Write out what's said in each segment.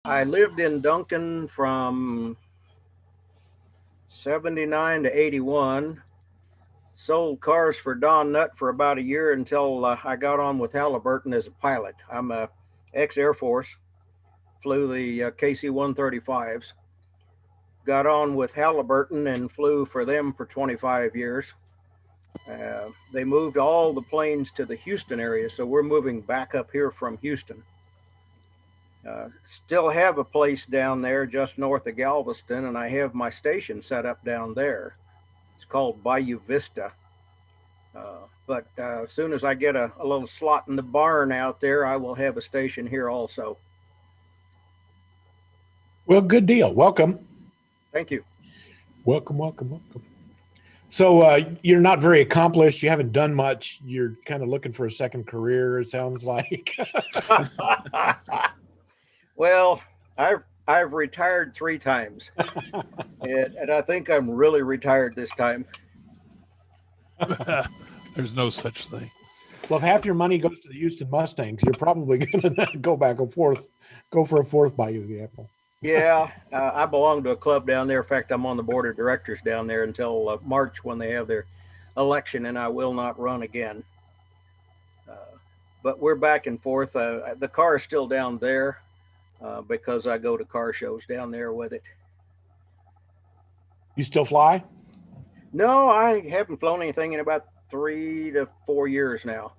I lived in Duncan from 79 to 81. Sold cars for Don Nutt for about a year until I got on with Halliburton as a pilot. I'm a ex-Air Force, flew the KC-135s. Got on with Halliburton and flew for them for 25 years. They moved all the planes to the Houston area, so we're moving back up here from Houston. Still have a place down there just north of Galveston, and I have my station set up down there. It's called Bayou Vista. But as soon as I get a little slot in the barn out there, I will have a station here also. Well, good deal. Welcome. Thank you. Welcome, welcome, welcome. So you're not very accomplished. You haven't done much. You're kind of looking for a second career, it sounds like. Well, I've retired 3 times, and I think I'm really retired this time. There's no such thing. Well, if half your money goes to the Houston Mustangs, you're probably going to go back and forth, go for a fourth Bayou Example. Yeah, I belong to a club down there. In fact, I'm on the board of directors down there until March when they have their election, and I will not run again. But we're back and forth. The car is still down there because I go to car shows down there with it. You still fly? No, I haven't flown anything in about 3 to 4 years now.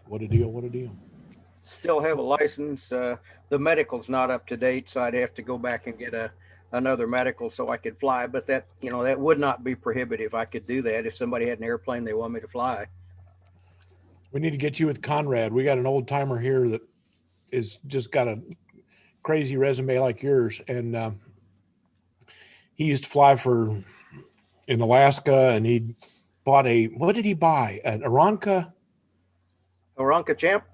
What a deal, what a deal. Still have a license. The medical's not up to date, so I'd have to go back and get another medical so I could fly. But that would not be prohibitive. I could do that if somebody had an airplane they want me to fly. We need to get you with Conrad. We got an old timer here that is just got a crazy resume like yours, and he used to fly in Alaska, and he bought what did he buy? An Aranca Champ?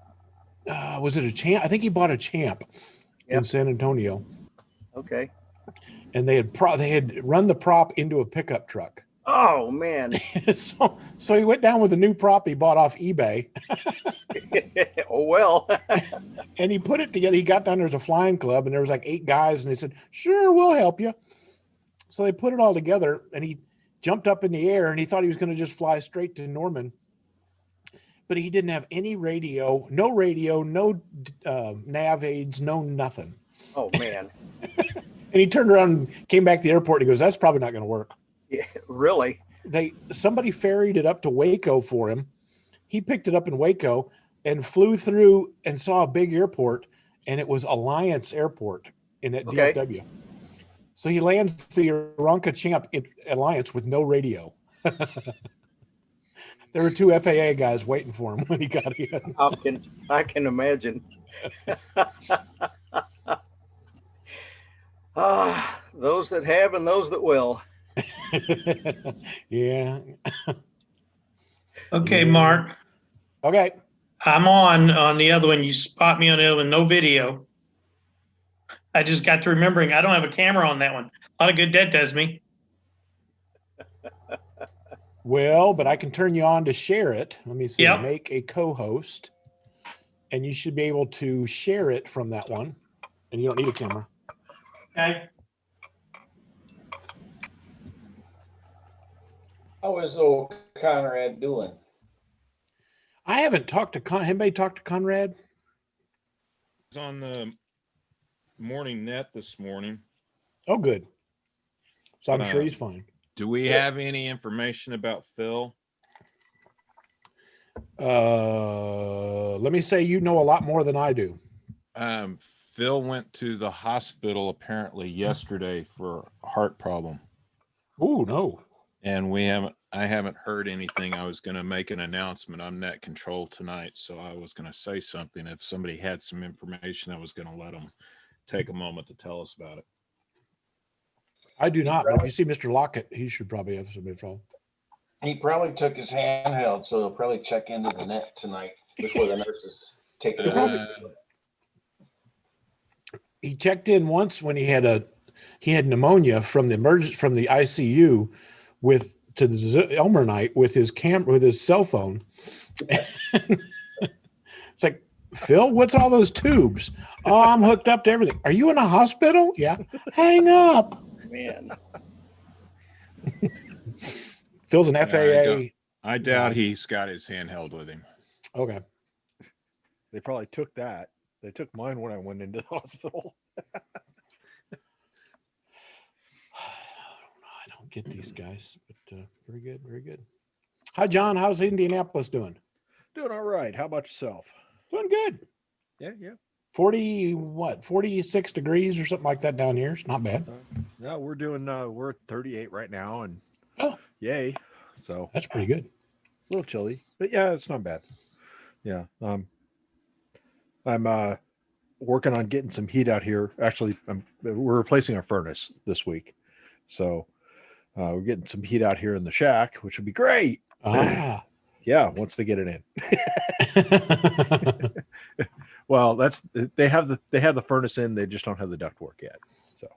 Was it a Champ? I think he bought a Champ in San Antonio. Okay. And they had run the prop into a pickup truck. Oh man. so he went down with a new prop he bought off eBay. Oh well. And he put it together. He got down there as a flying club, and there was like 8 guys, and they said, "Sure, we'll help you." So they put it all together, and he jumped up in the air, and he thought he was going to just fly straight to Norman. But he didn't have any radio, no nav aids, no nothing. Oh man. And he turned around and came back to the airport. And he goes, "That's probably not going to work." Yeah, really? Somebody ferried it up to Waco for him. He picked it up in Waco and flew through and saw a big airport, and it was Alliance Airport in at DFW. So he lands the Aranca Champ in Alliance with no radio. There were 2 FAA guys waiting for him when he got in. I can imagine. Those that have and those that will. Yeah. Okay, Mark. Okay. I'm on the other one. You spot me on the other one. No video. I just got to remembering I don't have a camera on that one. A lot of good that does me. Well, but I can turn you on to share it. Let me see. Yep. Make a co-host, and you should be able to share it from that one, and you don't need a camera. Okay. How is old Conrad doing? I haven't talked to anybody talked to Conrad? He's on the morning net this morning. Oh, good. So I'm sure he's fine. Do we have any information about Phil? Let me say, you know a lot more than I do. Phil went to the hospital apparently yesterday for a heart problem. Oh, no. And I haven't heard anything. I was going to make an announcement on net control tonight. So I was going to say something. If somebody had some information, I was going to let them take a moment to tell us about it. I do not, but if you see Mr. Lockett, he should probably have some info. He probably took his handheld, so he'll probably check into the net tonight before the nurses take it away. He checked in once when he had pneumonia from the ICU to the Elmer night with his cell phone. It's like, Phil, what's all those tubes? Oh, I'm hooked up to everything. Are you in a hospital? Yeah. Hang up. Man. Phil's an Yeah, FAA. I doubt he's got his handheld with him. Okay. They probably took that. They took mine when I went into the hospital. I don't get these guys, but very good. Very good. Hi, John. How's Indianapolis doing? Doing all right. How about yourself? Doing good. Yeah. 46 degrees or something like that down here. It's not bad. No, we're doing, we're at 38 right now, and Oh, yay. So that's pretty good. a little chilly, but yeah, it's not bad. Yeah. I'm working on getting some heat out here. Actually, we're replacing our furnace this week. So we're getting some heat out here in the shack, which would be great. Ah. Yeah, once they get it in. Well, they have the furnace in, they just don't have the ductwork yet. So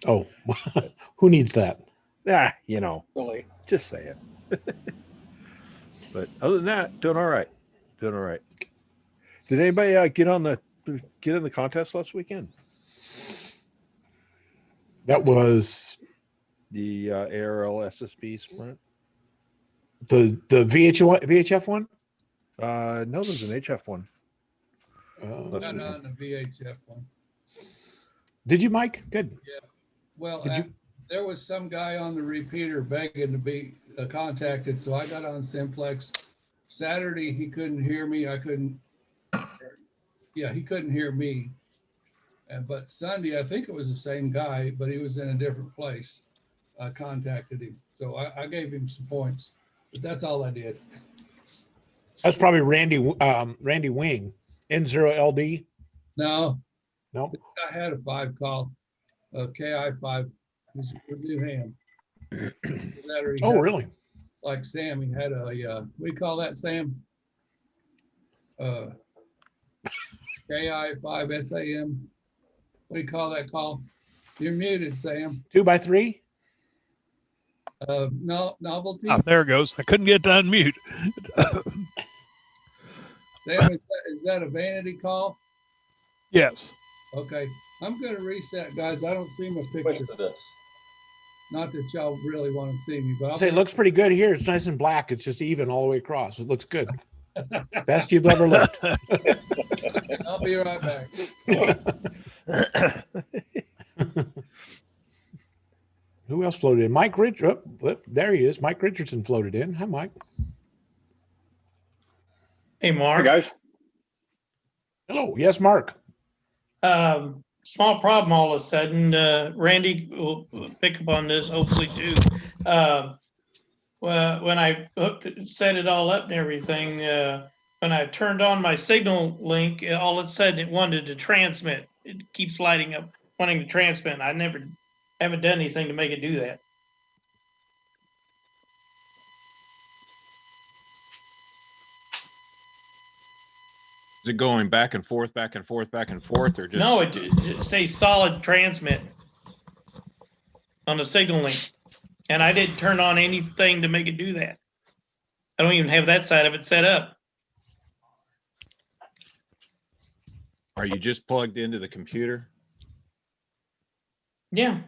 Oh, who needs that? Really. Just say it. But other than that, doing all right. Doing all right. Did anybody get in the contest last weekend? That was The ARL SSB sprint? the VHF one. No, there's an HF one. Uh, Not on the VHF one. Did you, Mike? Good. Well, Did you- there was some guy on the repeater begging to be contacted, so I got on Simplex. Saturday, he couldn't hear me. He couldn't hear me. But Sunday, I think it was the same guy, but he was in a different place. I contacted him. So I gave him some points, but that's all I did. That's probably Randy Wing, N0LD. No, No. I had a 5 call, KI5, who's a new ham. Oh, really? Like Sam, he had a, what do you call that, Sam? KI5 SAM. What do you call that call? You're muted, Sam. 2x3. No, novelty. Oh, there it goes. I couldn't get to unmute. Sam, is that a vanity call? Yes. Okay, I'm gonna reset, guys. I don't see my Wait picture. for this. Not that y'all really want to see me, but I'll say it looks pretty good here. It's nice and black. It's just even all the way across. It looks good. Best you've ever looked. I'll be right back. Who else floated in? Mike there he is. Mike Richardson floated in. Hi, Mike. Hey, Mark. guys. Hello. Yes, Mark. Small problem all of a sudden. Randy will pick up on this, hopefully too. Well, when I set it all up and everything, when I turned on my signal link, all it said it wanted to transmit. It keeps lighting up, wanting to transmit. I haven't done anything to make it do that. Is it going back and forth, back and forth, back and forth, or just? No, it stays solid transmit on the signal link. And I didn't turn on anything to make it do that. I don't even have that side of it set up. Are you just plugged into the computer Yeah,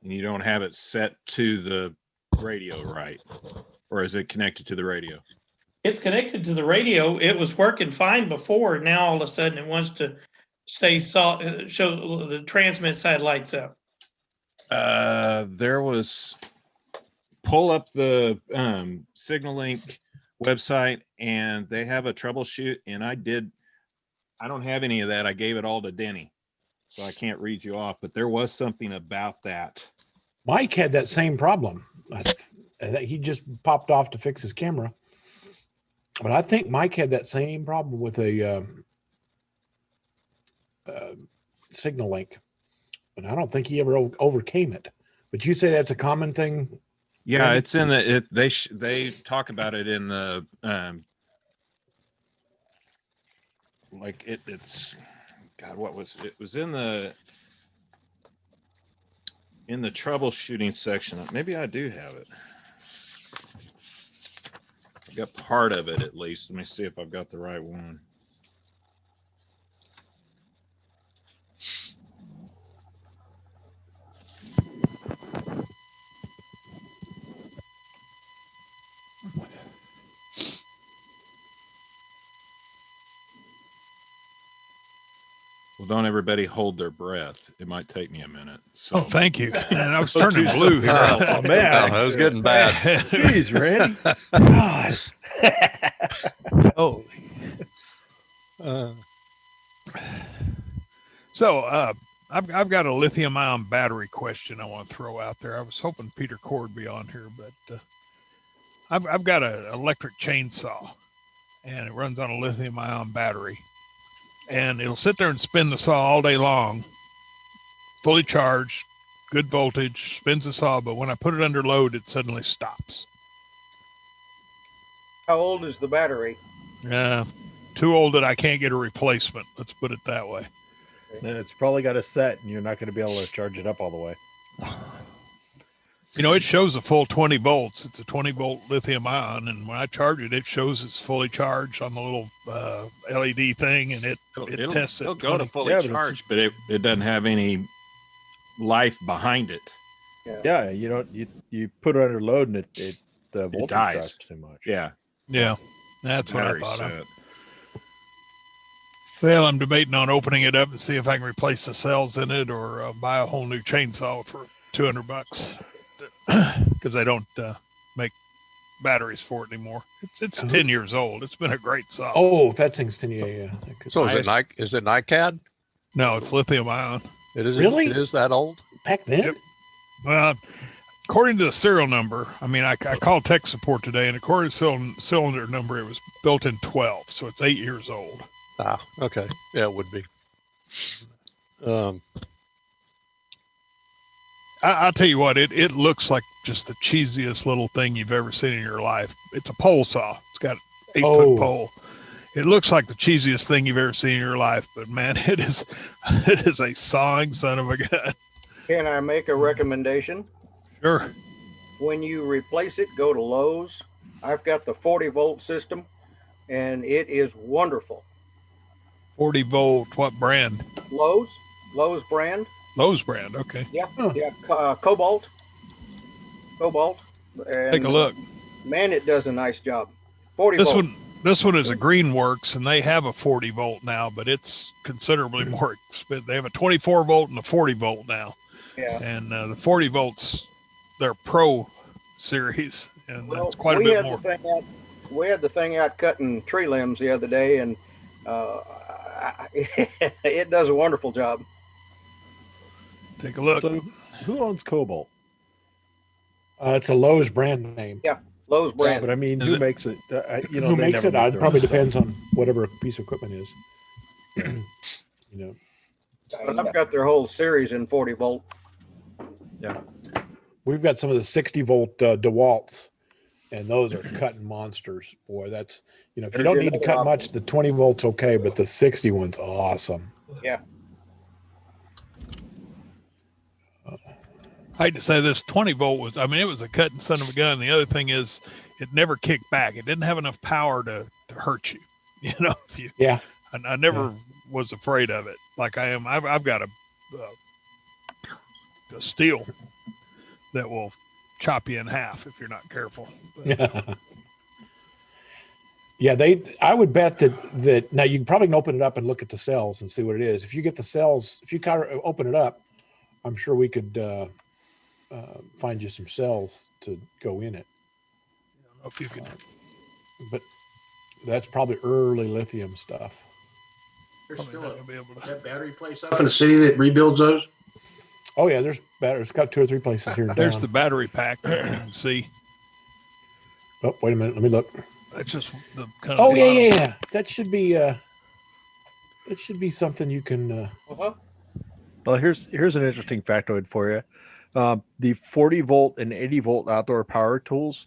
and you don't have it set to the radio, right? Or is it connected to the radio? it's connected to the radio. It was working fine before. Now all of a sudden it wants to stay show the transmit side lights up. There was, pull up the Signal Link website and they have a troubleshoot, and I don't have any of that. I gave it all to Denny, so I can't read you off, but there was something about that. Mike had that same problem. He just popped off to fix his camera. But I think Mike had that same problem with a Signal Link. And I don't think he ever overcame it. But you say that's a common thing? Yeah, it's in the, they talk about it in the, it's, God, what was it? It was in the troubleshooting section. Maybe I do have it. I got part of it at least. Let me see if I've got the right one. Well, don't everybody hold their breath. It might take me a minute. So Oh, thank you. And I was Go turning do blue here. something else. Oh, man. No, it was getting bad. Jeez, Randy. God. Holy. Uh, So I've got a lithium ion battery question I want to throw out there. I was hoping Peter Core would be on here, but I've got an electric chainsaw, and it runs on a lithium ion battery, and it'll sit there and spin the saw all day long, fully charged, good voltage, spins the saw, but when I put it under load, it suddenly stops. How old is the battery? Too old that I can't get a replacement. Let's put it that way. And it's probably got a set, and you're not going to be able to charge it up all the way. You know, it shows a full 20 volts. It's a 20-volt lithium ion, and when I charge it, it shows it's fully charged on the little LED thing, and it tests it. It'll go to fully Yeah, but it's- charged, but it doesn't have any life behind it. Yeah, you put it under load, and the voltage dies. drops too much. Yeah. Yeah, that's what I Battery thought set. of. Well, I'm debating on opening it up and see if I can replace the cells in it or buy a whole new chainsaw for $200 because they don't make batteries for it anymore. It's 10 years old. It's been a great saw. Oh, fencing's 10, yeah. That could- so Nice. is it NiCad? No, it's lithium ion. It is Really? It is that old? Back then? Yep. Well, according to the serial number, I mean, I called tech support today, and according to the cylinder number, it was built in 12, so it's 8 years old. Ah, okay. Yeah, it would be. I'll tell you what, it looks like just the cheesiest little thing you've ever seen in your life. It's a pole saw. It's got an 8-foot pole. It looks like the cheesiest thing you've ever seen in your life, but man, it is a sawing son of a gun. Can I make a recommendation? Sure. When you replace it, go to Lowe's. I've got the 40-volt system, and it is wonderful. 40 volt, what brand? Lowe's brand. Lowe's brand. Okay. Yeah, Huh. yeah. Cobalt. And, Take a look. Man, it does a nice job. 40 This volt. this one is a Greenworks, and they have a 40 volt now, but it's considerably more expensive. They have a 24 volt and a 40 volt now. Yeah. And the 40 volts, they're Pro series, and Well, that's quite a we bit had more. we had the thing out cutting tree limbs the other day, and it does a wonderful job. Take a look. So, who owns Cobalt? It's a Lowe's brand name. Lowe's Yeah, brand. but I mean, Is who it- makes it? Who they makes never it? make It their probably own stuff. depends on whatever piece of equipment is. But I've got their whole series in 40 volt. We've got some of the 60 volt DeWalt's, and those are cutting monsters. Boy, that's, if you There's don't your need to another cut option. much, the 20 volts okay, but the 60 one's awesome. I hate to say this, 20 volt was, I mean, it was a cutting son of a gun. The other thing is, it never kicked back. It didn't have enough power to hurt you. If you, Yeah. I never was afraid of it like I am. I've got a steel that will chop you in half if you're not careful. But, Yeah, I would bet that now you probably can open it up and look at the cells and see what it is. If you get the cells, if you kind of open it up, I'm sure we could find you some cells to go in it. I don't know if you could. But that's probably early lithium stuff. There's Probably still not a, gonna be able to. that battery place up in the city that rebuilds those. Oh yeah, there's batteries. Got 2 or 3 places here in There's town. the battery pack. You can see. Oh, wait a minute. Let me look. That's just the kind of. Oh yeah. That should be something you can. Well, here's an interesting factoid for you. The 40 volt and 80 volt outdoor power tools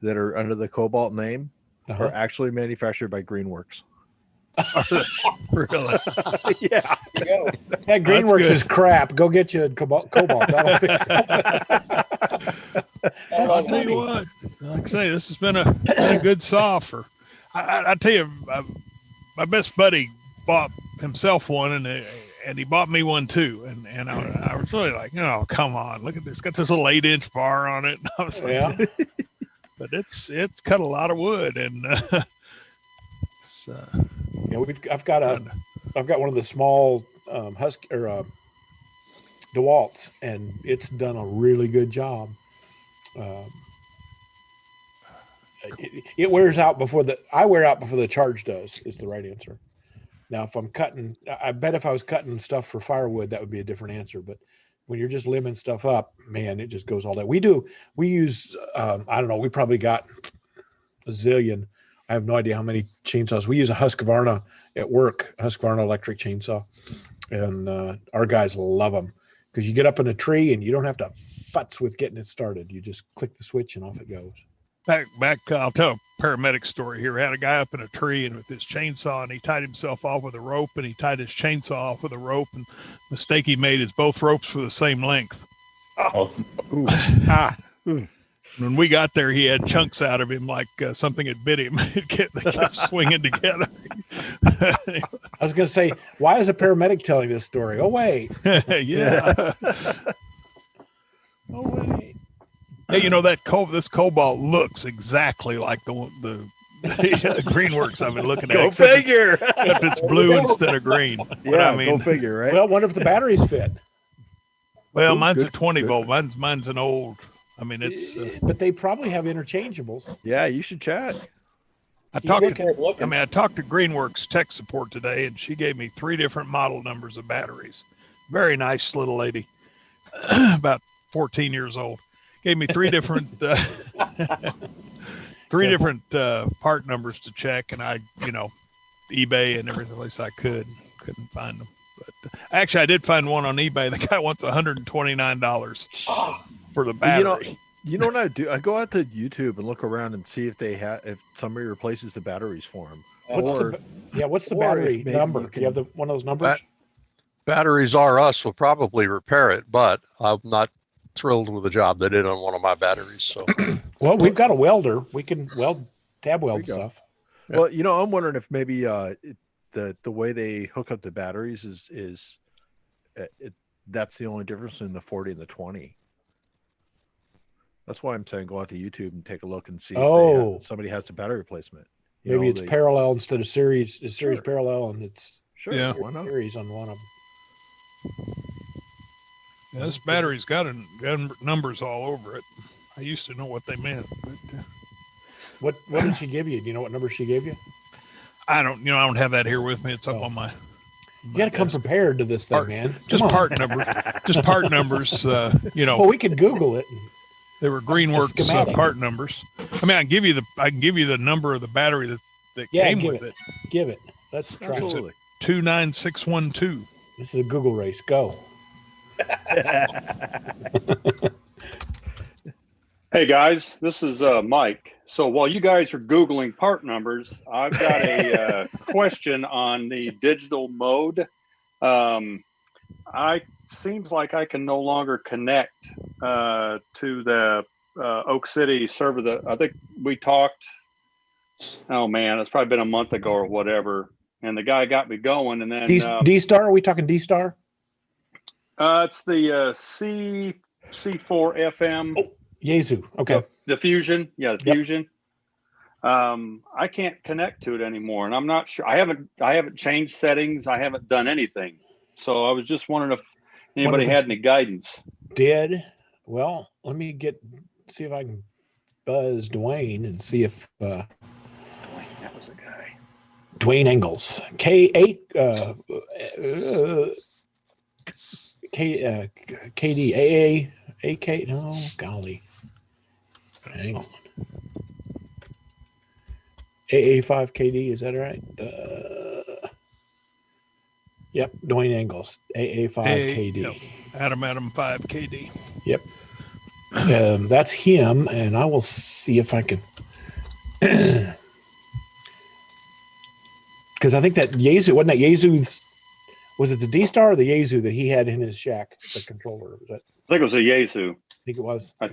that are under the Cobalt name are actually manufactured by Greenworks. Really? Yeah. Yeah, Greenworks good. is crap. Go get you a Cobalt. That'll fix it. I'll tell you what, like I say, this has been a good saw for. I tell you, my best buddy bought himself one, and he bought me one too, and I was really like, oh come on, look at this, got this little 8-inch bar on it. And I was like, Yeah. but it's cut a lot of wood, and Yeah, I've got I've got one of the small Husky or DeWalt's, and it's done a really good job. It wears out before I wear out before the charge does, is the right answer. Now, if I'm cutting, I bet if I was cutting stuff for firewood, that would be a different answer. But when you're just limbing stuff up, man, it just goes all day. We use, I don't know, we probably got a zillion. I have no idea how many chainsaws. We use a Husqvarna at work, Husqvarna electric chainsaw. And our guys love them because you get up in a tree and you don't have to futz with getting it started. You just click the switch and off it goes. Back, I'll tell a paramedic story here. I had a guy up in a tree and with his chainsaw, and he tied himself off with a rope, and he tied his chainsaw off with a rope, and the mistake he made is both ropes were the same length. Oh. When we got there, he had chunks out of him like something had bit him. They kept swinging together. I was going to say, why is a paramedic telling this story? Oh, wait. Yeah. Oh, wait. Hey, you know, this cobalt looks exactly like the Greenworks I've been looking at. Go figure. Except it's blue instead of green. Yeah, I mean, go figure, right? Well, wonder if the batteries fit. Well, mine's a 20 volt. Mine's an old. I mean, it's. But they probably have interchangeables. Yeah, you should check. I talked to Greenworks tech support today, and she gave me 3 different model numbers of batteries. Very nice little lady, about 14 years old. Gave me 3 different different part numbers to check, and I, eBay and every place I couldn't find them. But actually, I did find one on eBay. The guy wants $129 for the battery. You know what I do? I go out to YouTube and look around and see if somebody replaces the batteries for them. What's the battery number? Do you have one of those numbers? Batteries R Us will probably repair it, but I'm not thrilled with the job they did on one of my batteries. So, well, we've got a welder. We can tab weld stuff. Yeah. Well, I'm wondering if maybe the way they hook up the batteries is that's the only difference in the 40 and the 20. That's why I'm saying go out to YouTube and take a look and see if somebody has the battery replacement. Maybe it's parallel instead of series. It's series parallel, and it's series on one of them. Yeah, this battery's got numbers all over it. I used to know what they meant. But, what did she give you? Do you know what number she gave you? I don't have that here with me. It's up on my. You got to come prepared to this thing, man. Just part numbers. Just part numbers. Well, we could Google it. They were Greenworks part numbers. I mean, I can give you the number of the battery that came with it. Give it. Let's try. Absolutely. 29612. This is a Google race. Go. Hey guys, this is Mike. So while you guys are Googling part numbers, I've got a question on the digital mode. Seems like I can no longer connect to the Oak City server. I think we talked, oh man, it's probably been a month ago or whatever. And the guy got me going, and then D-Star, are we talking D-Star? It's the C4 FM. Oh, Yaesu. Okay. The Fusion. Yeah, the Fusion. I can't connect to it anymore, and I'm not sure. I haven't changed settings. I haven't done anything. So I was just wondering if anybody had any guidance. Well, let me see if I can buzz Dwayne and see if Dwayne, that was the guy. Dwayne Engels. K8 KD AK. No, golly. Hang on. AA5 KD, is that right? Yep, Dwayne Engels, AA5 KD. Yep. Adam 5 KD. Yep. That's him, and I will see if I can. Because I think that Yaesu, wasn't that Yaesu's, was it the D-Star or the Yaesu that he had in his shack, the controller? Was that? I think it was a Yaesu. I think it was. I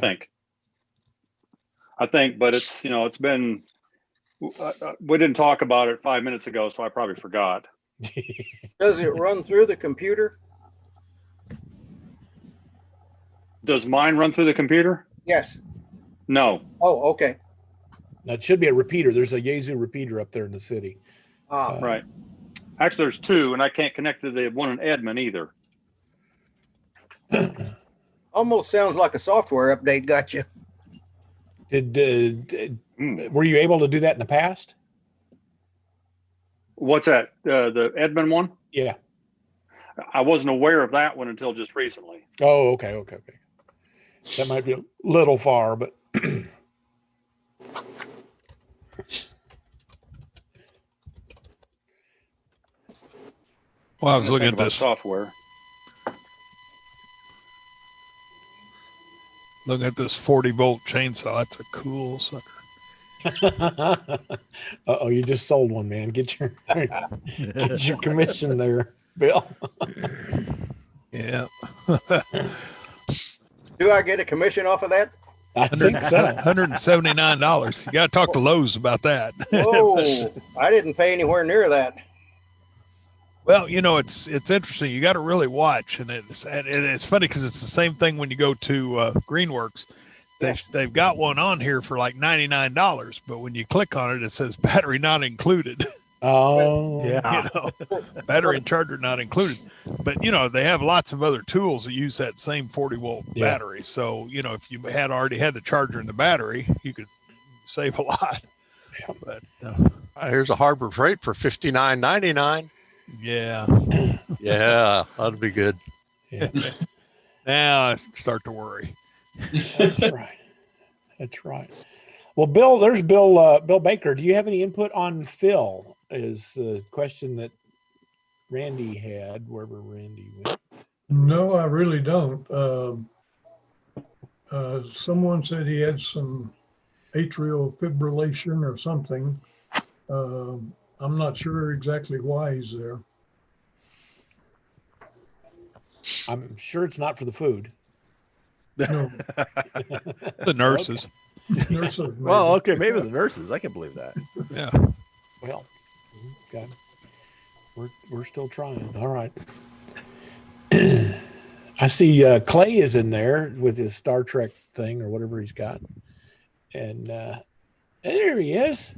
think, but it's, it's been, we didn't talk about it 5 minutes ago, so I probably forgot. Does it run through the computer? Does mine run through the computer? Yes. No. Oh, okay. That should be a repeater. There's a Yaesu repeater up there in the city. Right. Actually, there's two, and I can't connect to the one in Edmond either. Almost sounds like a software update got you. Were you able to do that in the past? What's that? The Edmond one? Yeah. I wasn't aware of that one until just recently. Oh, okay. That might be a little far, but well, I was looking at this software. Looking at this 40-volt chainsaw. That's a cool sucker. Uh-oh, you just sold one, man. Get your commission there, Bill. Yeah. Do I get a commission off of that? I think so. $179. You got to talk to Lowe's about that. Whoa, I didn't pay anywhere near that. Well, you know, it's interesting. You got to really watch, and it's funny because it's the same thing when you go to Greenworks. They've got one on here for like $99, but when you click on it, it says battery not included. Oh, yeah. You know, battery and charger not included. But, you know, they have lots of other tools that use that same 40-volt battery. So, you know, if you had already had the charger and the battery, you could save a lot. Yeah. But Here's a Harbor Freight for $59.99. yeah. Yeah, that'd be good. Yeah. Now I start to worry. That's right. Well, Bill, there's Bill Baker. Do you have any input on Phil? Is the question that Randy had, wherever Randy went. No, I really don't. Someone said he had some atrial fibrillation or something. I'm not sure exactly why he's there. I'm sure it's not for the food. No. The nurses. Nurses, maybe. Well, okay, maybe the nurses. I can believe that. Yeah. Well, okay. We're still trying. All right. I see Clay is in there with his Star Trek thing or whatever he's got. And there he is.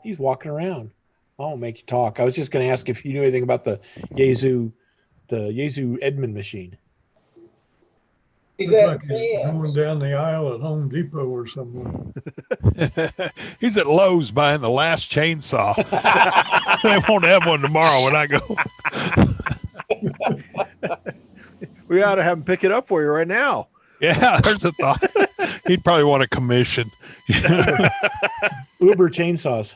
He's walking around. I won't make you talk. I was just going to ask if you knew anything about the Yaesu Edmond machine. He's going down the aisle at Home Depot or somewhere. He's at Lowe's buying the last chainsaw. They won't have one tomorrow when I go. We ought to have him pick it up for you right now. Yeah, there's a thought. He'd probably want a commission. Uber chainsaws.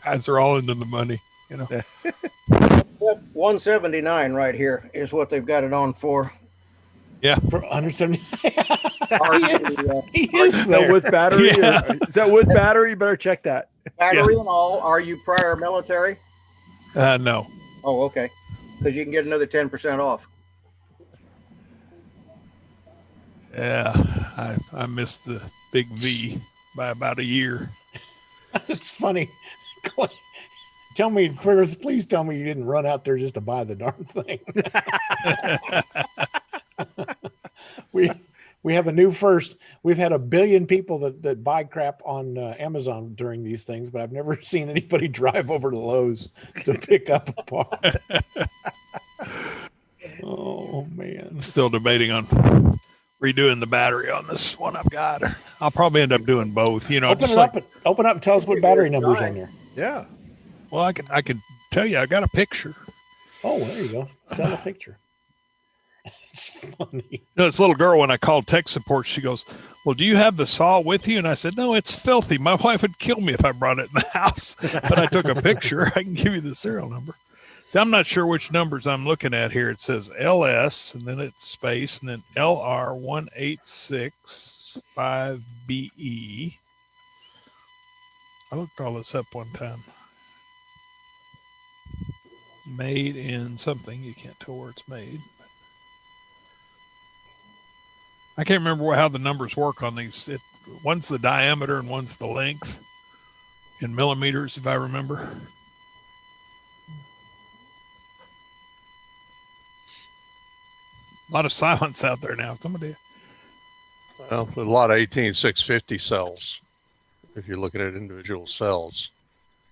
Guys are all into the money, you know. Yep, 179 right here is what they've got it on for. Yeah, for 170. He is Is there. that with battery? Yeah. Or, is that with battery? You better check that. Battery and all. Are you prior military? No. Oh, okay. Because you can get another 10% off. Yeah, I missed the big V by about a year. It's funny. Please tell me you didn't run out there just to buy the darn thing. We have a new first. We've had 1 billion people that buy crap on Amazon during these things, but I've never seen anybody drive over to Lowe's to pick up a part. Oh man! Still debating on redoing the battery on this one I've got. I'll probably end up doing both. You know, open up and tell us what battery number's on there. Yeah. Well, I can tell you. I got a picture. Oh, well, there you go. Send a picture. It's funny. You know, this little girl, when I called tech support, she goes, "Well, do you have the saw with you?" And I said, "No, it's filthy. My wife would kill me if I brought it in the house." But I took a picture. I can give you the serial number. See, I'm not sure which numbers I'm looking at here. It says LS, and then it's space, and then LR1865BE. I looked all this up one time. Made in something. You can't tell where it's made. I can't remember how the numbers work on these. One's the diameter and one's the length in millimeters, if I remember. A lot of silence out there now. Somebody. Well, a lot of 18650 cells, if you're looking at individual cells.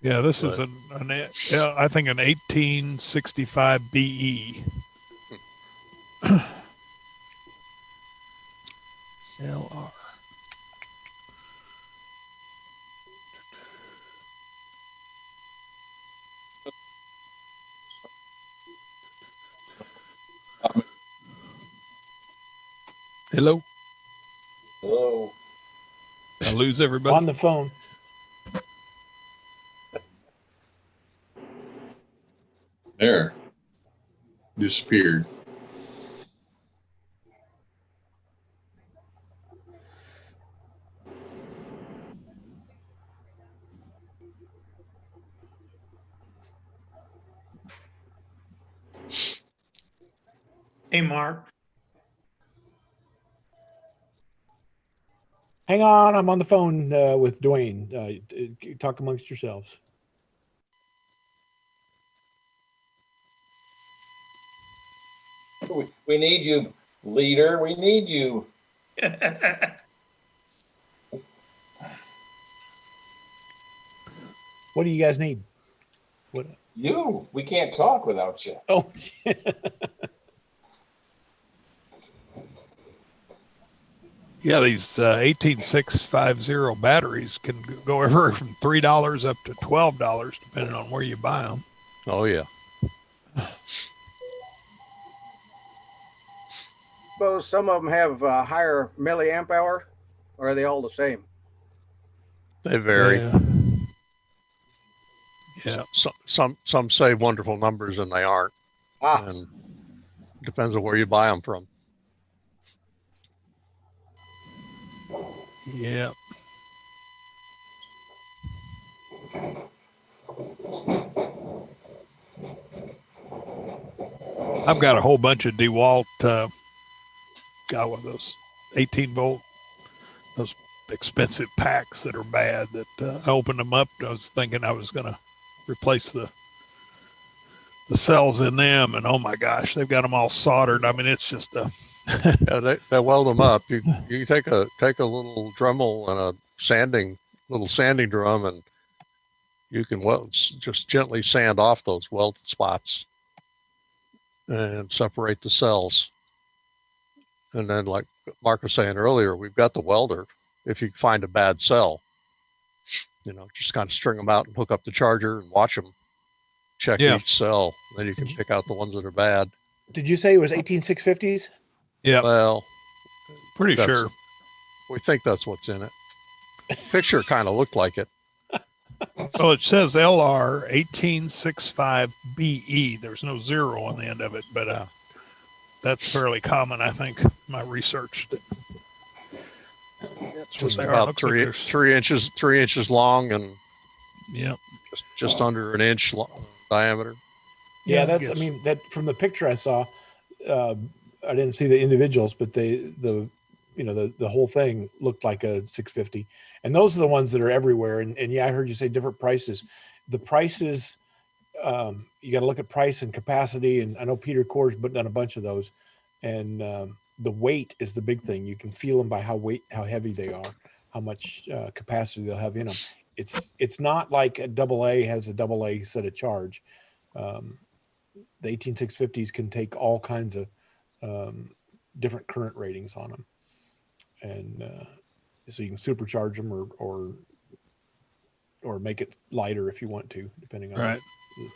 Yeah, this is But- I think an 1865 BE. LR. Hello. Hello. I lose everybody. On the phone. There. Disappeared. Hey, Mark. Hang on, I'm on the phone with Dwayne. Talk amongst yourselves. We need you, leader. We need you. What do you guys need? What? You. We can't talk without you. Oh, yeah, these 18650 batteries can go everywhere from $3 up to $12, depending on where you buy them. Oh yeah. Suppose some of them have a higher milliamp hour, or are they all the same? They vary. Yeah. Some say wonderful numbers and they aren't. And depends on where you buy them from. Yeah. I've got a whole bunch of DeWalt, got one of those 18 volt, those expensive packs that are bad that I opened them up. I was thinking I was going to replace the cells in them, and oh my gosh, they've got them all soldered. I mean, it's just a Yeah, they weld them up. You take a little Dremel and a little sanding drum, and you can just gently sand off those welded spots and separate the cells. And then, like Mark was saying earlier, we've got the welder. If you find a bad cell, just kind of string them out and hook up the charger and watch them. Check each cell. Then you can pick out the ones that are bad. Did you say it was 18650s? Yeah. Well, pretty sure. We think that's what's in it. Picture kind of looked like it. Well, it says LR 1865BE. There's no zero on the end of it, but that's fairly common, I think. My research. That's what they are. About three inches long and just under an inch diameter. Yeah, that's. I mean, that from the picture I saw, I didn't see the individuals, but the whole thing looked like a 650, and those are the ones that are everywhere. And yeah, I heard you say different prices. The prices, you got to look at price and capacity. And I know Peter Core's putting on a bunch of those, and the weight is the big thing. You can feel them by how heavy they are, how much capacity they'll have in them. It's not like a AA has a AA set of charge. The 18650s can take all kinds of different current ratings on them, and so you can supercharge them or make it lighter if you want to, depending on the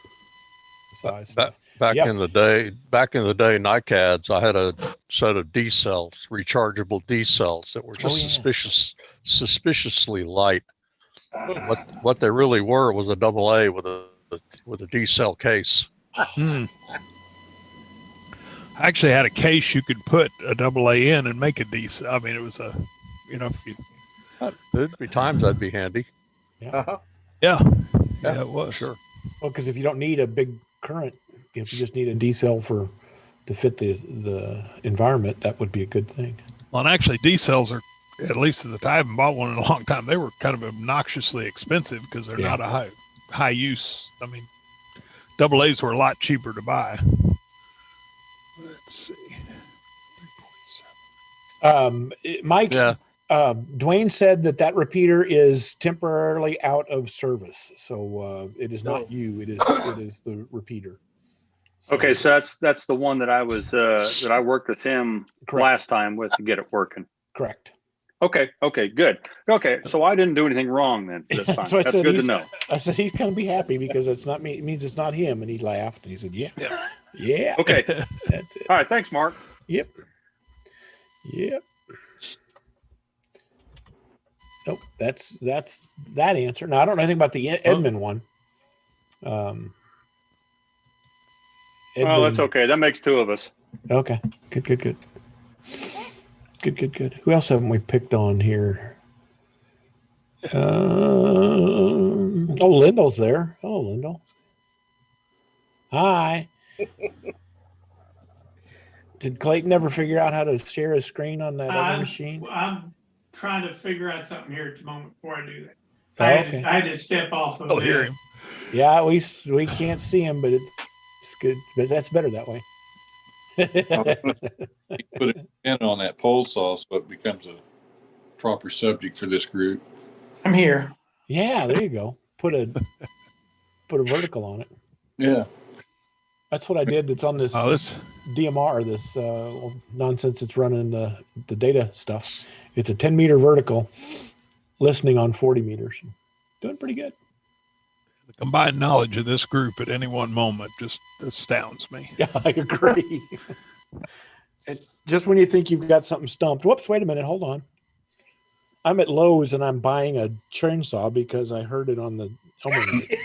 size. Back in the day, NiCads, I had a set of D cells, rechargeable D cells that were just suspiciously light. What they really were was a AA with a D cell case. I actually had a case you could put a AA in and make a D cell. I mean, it was there'd be times that'd be handy. Yeah. Yeah, it was. Sure. Well, because if you don't need a big current, if you just need a D cell to fit the environment, that would be a good thing. Well, and actually, D cells are, at least at the time, I haven't bought one in a long time. They were kind of obnoxiously expensive because they're not a high use. I mean, AA's were a lot cheaper to buy. Let's see. Mike, Dwayne said that repeater is temporarily out of service, so it is not you. It is the repeater. So, Okay, so that's the one that I was that I worked with him last time with to get it working. Correct. Okay, good. Okay, so I didn't do anything wrong then. That's fine. So That's good to know. I said he's gonna be happy because it's not me. It means it's not him. And he laughed and he said, "Yeah." Okay, that's it. All right, thanks, Mark. Yep. Nope, that's that answer. Now I don't know anything about the Edmund one. Well, Edmund, that's okay. That makes two of us. okay. Good. Who else haven't we picked on here? Lyndall's there. Hello, Lyndall. Hi. Did Clayton ever figure out how to share his screen on that other machine? I'm trying to figure out something here at the moment before I do that. Okay. I had to step off of I'll hear him. Yeah, we can't see him, but it's good. But that's better that way. Put an antenna on that pole saw so it becomes a proper subject for this group. I'm here. Yeah, there you go. Put a vertical on it. Yeah. That's what I did. It's on this DMR, this nonsense that's running the data stuff. It's a 10-meter vertical, listening on 40 meters. Doing pretty good. The combined knowledge of this group at any one moment just astounds me. Yeah, I agree. And just when you think you've got something stumped, whoops, wait a minute, hold on. I'm at Lowe's and I'm buying a chainsaw because I heard it on the Elmer night.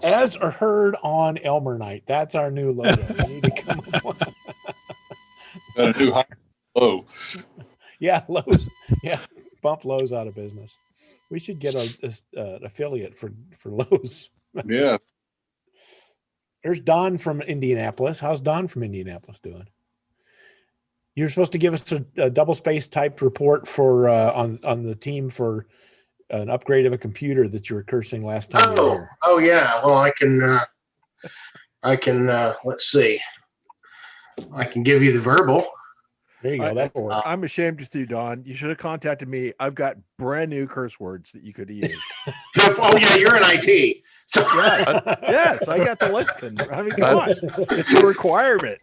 As heard on Elmer night. That's our new logo. We need to come up. Got a new high low. Yeah, Lowe's. Yeah, bump Lowe's out of business. We should get an affiliate for Lowe's. Yeah. There's Don from Indianapolis. How's Don from Indianapolis doing? You're supposed to give us a double space typed report for on the team for an upgrade of a computer that you were cursing last time. Oh yeah. Well, I can let's see. I can give you the verbal. There you go. That'll work. I'm ashamed with you, Don. You should have contacted me. I've got brand new curse words that you could use. Oh yeah, you're in IT. So yes, I got the lexicon. I mean, come on, it's a requirement.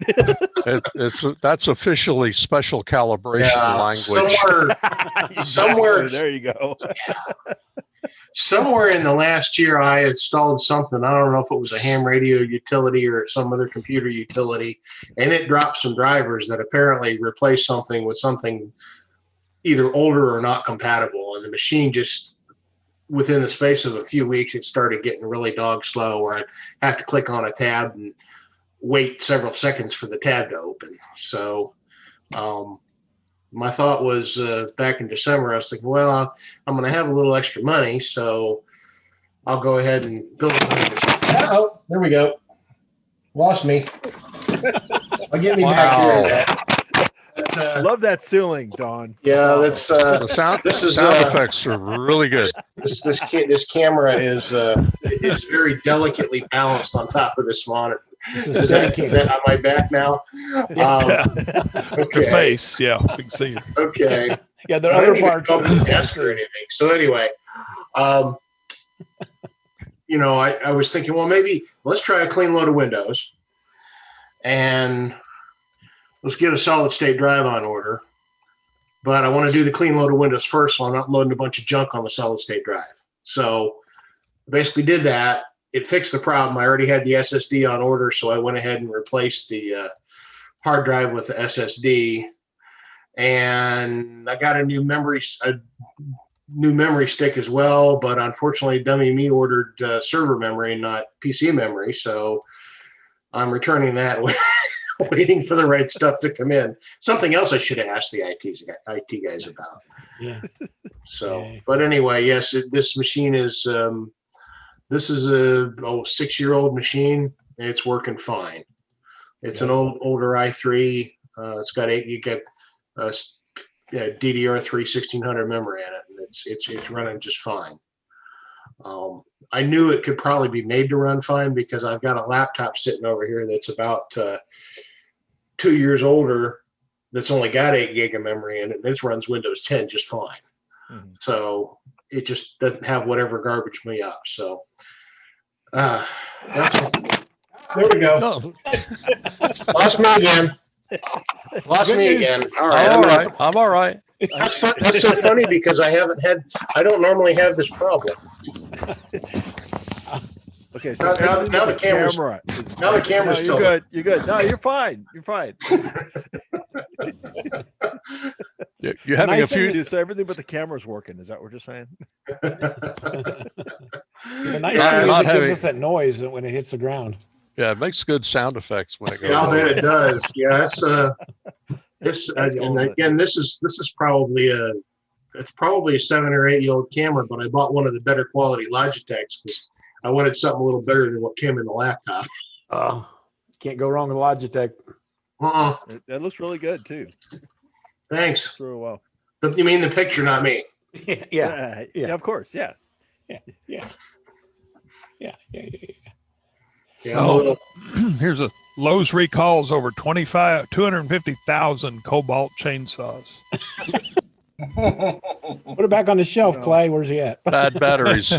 That's officially special calibration language. Somewhere, there you go. Somewhere in the last year, I installed something. I don't know if it was a ham radio utility or some other computer utility, and it dropped some drivers that apparently replaced something with something either older or not compatible. And the machine just, within the space of a few weeks, it started getting really dog slow, where I'd have to click on a tab and wait several seconds for the tab to open. So, my thought was back in December, I was thinking, well, I'm going to have a little extra money, so I'll go ahead and build it. Oh, there we go. Lost me. I'll get me back here. Love that ceiling, Don. Yeah, that's the sound effects are really good. This camera is very delicately balanced on top of this monitor. Is that on my back now? Okay. Your face, yeah, we can see you. Okay. Yeah, there are other parts of the desk or anything. So anyway, I was thinking, well, maybe let's try a clean load of Windows, and let's get a solid state drive on order. But I want to do the clean load of Windows first, so I'm not loading a bunch of junk on the solid state drive. So I basically did that. It fixed the problem. I already had the SSD on order, so I went ahead and replaced the hard drive with the SSD, and I got a new memory stick as well. But unfortunately, dummy me ordered server memory, not PC memory, so I'm returning that, waiting for the right stuff to come in. Something else I should have asked the IT guys about. Yeah. So, but anyway, yes, this machine is. This is a 6-year-old machine. And it's working fine. It's an older i3. It's got DDR3 1600 memory in it, and it's running just fine. I knew it could probably be made to run fine because I've got a laptop sitting over here that's about 2 years older that's only got 8 gig of memory in it, and this runs Windows 10 just fine. So it just doesn't have whatever garbage me up. So there we go. No. Lost me again. Lost me again. All right. I'm all right. I'm all right. That's so funny because I don't normally have this problem. Okay, so now the camera's no, still you're good. You're good. No, you're fine. You're fine. You're having a few. So everything but the camera's working. Is that what you're saying? The nice thing is it gives us that noise when it hits the ground. Yeah, it makes good sound effects when it goes. Yeah, I bet it does. Yeah, and again, this is probably a 7 or 8 year old camera, but I bought one of the better quality Logitechs because I wanted something a little better than what came in the laptop. Oh, can't go wrong with Logitech. That looks really good too. Thanks. Really well. You mean the picture, not me? Yeah, of course. Yeah. Oh, here's a Lowe's recalls over 250,000 Cobalt chainsaws. Put it back on the shelf, Clay. Where's he at? Bad batteries.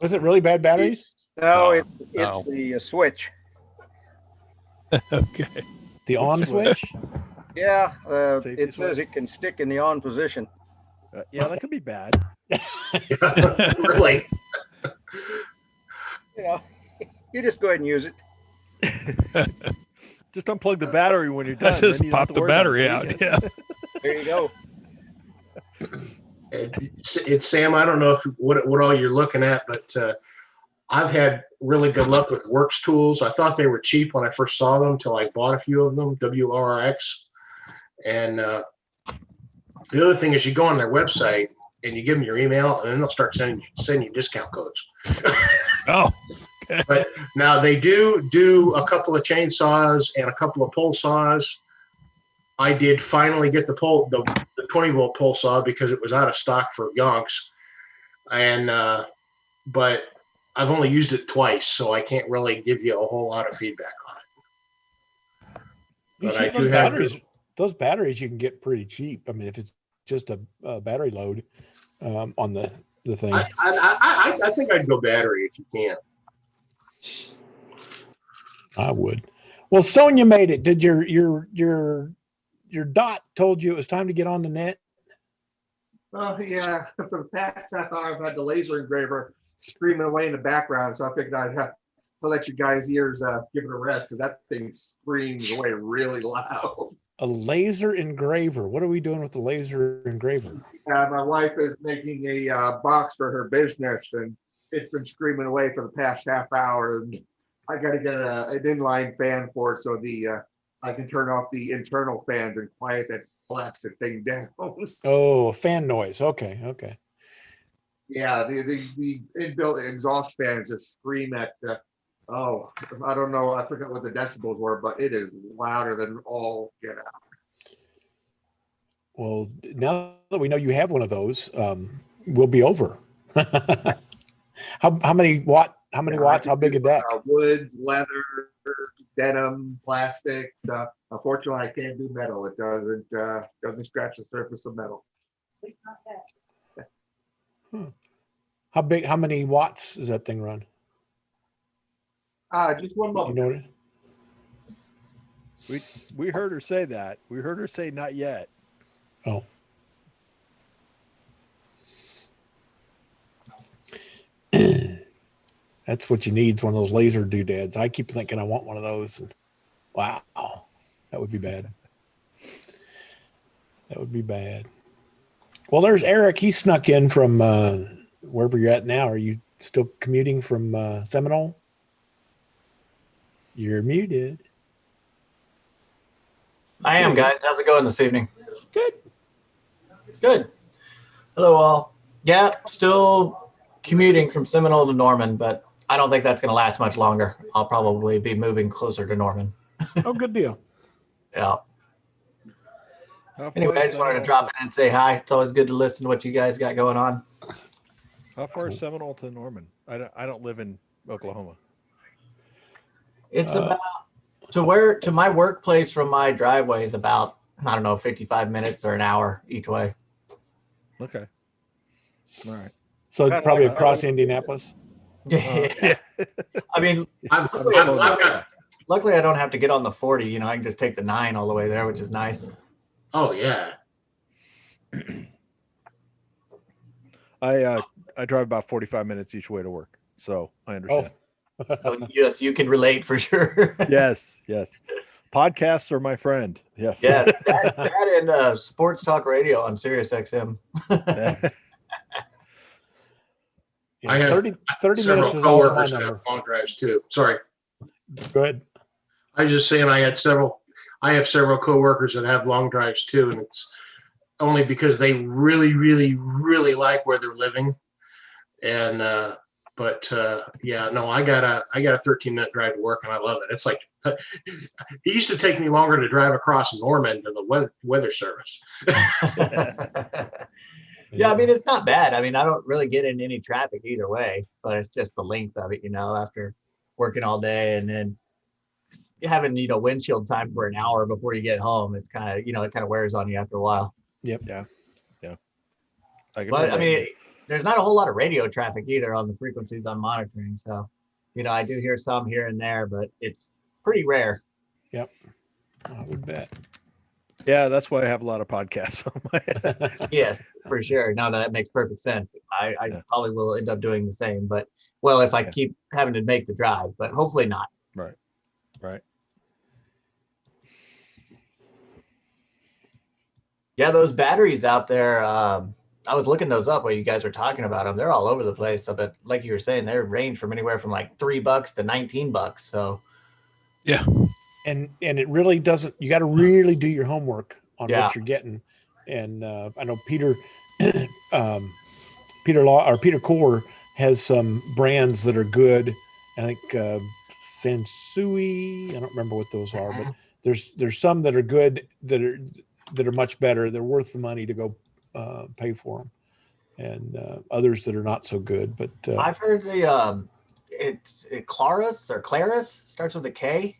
Was it really bad batteries? No, it's the switch. Okay. The on switch? Yeah, it says it can stick in the on position. Yeah, that could be bad. Really? You just go ahead and use it. Just unplug the battery when you're done. Just pop the battery out. Yeah. There you go. It's Sam. I don't know what all you're looking at, but I've had really good luck with Works tools. I thought they were cheap when I first saw them until I bought a few of them, WRX. And the other thing is you go on their website and you give them your email, and then they'll start sending you discount codes. Oh. But now they do a couple of chainsaws and a couple of pole saws. I did finally get the 20-volt pole saw because it was out of stock for yonks, and but I've only used it twice, so I can't really give you a whole lot of feedback on it. But I do have those batteries you can get pretty cheap. I mean, if it's just a battery load on the thing. I think I'd go battery if you can. I would. Well, Sonia made it. Did your dot told you it was time to get on the net? Oh yeah. For the past half hour, I've had the laser engraver screaming away in the background, so I figured I'd have to let you guys' ears give it a rest because that thing screams away really loud. A laser engraver. What are we doing with the laser engraver? My wife is making a box for her business, and it's been screaming away for the past half hour. And I got to get an inline fan for it so I can turn off the internal fans and quiet that blasted thing down. Oh, fan noise. Okay. Yeah, the inbuilt exhaust fans just scream at. I don't know. I forgot what the decibels were, but it is louder than all get out. Well, now that we know you have one of those, we'll be over. How many watts? How big is that? Wood, leather, denim, plastic. Unfortunately, I can't do metal. It doesn't scratch the surface of metal. How big? How many watts does that thing run? Just one moment. You know what? We heard her say that. We heard her say not yet. Oh. That's what you need, one of those laser doodads. I keep thinking I want one of those. And wow, that would be bad. That would be bad. Well, there's Eric. He snuck in from wherever you're at now. Are you still commuting from Seminole? You're muted. I am, guys. How's it going this evening? Good. Good. Hello, all. Yeah, still commuting from Seminole to Norman, but I don't think that's going to last much longer. I'll probably be moving closer to Norman. Oh, good deal. Yeah. Anyway, I just wanted to drop in and say hi. It's always good to listen to what you guys got going on. How far is Seminole to Norman? I don't live in Oklahoma. It's about to my workplace from my driveway is about I don't know, 55 minutes or an hour each way. Okay. All right. So Kinda probably like- across Indianapolis. Yeah. I mean, I've got, luckily I don't have to get on the 40. You know, I can just take the 9 all the way there, which is nice. oh yeah. I drive about 45 minutes each way to work, so I understand. So, yes, you can relate for sure. Yes, yes. Podcasts are my friend. Yes. Yes, that and sports talk radio on Sirius XM. Yeah, I have 30 several minutes is always my coworkers that number. have long drives too. Sorry. Go ahead. I was just saying I have several coworkers that have long drives too, and it's only because they really, really, really like where they're living. And yeah, no, I got a 13-minute drive to work, and I love it. It's like it used to take me longer to drive across Norman to the weather service. Yeah, I mean, it's not bad. I mean, I don't really get in any traffic either way, but it's just the length of it, you know, after working all day and then having, you know, windshield time for an hour before you get home. It's kind of, you know, it kind of wears on you after a while. Yep. Yeah. But I mean, there's not a whole lot of radio traffic either on the frequencies I'm monitoring. So, you know, I do hear some here and there, but it's pretty rare. Yep. I would bet. Yeah, that's why I have a lot of podcasts on my Yes, for sure. No, that makes perfect sense. I probably will end up doing the same, but well, if I keep having to make the drive, but hopefully not. Right. Yeah, those batteries out there, I was looking those up while you guys were talking about them. They're all over the place. But like you were saying, they range from anywhere from like $3 to $19. So yeah. And it really doesn't, you got to really do your homework on Yeah. what you're getting. And I know Peter Core has some brands that are good. I think Sansui, I don't remember what those are, but there's some that are good that are much better. They're worth the money to go pay for them, and others that are not so good. But I've heard it's Claris or Claris starts with a K.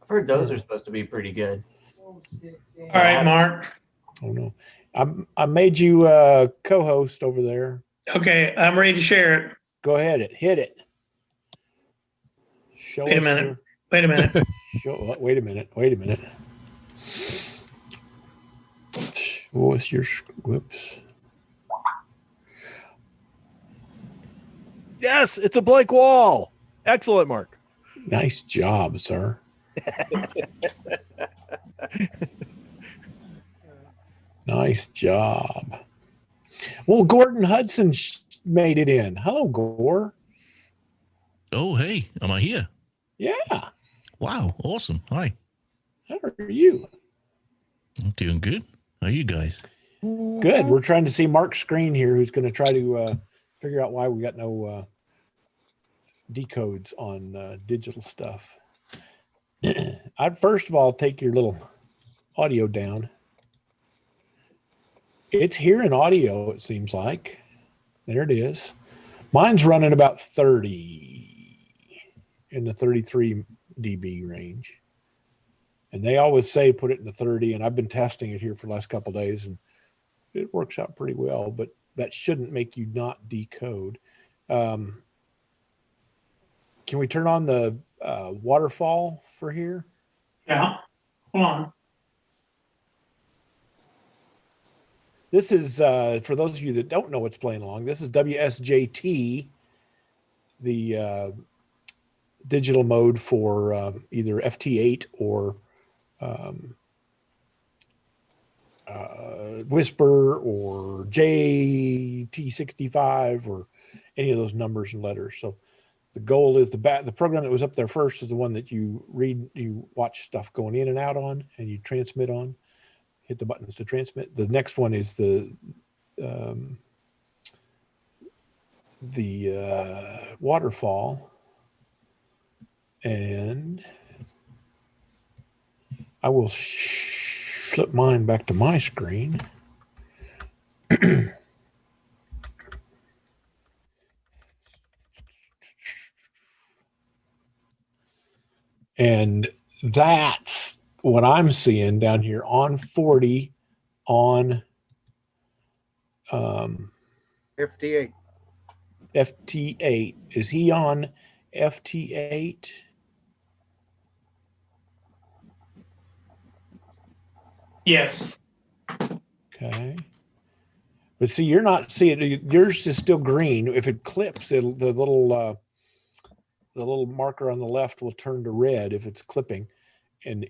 I've heard those are supposed to be pretty good. All right, Mark. Oh no, I made you co-host over there. Okay, I'm ready to share it. Go ahead, hit it. Show Wait a us minute. your- Wait a minute. Wait a minute. What's your whoops? Yes, it's a blank wall. Excellent, Mark. Nice job, sir. Nice job. Well, Gordon Hudson made it in. Hello, Gore. Oh, hey, am I here? Yeah. Wow, awesome. Hi. How are you? I'm doing good. How are you guys? Good. We're trying to see Mark's screen here, who's going to try to figure out why we got no decodes on digital stuff. I'd first of all take your little audio down. It's here in audio, it seems like. There it is. Mine's running about 30 in the 33 dB range. And they always say put it in the 30, and I've been testing it here for the last couple of days, and it works out pretty well, but that shouldn't make you not decode. Can we turn on the waterfall for here? Yeah. Hold on. This is, for those of you that don't know what's playing along, this is WSJT, the digital mode for either FT8 or Whisper or JT65 or any of those numbers and letters. So the goal is the program that was up there first is the one that you watch stuff going in and out on, and you transmit on. Hit the buttons to transmit. The next one is the waterfall, and I will flip mine back to my screen. And that's what I'm seeing down here on 40 on FT8. FT8. Is he on FT8? Yes. Okay. But see, you're not seeing it. Yours is still green. If it clips, the little marker on the left will turn to red if it's clipping. And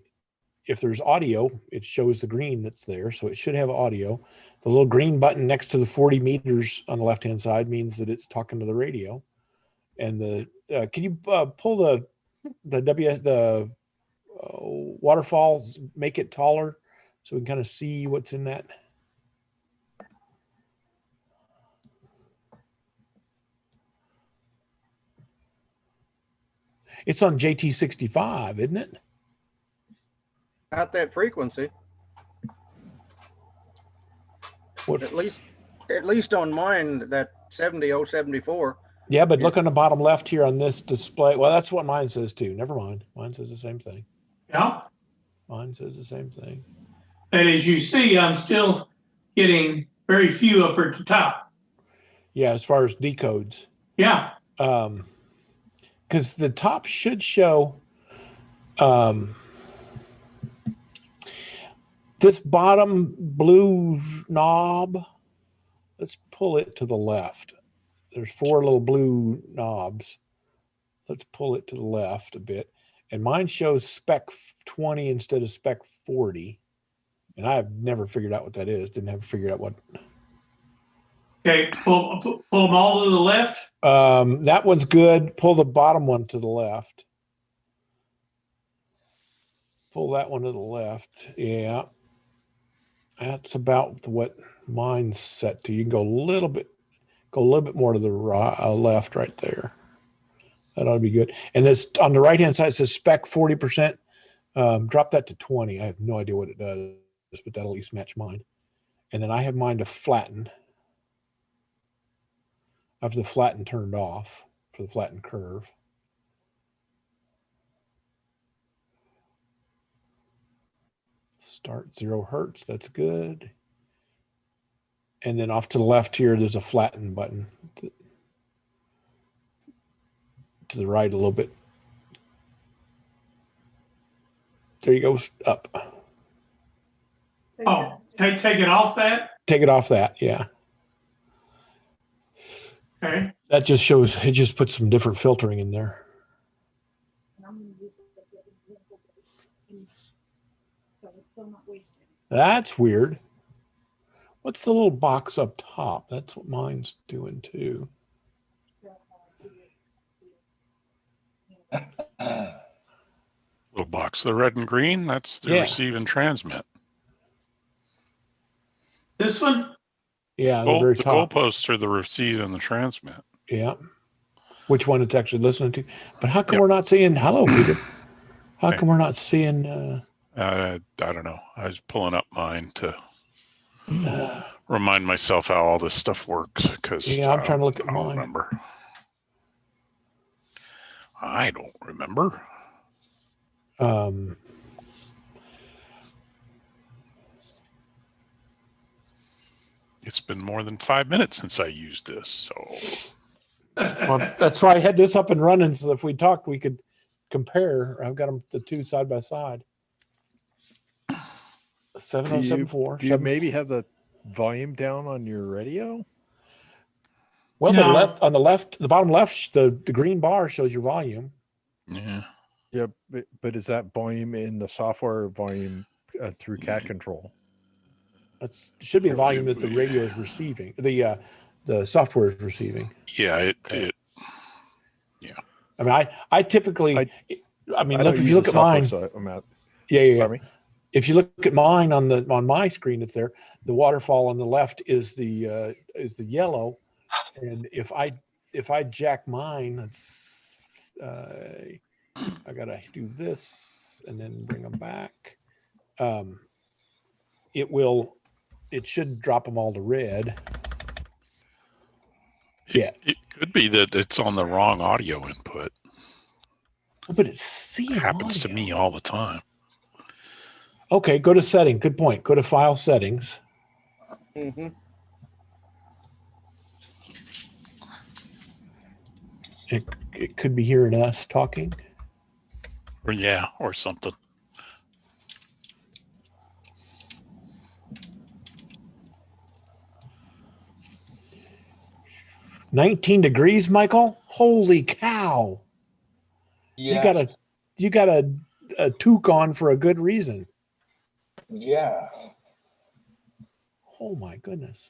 if there's audio, it shows the green that's there. So it should have audio. The little green button next to the 40 meters on the left-hand side means that it's talking to the radio. And the can you pull the waterfalls, make it taller so we can kind of see what's in that? It's on JT65, isn't it? Not that frequency. What? At least on mine, that 70074. Yeah, but look on the bottom left here on this display. Well, that's what mine says too. Never mind. Mine says the same thing. Yeah. Mine says the same thing. And as you see, I'm still getting very few up at the top. Yeah, as far as decodes. Yeah. Because the top should show this bottom blue knob. Let's pull it to the left. There's 4 little blue knobs. Let's pull it to the left a bit. And mine shows spec 20 instead of spec 40. And I've never figured out what that is. Didn't have to figure out what. Okay, pull them all to the left. That one's good. Pull the bottom one to the left. Pull that one to the left. Yeah. That's about what mine's set to. You can go a little bit more to the left right there. That ought to be good. And this on the right-hand side, it says spec 40%. Drop that to 20. I have no idea what it does, but that'll at least match mine. And then I have mine to flatten. I have the flatten turned off for the flatten curve. Start 0 hertz. That's good. And then off to the left here, there's a flatten button. To the right a little bit. There you go, up. Oh, take it off that? Take it off that, yeah. Okay. That just shows, it just puts some different filtering in there. That's weird. What's the little box up top? That's what mine's doing too. Little box, the red and green, that's the receive and transmit. This one? Yeah, the goalposts are the receive and the transmit. Yeah. Which one it's actually listening to. But how come we're not seeing, hello, Peter. How come we're not seeing... I don't know. I was pulling up mine to remind myself how all this stuff works. Because I'm trying to look at mine. I don't remember. It's been more than 5 minutes since I used this, so well, that's why I had this up and running, so if we talked, we could compare. I've got them the two side by side. 7074. Do you maybe have the volume down on your radio? Well, no. The bottom left, the green bar shows your volume. Yeah. Yeah, but is that volume in the software volume through cat control? It should be a volume that the radio is receiving. The software is receiving. Yeah, yeah. I mean, I typically, if you look at mine, yeah. If you look at mine on my screen, it's there. The waterfall on the left is the yellow, and if I jack mine, it's I gotta do this and then bring them back. It should drop them all to red. It could be that it's on the wrong audio input. But it's seeing happens audio. To me all the time. Okay, go to setting. Good point. Go to file settings. Mm-hmm. It could be hearing us talking. Or yeah, or something. $19 Michael. Holy cow! Yeah. You got a toque on for a good reason. Yeah. Oh my goodness.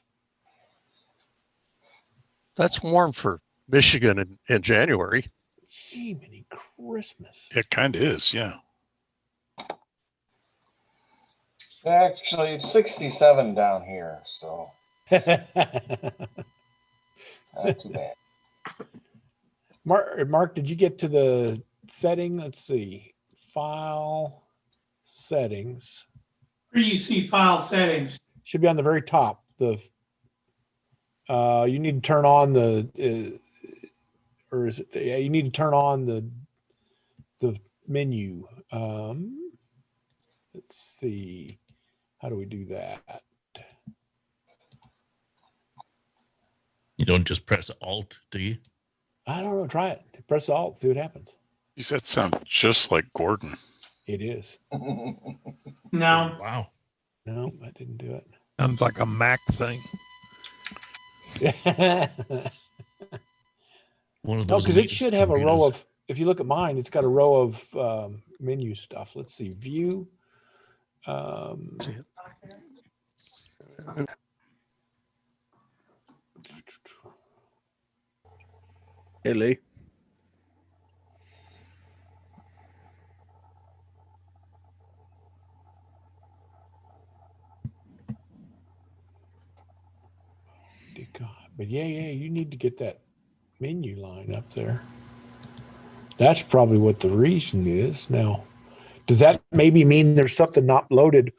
That's warm for Michigan in January. Jiminy Christmas. It kind of is, yeah. Actually, it's 67 down here, so not too bad. Mark, did you get to the setting? Let's see. File settings. Where do you see file settings? Should be on the very top. You need to turn on the or is it you need to turn on the menu. Let's see. How do we do that? You don't just press Alt, do you? I don't know. Try it. Press Alt, see what happens. You said sound just like Gordon. It is. No. Wow. No, I didn't do it. Sounds like a Mac thing. One of No, those. because it should have a row of, if you look at mine, it's got a row of menu stuff. Let's see. View. Hey, Lee. But yeah, you need to get that menu line up there. That's probably what the reason is. Now, does that maybe mean there's something not loaded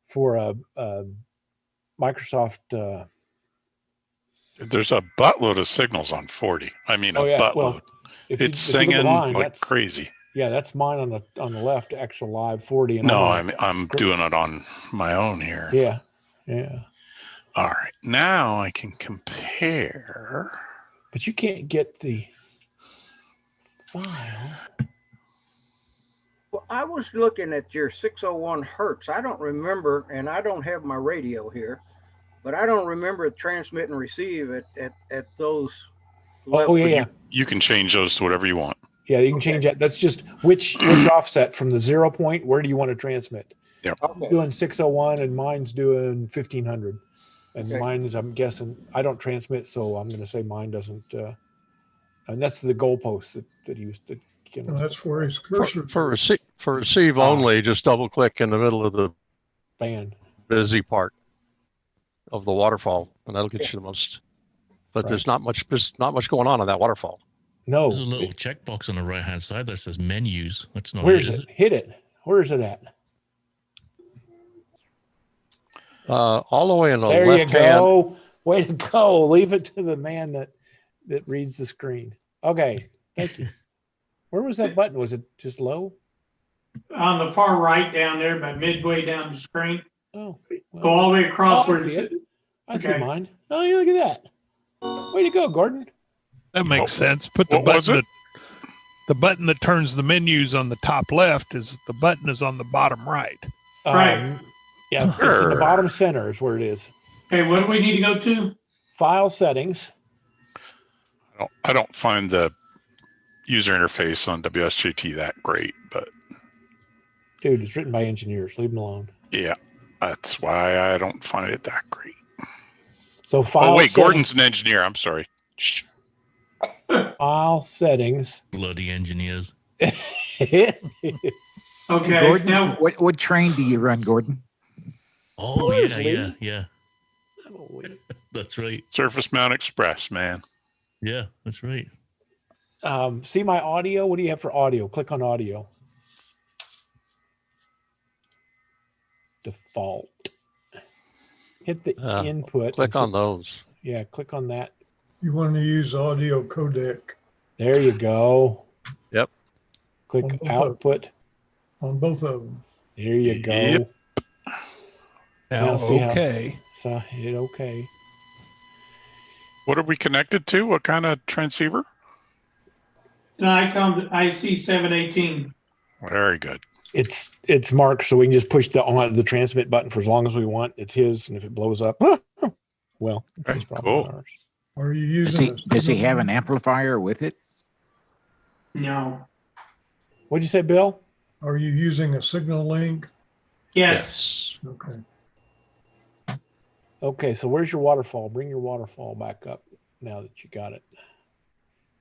for a Microsoft? There's a buttload of signals on 40. I mean, Oh, a yeah. buttload. Well, if It's you look at the singing line, like that's crazy. Yeah, that's mine on the left, actual live 40. And No, I'm I'm doing it on my own here. Yeah. All right, now I can compare. But you can't get the file. Well, I was looking at your 601 hertz. I don't remember, and I don't have my radio here, but I don't remember transmit and receive at those levels. Oh, yeah. You can change those to whatever you want. Yeah, you can change that. That's just which offset from the 0 point. Where do you want to transmit? Yep. Okay. Doing 601 and mine's doing 1500. And Okay. mine is, I'm guessing, I don't transmit, so I'm going to say mine doesn't. And that's the goalpost that he used to. And that's where his cursor. For receive only, just double click in the middle of the band busy part of the waterfall, and that'll get you the most. But there's not much going on that waterfall. No. There's a little checkbox on the right hand side that says menus. That's not Where's it, is it? Hit it. Where is it at? All the way in the There left you go. Way to go. Leave it to the man that reads the screen. Okay. Thank you. Where was that button? Was it just low? On the far right down there, about midway down the screen. Oh. Go all the way across where I see it. I see Okay. mine. Oh, yeah, look at that. Way to go, Gordon. That makes sense. Put the what was button it? the button that turns the menus on the top left is the button is on the bottom right. Right. Yeah, it's in the bottom center is where it is. Okay, what do we need to go to? File settings. I don't find the user interface on WSJT that great, but Dude, it's written by engineers. Leave them alone. yeah, that's why I don't find it that great. So file Oh wait, settings. Gordon's an engineer. I'm sorry. Shh. File settings. Bloody engineers. Okay. Gordon, Now, what train do you run, Gordon? Oh, Where's yeah, Lee? yeah. That's right. Surface Mount Express, man. Yeah, that's right. See my audio? What do you have for audio? Click on audio. Default. Hit the input. Click on those. Yeah, click on that. You want to use audio codec There you go. Yep. Click On both of- output. on both of them. There you go. Yep. Now, see okay. So hit okay. What are we connected to? What kind of transceiver? It's an ICOM IC 718. Very good. It's marked, so we can just push the transmit button for as long as we want. It's his, and if it blows up, well, it's his problem, not ours. Are you using? Does he have an amplifier with it? No. What'd you say, Bill? Are you using a signal link? Yes. Okay. Okay, so where's your waterfall? Bring your waterfall back up now that you got it.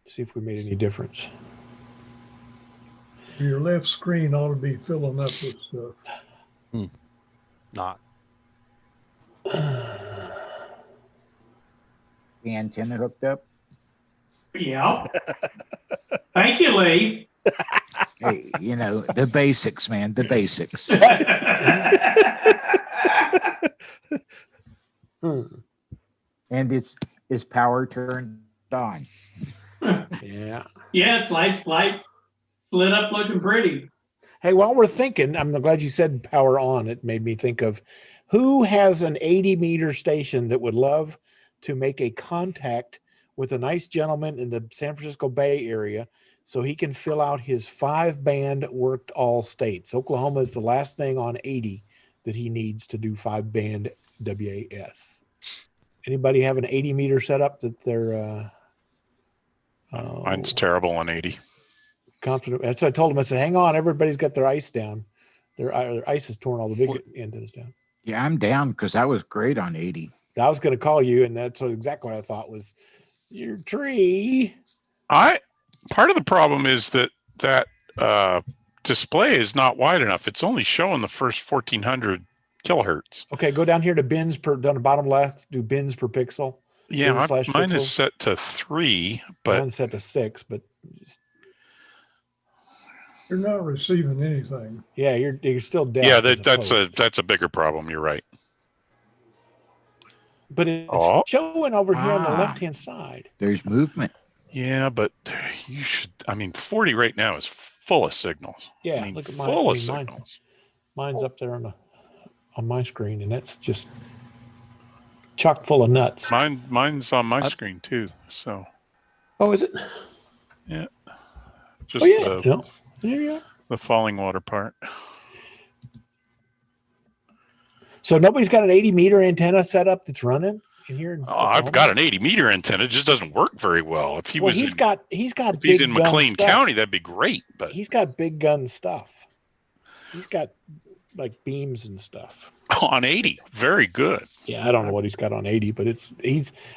See if we made any difference. Your left screen ought to be filling up with stuff. Not. The antenna hooked up? Yeah. Thank you, Lee. Hey, you know, the basics, man, the basics. And it's power turned on. Yeah. Yeah, it's light lit up looking pretty. Hey, while we're thinking, I'm glad you said power on. It made me think of who has an 80-meter station that would love to make a contact with a nice gentleman in the San Francisco Bay Area so he can fill out his 5-band worked all states. Oklahoma is the last thing on 80 that he needs to do 5-band WAS. Anybody have an 80-meter setup that they're Mine's terrible on 80. confident? That's what I told him. I said, hang on, everybody's got their ice down. Their ice has torn all the big antennas down. Yeah, I'm down because I was great on 80. I was going to call you, and that's exactly what I thought was your tree. Part of the problem is that display is not wide enough. It's only showing the first 1400 kilohertz. Okay, go down here to bins per, down the bottom left, do bins per pixel. Yeah, mine pixels. is set to 3, but mine's set to 6, but You're not receiving anything. yeah, you're still deaf. yeah, as that's a bigger problem. You're right. But it's showing over here on the left-hand side. There's movement. Yeah, but you should. I mean, 40 right now is full of signals. Yeah, I mean, look at mine. full I of mean, signals. Mine's up there on my screen, and that's just chock full of nuts. Mine's on my screen too. So. Oh, is it? Yeah. Just the falling water part. So nobody's got an 80-meter antenna set up that's running in here. I've got an 80-meter antenna. It just doesn't work very well. If he was, he's got. If big he's in gun McLean stuff. County, that'd be great. But He's got big gun stuff. He's got like beams and stuff on 80, very good. Yeah, I don't know what he's got on 80, but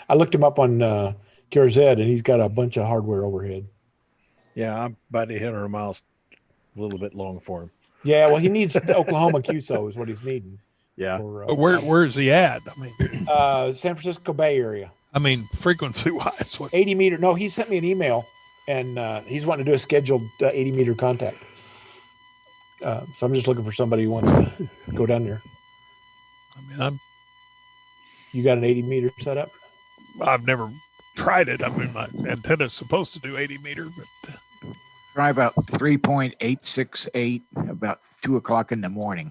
I looked him up on KRZ, and he's got a bunch of hardware overhead. Yeah, I'm about 800 miles, a little bit long for him. Yeah, well, he needs Oklahoma QSO is what he's needing. Yeah. But where's he at? I mean, San Francisco Bay Area. I mean, frequency-wise, 80-meter. No, he sent me an email, and he's wanting to do a scheduled 80-meter contact. So I'm just looking for somebody who wants to go down there. I mean, you got an 80-meter setup? I've never tried it. I mean, my antenna's supposed to do 80-meter, but Try about 3.868 about 2 o'clock in the morning.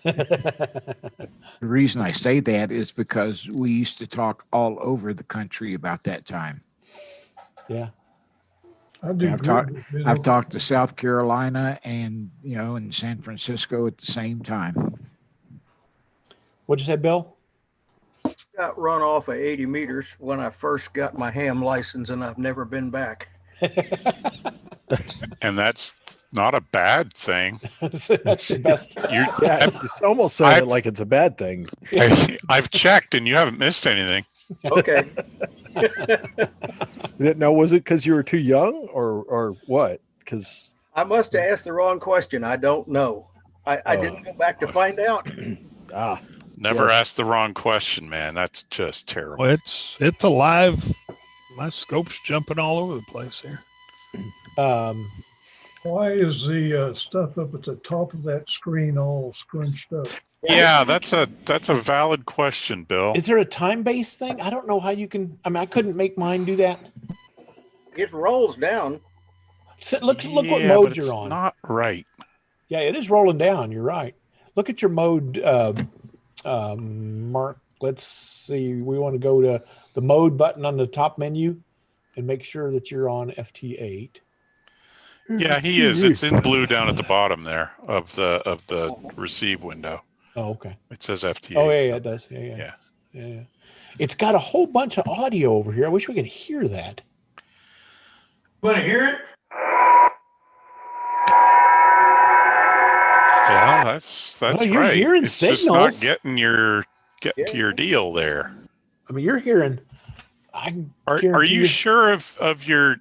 The reason I say that is because we used to talk all over the country about that time. Yeah. I've talked to South Carolina and, in San Francisco at the same time. What'd you say, Bill? Got run off of 80 meters when I first got my ham license, and I've never been back. And that's not a bad thing. That's the best. It's almost saying it like it's a bad thing. I've checked, and you haven't missed anything. Okay. Now, was it because you were too young, or what? Because I must have asked the wrong question. I don't know. I didn't go back to find out. Never ask the wrong question, man. That's just terrible. well, it's alive. My scope's jumping all over the place here. Why is the stuff up at the top of that screen all scrunched up? Yeah, that's a valid question, Bill. Is there a time-based thing? I don't know how you can. I mean, I couldn't make mine do that. It rolls down. So look what Yeah, mode but you're it's on. Not right. Yeah, it is rolling down. You're right. Look at your mode Mark, let's see. We want to go to the mode button on the top menu and make sure that you're on FT8. Yeah, he is. It's in blue down at the bottom there of the receive window. Oh, okay. It says FT8. Oh, yeah, it does. Yeah. It's got a whole bunch of audio over here. I wish we could hear that. Want to hear it? Yeah, that's Well, right. you're hearing it's signals. just not getting to your deal there. I mean, you're hearing. Are you sure of your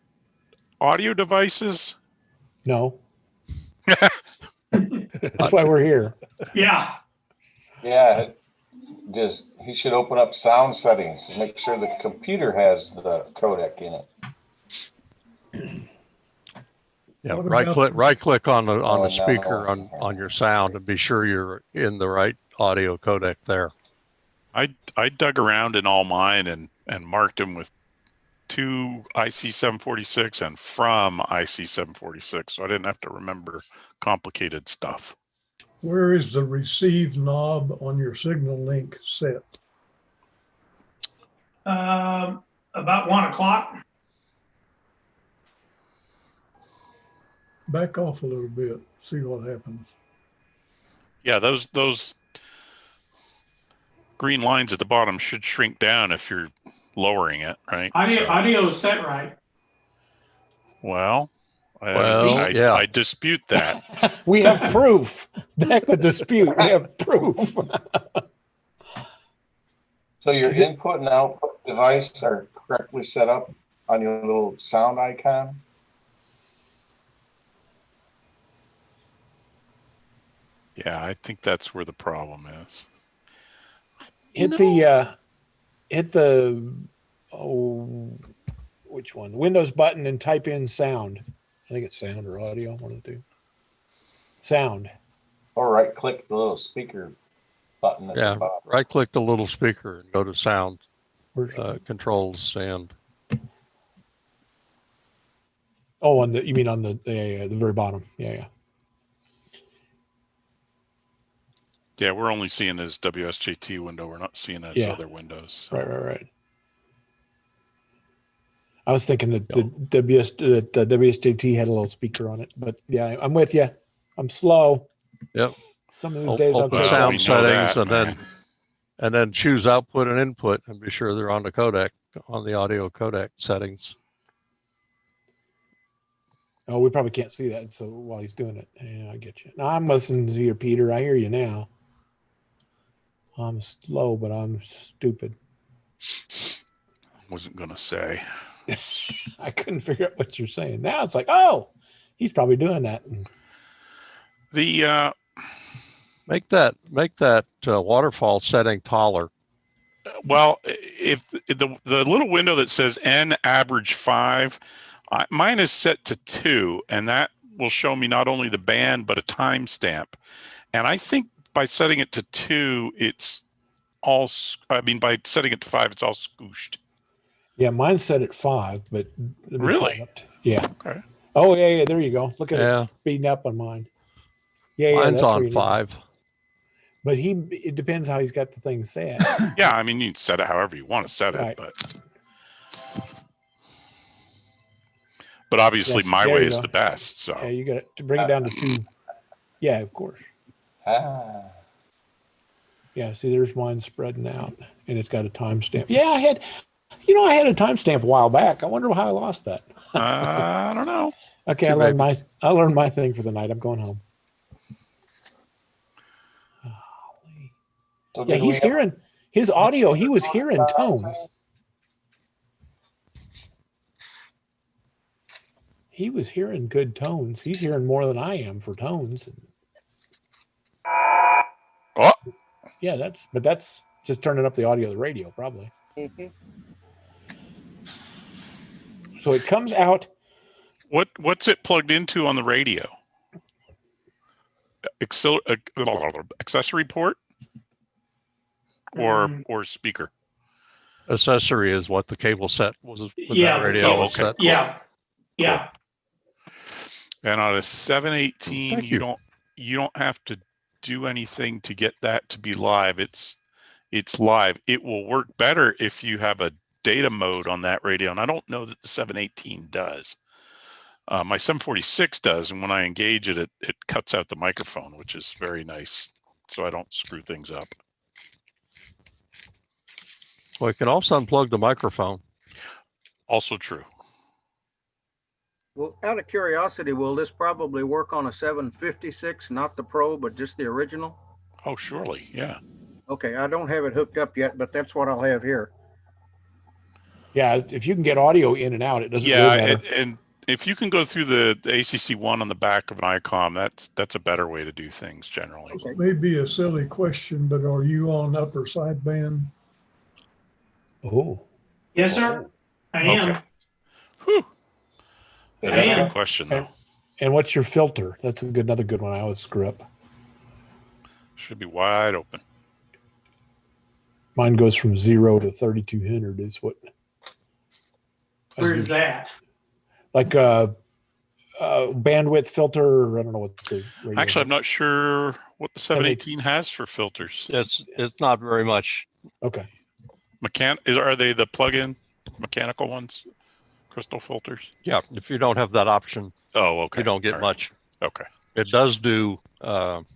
audio devices? No. That's why we're here. Yeah. Yeah. Just he should open up sound settings and make sure the computer has the codec in it. Yeah, What right about- click on the no. speaker on your sound and be sure you're in the right audio codec there. I dug around in all mine and marked them with to IC746 and from IC746, so I didn't have to remember complicated stuff. Where is the receive knob on your signal link set? About 1 o'clock. Back off a little bit, see what happens. Yeah, those green lines at the bottom should shrink down if you're lowering it, right? Audio is set right. Well, yeah. I dispute that. We have proof. Back with dispute. We have proof. So your input and output device are correctly set up on your little sound icon? Yeah, I think that's where the problem is. Hit the which one? Windows button and type in sound. I think it's sound or audio, one of the two. Sound. Or right click the little speaker button at Yeah, the bottom. right click the little speaker and go to sound controls and. Oh, you mean on the very bottom? Yeah. Yeah, we're only seeing his WSJT window. We're not seeing his other windows. So. Right. I was thinking that the WSJT had a little speaker on it, but yeah, I'm with you. I'm slow. Yep. Some of these days I'll open catch sound up. settings and then choose output and input and be sure they're on the codec, on the audio codec settings. Oh, we probably can't see that. So while he's doing it, yeah, I get you. Now I'm listening to you, Peter. I hear you now. I'm slow, but I'm stupid. Wasn't gonna say. I couldn't figure out what you're saying. Now it's like, oh, he's probably doing that. The make that waterfall setting taller. Well, if the little window that says N average 5, mine is set to 2, and that will show me not only the band but a timestamp. And I think by setting it to 2, it's all. I mean, by setting it to 5, it's all scooshed. Yeah, mine's set at 5, but really, yeah. Okay. Oh yeah. There you go. Look at it speeding up on mine. Yeah, mine's that's on 5. But it depends how he's got the thing set. Yeah, I mean, you can set it however you want to set it, but obviously my way is the best. So yeah, you got to bring it down to 2. Yeah, of course. Yeah, see, there's mine spreading out, and it's got a timestamp. Yeah, I had a timestamp a while back. I wonder how I lost that. I don't know. Okay, I learned my thing for the night. I'm going home. So yeah, he's hearing his audio. He was hearing tones. He was hearing good tones. He's hearing more than I am for tones. Oh. Yeah, that's just turning up the audio of the radio, probably. Mm-hmm. So it comes out. What's it plugged into on the radio? Accessory port or speaker? Accessory is what the cable set was. Yeah, that radio was okay. set. Yeah. And on a 718, you don't have to do anything to get that to be live. It's live. It will work better if you have a data mode on that radio, and I don't know that the 718 does. My 746 does, and when I engage it, it cuts out the microphone, which is very nice, so I don't screw things up. Well, you can also unplug the microphone. Also true. Well, out of curiosity, will this probably work on a 756, not the Pro, but just the original? Oh, surely, yeah. Okay, I don't have it hooked up yet, but that's what I'll have here. Yeah, if you can get audio in and out, it doesn't Yeah, really matter. and if you can go through the ACC one on the back of an ICOM, that's a better way to do things generally. Okay. Maybe a silly question, but are you on upper sideband? Oh. Yes, sir. I am. Okay. Whew. That is a good question, though. And what's your filter? That's another good one. I always screw up. Should be wide open. Mine goes from 0 to 3200 is what. Where is that? Like bandwidth filter, or I don't know what the radio Actually, I'm is. not sure what the 718 has for filters. It's not very much. Okay. Are they the plug-in mechanical ones? Crystal filters? Yeah, if you don't have that option, oh, okay, you don't get all right. much. Okay. It does do some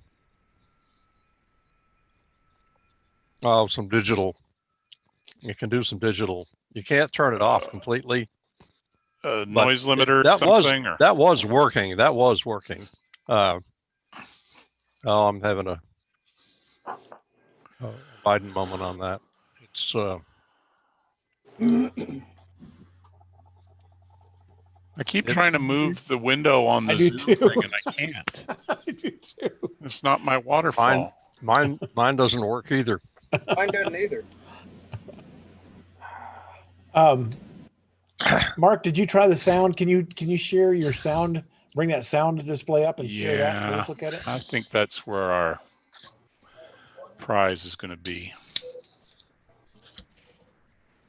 digital. It can do some digital. You can't turn it off completely. Noise limiter. That was working. That was working. I'm having a Biden moment on that. It's I keep trying to move the window on the Zoom thing, and I can't. I do too. It's not my waterfall. Mine doesn't work either. Mine doesn't either. Mark, did you try the sound? Can you share your sound? Bring that sound display up and share that. And let's look at it. I think that's where our prize is going to be.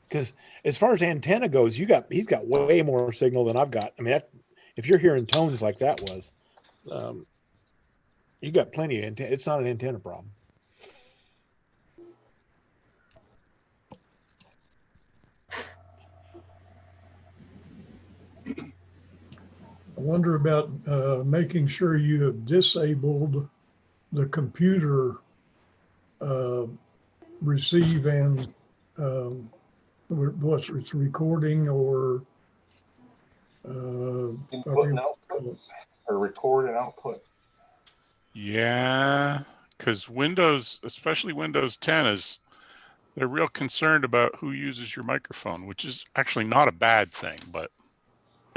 Because as far as antenna goes, he's got way more signal than I've got. I mean, if you're hearing tones like that was, you got plenty of antenna. It's not an antenna problem. I wonder about making sure you have disabled the computer receive and what's it's recording or input and output, or record and output. Yeah, because Windows, especially Windows 10, they're real concerned about who uses your microphone, which is actually not a bad thing, but.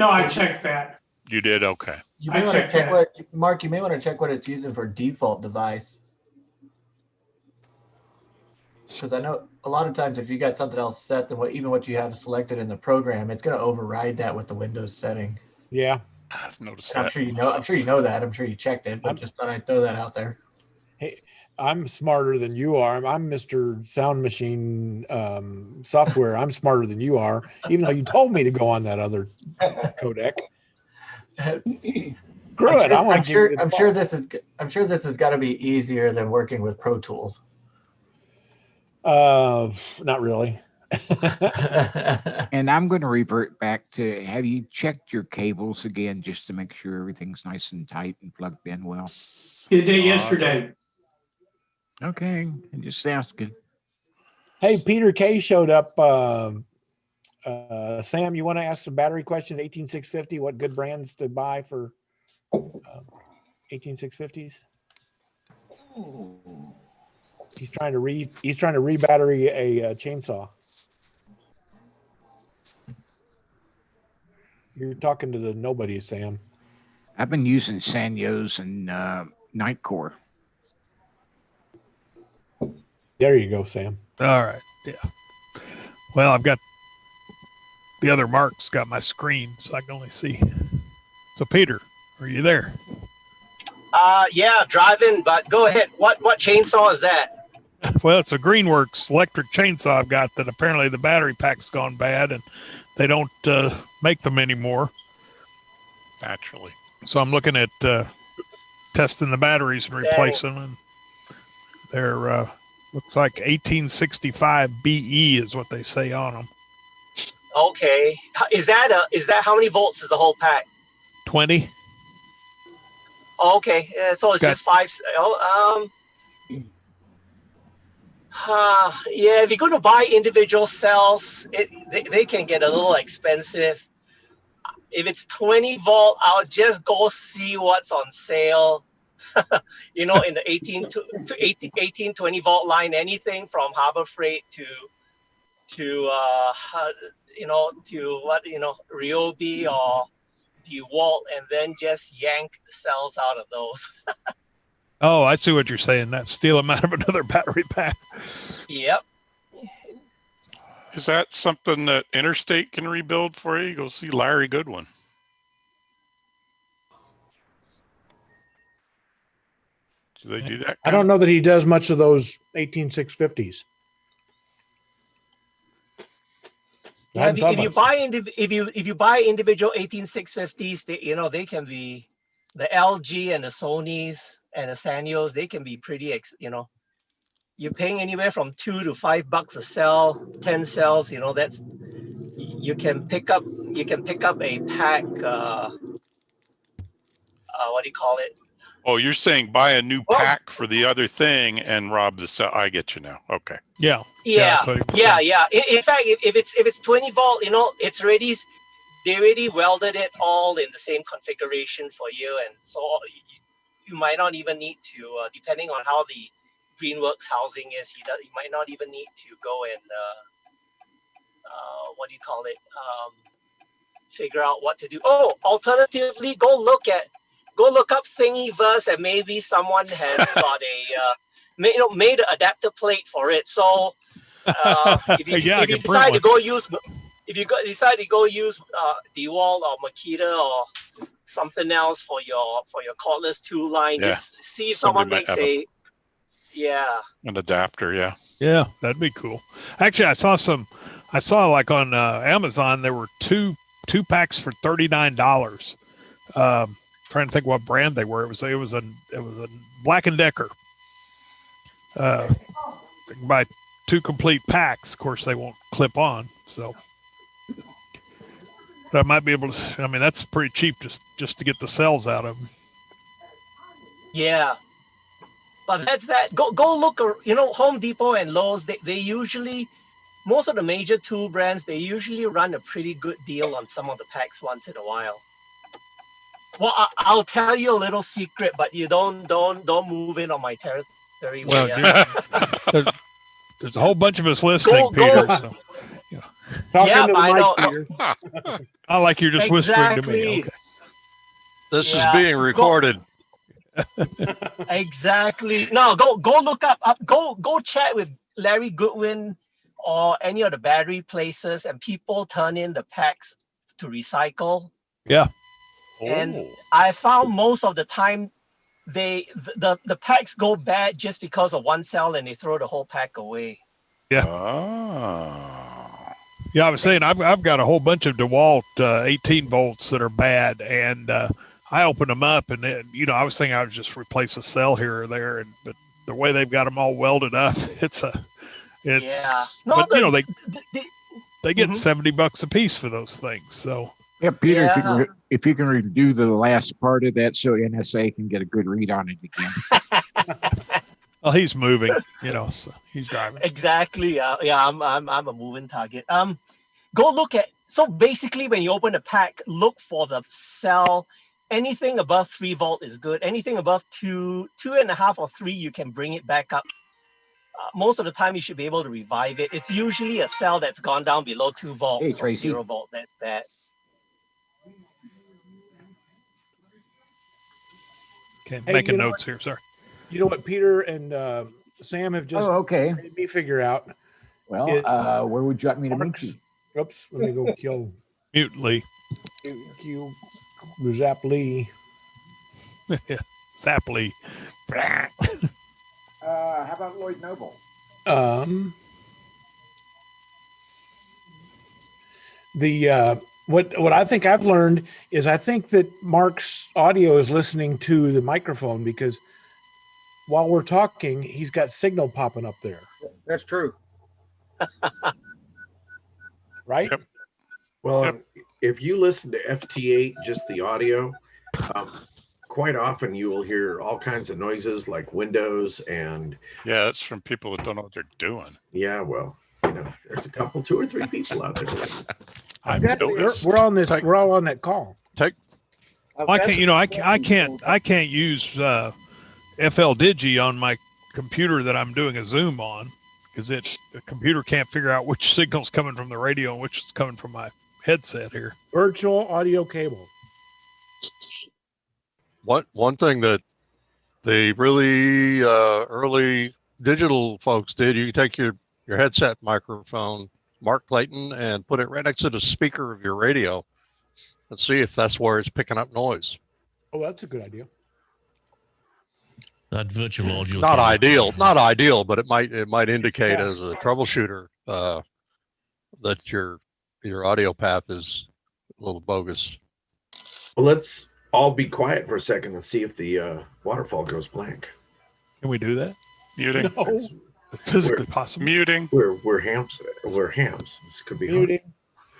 No, I checked that. You did? Okay. You may want to check Mark, you may want to check what it's using for default device. Because I know a lot of times if you got something else set than even what you have selected in the program, it's going to override that with the Windows setting. Yeah. I've noticed that. I'm sure you know that. I'm sure you checked it, but just thought I'd throw that out there. Hey, I'm smarter than you are. I'm Mr. Sound Machine software. I'm smarter than you are, even though you told me to go on that other codec. Screw it. I'm sure this has got to be easier than working with Pro Tools. Not really. And I'm going to revert back to, have you checked your cables again just to make sure everything's nice and tight and plugged in well? Did it yesterday. Okay, I'm just asking. Hey, Peter K showed up. Sam, you want to ask some battery questions? 18650. What good brands to buy for 18650s? He's trying to re-battery a chainsaw. You're talking to the nobody, Sam. I've been using Sanyos and Nightcore. There you go, Sam. All right. Yeah. Well, I've got the other Mark's got my screen, so I can only see. So, Peter, are you there? Yeah, driving, but go ahead. What chainsaw is that? Well, it's a Greenworks electric chainsaw I've got that apparently the battery pack's gone bad and they don't make them anymore. Naturally. So I'm looking at testing the batteries and replacing them. They're looks like 1865 BE is what they say on them. Okay. Is that how many volts is the whole pack? 20. Okay. So it's just 5. Yeah, if you're going to buy individual cells, they can get a little expensive. If it's 20 volt, I'll just go see what's on sale. In the 18 to 20 volt line, anything from Harbor Freight to Ryobi or DeWalt, and then just yank the cells out of those. Oh, I see what you're saying. That steal them out of another battery pack. Yep. Is that something that Interstate can rebuild for you? Go see Larry Goodwin. Do they do that? I don't know that he does much of those 18650s. Yeah, if you buy individual 18650s, they can be the LG and the Sonys and the Sanyos. They can be pretty, you're paying anywhere from $2 to $5 a cell, 10 cells. That's you can pick up a pack. What do you call it? Oh, you're saying buy a new pack for the other thing and rob the cell. I get you now. Okay. Yeah. Yeah. In fact, if it's 20 volt, it's ready. They already welded it all in the same configuration for you, and so you might not even need to, depending on how the Greenworks housing is, you might not even need to go and what do you call it? Figure out what to do. Oh, alternatively, go look up Thingiverse, and maybe someone has got made an adapter plate for it. So if you decide to go use DeWalt or Makita or something else for your cordless tool line, just see if someone makes an adapter. Yeah, that'd be cool. Actually, I saw like on Amazon there were two packs for $39. Trying to think what brand they were. It was a Black & Decker. You can buy 2 complete packs. Of course, they won't clip on. So, but I might be able to. I mean, that's pretty cheap just to get the cells out of them. Yeah, but that's that. Go look. Home Depot and Lowe's. They usually, most of the major tool brands, they usually run a pretty good deal on some of the packs once in a while. Well, I'll tell you a little secret, but you don't move in on my territory. Well, there's a whole bunch of us listening, Peter. So, yeah, I know. I like you're just whispering to me. Okay. This is being recorded. Exactly. No, go look up. Go chat with Larry Goodwin or any of the battery places, and people turn in the packs to recycle. Yeah. And I found most of the time the packs go bad just because of one cell, and they throw the whole pack away. Yeah. Yeah, I was saying I've got a whole bunch of DeWalt 18 volts that are bad, and I opened them up, and I was thinking I would just replace a cell here or there, but the way they've got them all welded up, yeah. No, but they get $70 a piece for those things, so. Yeah, Peter, if you can redo the last part of that so NSA can get a good read on it again. Well, he's moving, so he's driving. Exactly. Yeah, I'm a moving target. Go look at. So basically, when you open a pack, look for the cell. Anything above 3 volt is good. Anything above 2.5 or 3, you can bring it back up. Most of the time, you should be able to revive it. It's usually a cell that's gone down below 2 volts or 0 volt. That's bad. Okay, making notes here. Sorry. You know what Peter and Sam have just made me figure out? Well, where would you like me to meet you? Oops, let me go kill Mute Lee. Zap Lee. Zap Lee. How about Lloyd Noble? What I think I've learned is I think that Mark's audio is listening to the microphone, because while we're talking, he's got signal popping up there. That's true. Right? Yep. Well, if you listen to FT8, just the audio, quite often you will hear all kinds of noises like windows and. Yeah, that's from people that don't know what they're doing. Yeah, well, you know, there's a couple, 2 or 3 people out there. We're on this. We're all on that call. I can't. You know, I can't use FLDigi on my computer that I'm doing a Zoom on because the computer can't figure out which signal's coming from the radio and which is coming from my headset here. Virtual audio cable. One thing that the really early digital folks did, you take your headset microphone, Mark Clayton, and put it right next to the speaker of your radio and see if that's where it's picking up noise. Oh, that's a good idea. That virtual audio. Not ideal, but it might indicate as a troubleshooter that your audio path is a little bogus. Well, let's all be quiet for a second and see if the waterfall goes blank. Can we do that? Muting. No. Physically possible. Muting. We're hams. We're hams. This could be muting.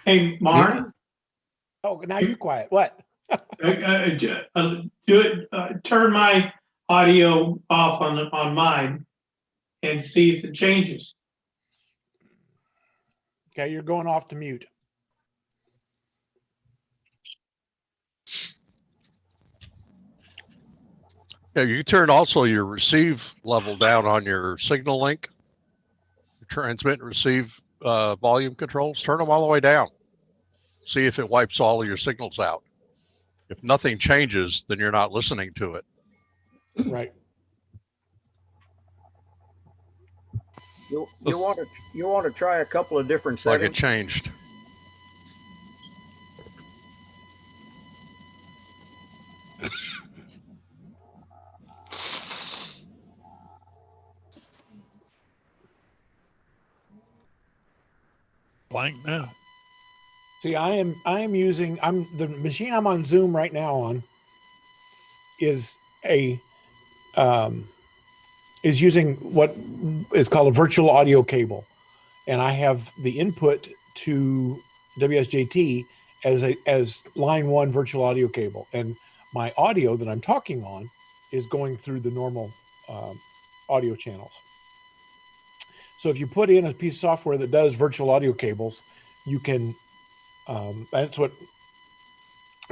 Hey, Marn. Oh, now you're quiet. What? Turn my audio off on mine and see if it changes. Okay, you're going off to mute. Yeah, you turn also your receive level down on your signal link. Your transmit and receive volume controls, turn them all the way down. See if it wipes all of your signals out. If nothing changes, then you're not listening to it. Right. You want to try a couple of different settings. Like it changed. Blank now. See, I am using the machine I'm on Zoom right now on is using what is called a virtual audio cable, and I have the input to WSJT as line 1 virtual audio cable, and my audio that I'm talking on is going through the normal audio channels. So if you put in a piece of software that does virtual audio cables, you can. That's what.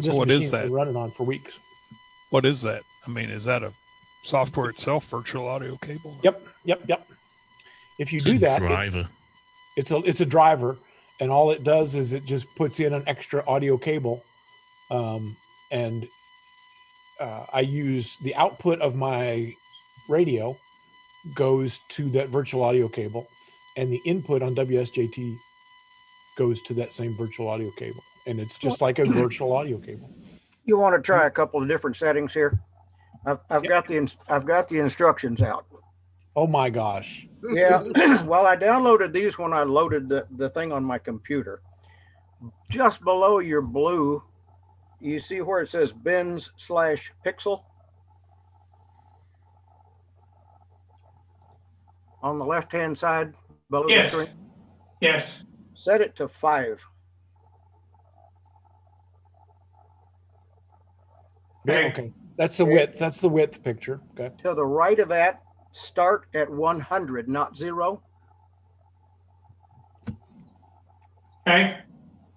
So what is that? Been running on for weeks. What is that? I mean, is that a software itself, virtual audio cable? Yep. If you do that, driver. It's a driver, and all it does is it just puts in an extra audio cable, and I use the output of my radio goes to that virtual audio cable, and the input on WSJT goes to that same virtual audio cable, and it's just like a virtual audio cable. You want to try a couple of different settings here? I've got the instructions out. Oh my gosh. Yeah. Well, I downloaded these when I loaded the thing on my computer. Just below your blue, you see where it says bins/pixel? On the left-hand side below the screen? Yes. Set it to 5. Okay. That's the width. That's the width picture. Okay. To the right of that, start at 100, not 0. Okay.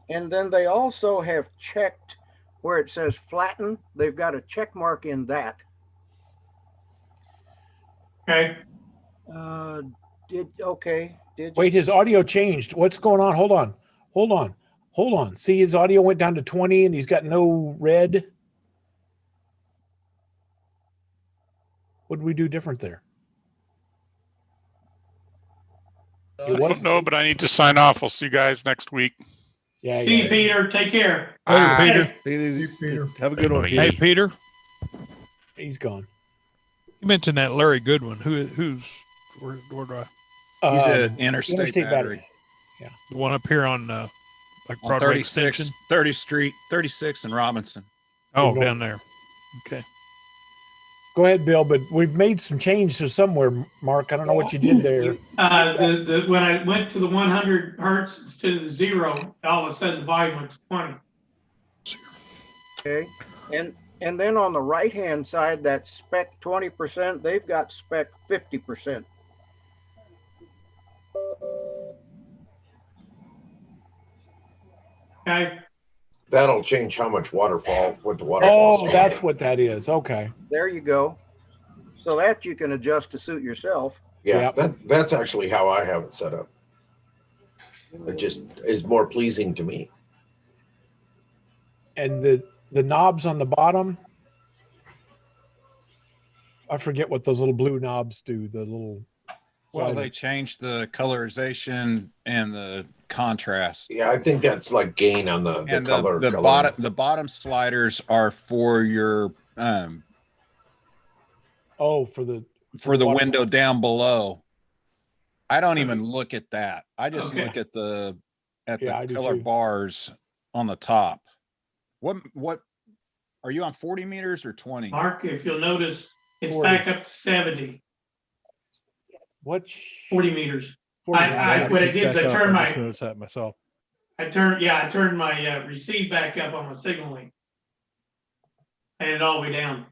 And then they also have checked where it says flatten. They've got a check mark in that. Okay. Wait, his audio changed. What's going on? Hold on. See, his audio went down to 20 and he's got no red. What did we do different there? I don't know, but I need to sign off. We'll see you guys next week. Yeah. See you, Peter. Take care. Peter. Take it easy, Peter. Have a good one. Hey, Peter. He's gone. You mentioned that Larry Goodwin. Where do I? He's an interstate battery. Yeah. The one up here on like On Broadway 36, Extension? 30th Street, 36 and Robinson. Oh, down there. Okay. Go ahead, Bill, but we've made some changes somewhere, Mark. I don't know what you did there. When I went to the 100 hertz instead of the 0, all of a sudden the volume went to 20. Okay. And then on the right-hand side, that spec 20%, they've got spec 50%. Okay. That'll change how much waterfall with the waterfall. Oh, that's what that is. Okay. There you go. So that you can adjust to suit yourself. Yeah, that's actually how I have it set up. It just is more pleasing to me. And the knobs on the bottom, I forget what those little blue knobs do. The little. Well, they changed the colorization and the contrast. Yeah, I think that's like gain on the color. The bottom sliders are for your for the window down below. I don't even look at that. I just look at the color bars on the top. What are you on, 40 meters or 20? Mark, if you'll notice, it's 40. back up to 70. What? 40 meters. 40 what I did is I turned my. Noticed that myself. I turned my receive back up on my signal link. And it all the way down.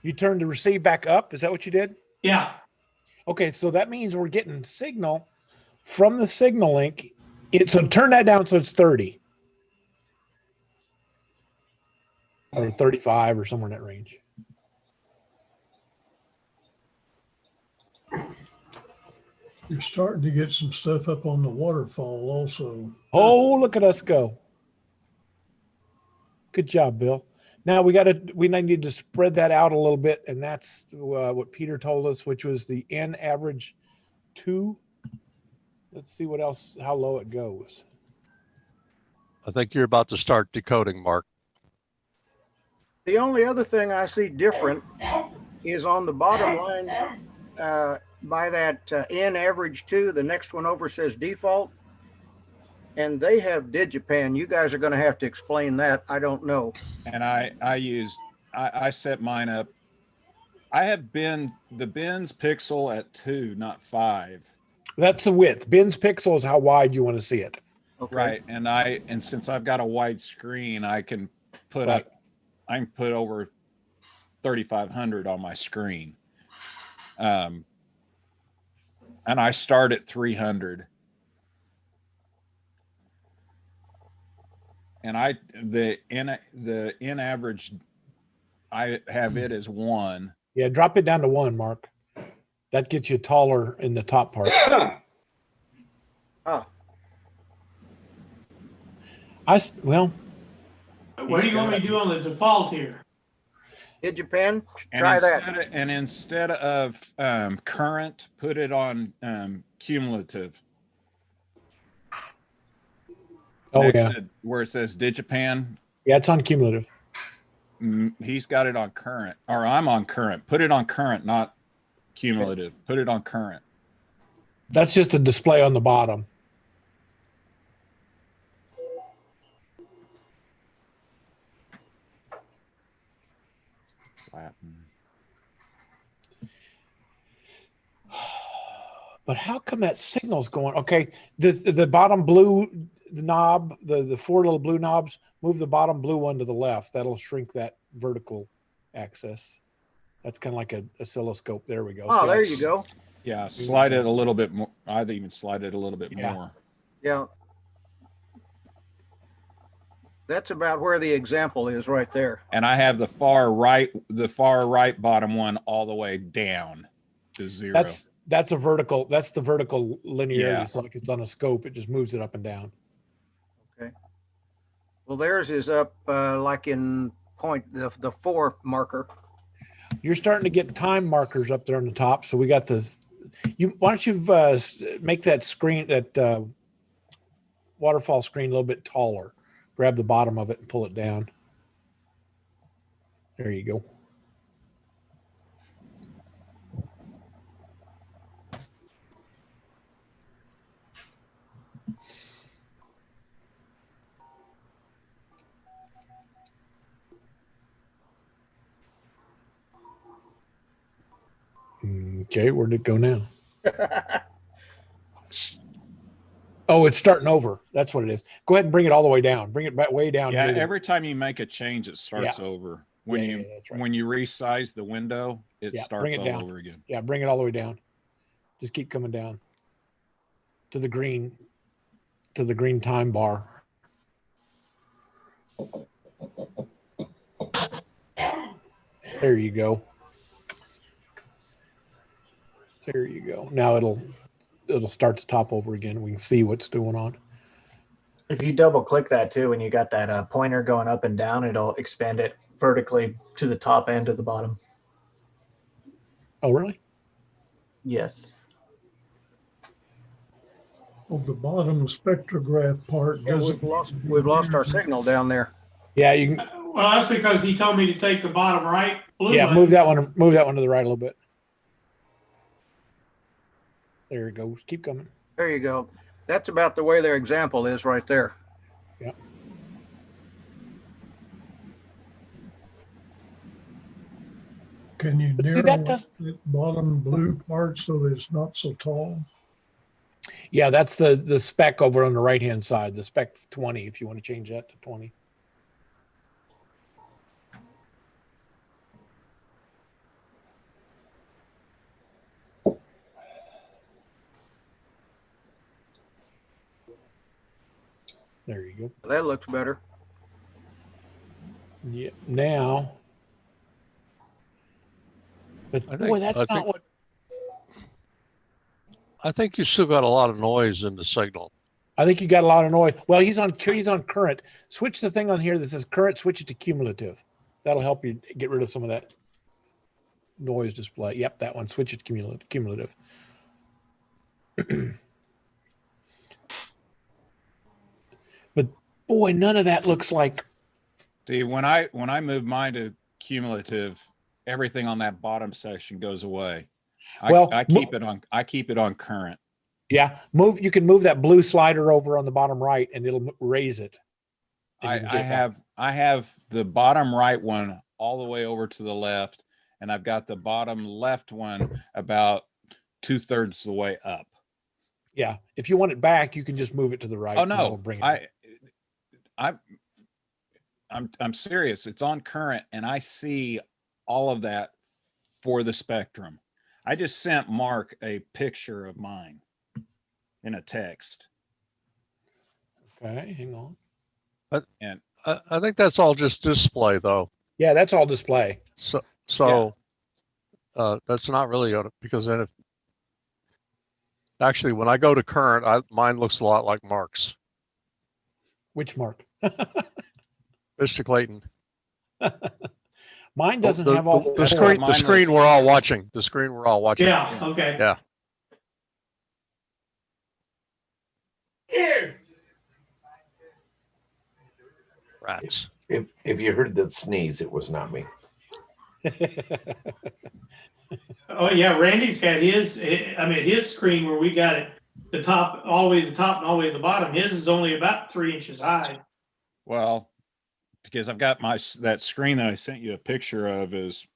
You turned the receive back up? Is that what you did? Yeah. Okay, so that means we're getting signal from the signal link. So turn that down so it's 30. Or 35 or somewhere in that range. You're starting to get some stuff up on the waterfall also. Oh, look at us go. Good job, Bill. Now we need to spread that out a little bit, and that's what Peter told us, which was the N average 2. Let's see what else, how low it goes. I think you're about to start decoding, Mark. The only other thing I see different is on the bottom line by that N average 2, the next one over says default, and they have Digipan. You guys are going to have to explain that. I don't know. And I set mine up. I have the Ben's pixel at 2, not 5. That's the width. Ben's pixel is how wide you want to see it. Okay. Right. And since I've got a wide screen, I can put over 3,500 on my screen. And I start at 300. And the in average, I have it as 1. Yeah, drop it down to 1, Mark. That gets you taller in the top part. Well. What do you want me to do on the default here? Digipan, try that. And instead of current, put it on cumulative. Oh, yeah. Where it says Digipan. Yeah, it's on cumulative. He's got it on current, or I'm on current. Put it on current, not cumulative. Put it on current. That's just a display on the bottom. But how come that signal's going? Okay, the bottom blue knob, the 4 little blue knobs, move the bottom blue one to the left. That'll shrink that vertical axis. That's kind of like an oscilloscope. There we go. Oh, there you go. Yeah, slide it a little bit more. I'd even slide it a little bit more. Yeah. That's about where the example is right there. And I have the far right bottom one all the way down to 0. That's a vertical. That's the vertical linearity. Yeah. So like it's on a scope, it just moves it up and down. Okay. Well, theirs is up like in the 4 marker. You're starting to get time markers up there on the top. So we got why don't you make that screen, that waterfall screen a little bit taller. Grab the bottom of it and pull it down. There you go. Okay, where'd it go now? Oh, it's starting over. That's what it is. Go ahead and bring it all the way down. Bring it back way down. Yeah, here. every time you make a change, it starts over. When when you resize the window, it starts all over again. Yeah, bring it all the way down. Just keep coming down to the green time bar. There you go. There you go. Now it'll start to top over again. We can see what's going on. If you double click that too, when you got that pointer going up and down, it'll expand it vertically to the top and to the bottom. Oh, really? Yes. Well, the bottom spectrograph part Yeah, we've lost our signal down there. Yeah, you can. Well, that's because he told me to take the bottom right blue Yeah, one. move that one to the right a little bit. There it goes. Keep coming. There you go. That's about the way their example is right there. Yeah. Can you See, narrow that that bottom blue part so that it's not so tall? Yeah, that's the spec over on the right hand side, the spec 20, if you want to change that to 20. There you go. That looks better. Yeah. Now, but boy, that's not what. I think you still got a lot of noise in the signal. I think you got a lot of noise. Well, he's on current. Switch the thing on here that says current. Switch it to cumulative. That'll help you get rid of some of that noise display. Yep, that one. Switch it to cumulative. But boy, none of that looks like. See, when I move mine to cumulative, everything on that bottom section goes away. I keep it on current. Yeah, you can move that blue slider over on the bottom right, and it'll raise it. I have the bottom right one all the way over to the left, and I've got the bottom left one about 2/3 the way up. Yeah, if you want it back, you can just move it to the right. Oh no, bring it I'm serious. It's on current, and I see all of that for the spectrum. I just sent Mark a picture of mine in a text. Okay, hang on. And I think that's all just display, though. Yeah, that's all display. So that's not really because then actually when I go to current, mine looks a lot like Mark's. Which Mark? Mr. Clayton. Mine doesn't have all the screen. The screen we're all watching. The screen we're all watching. Yeah. Okay. Yeah. Rats. If you heard that sneeze, it was not me. Oh yeah, Randy's got his screen where we got it the top all the way to the top and all the way to the bottom. His is only about 3 inches high. Well, because I've got that screen that I sent you a picture of is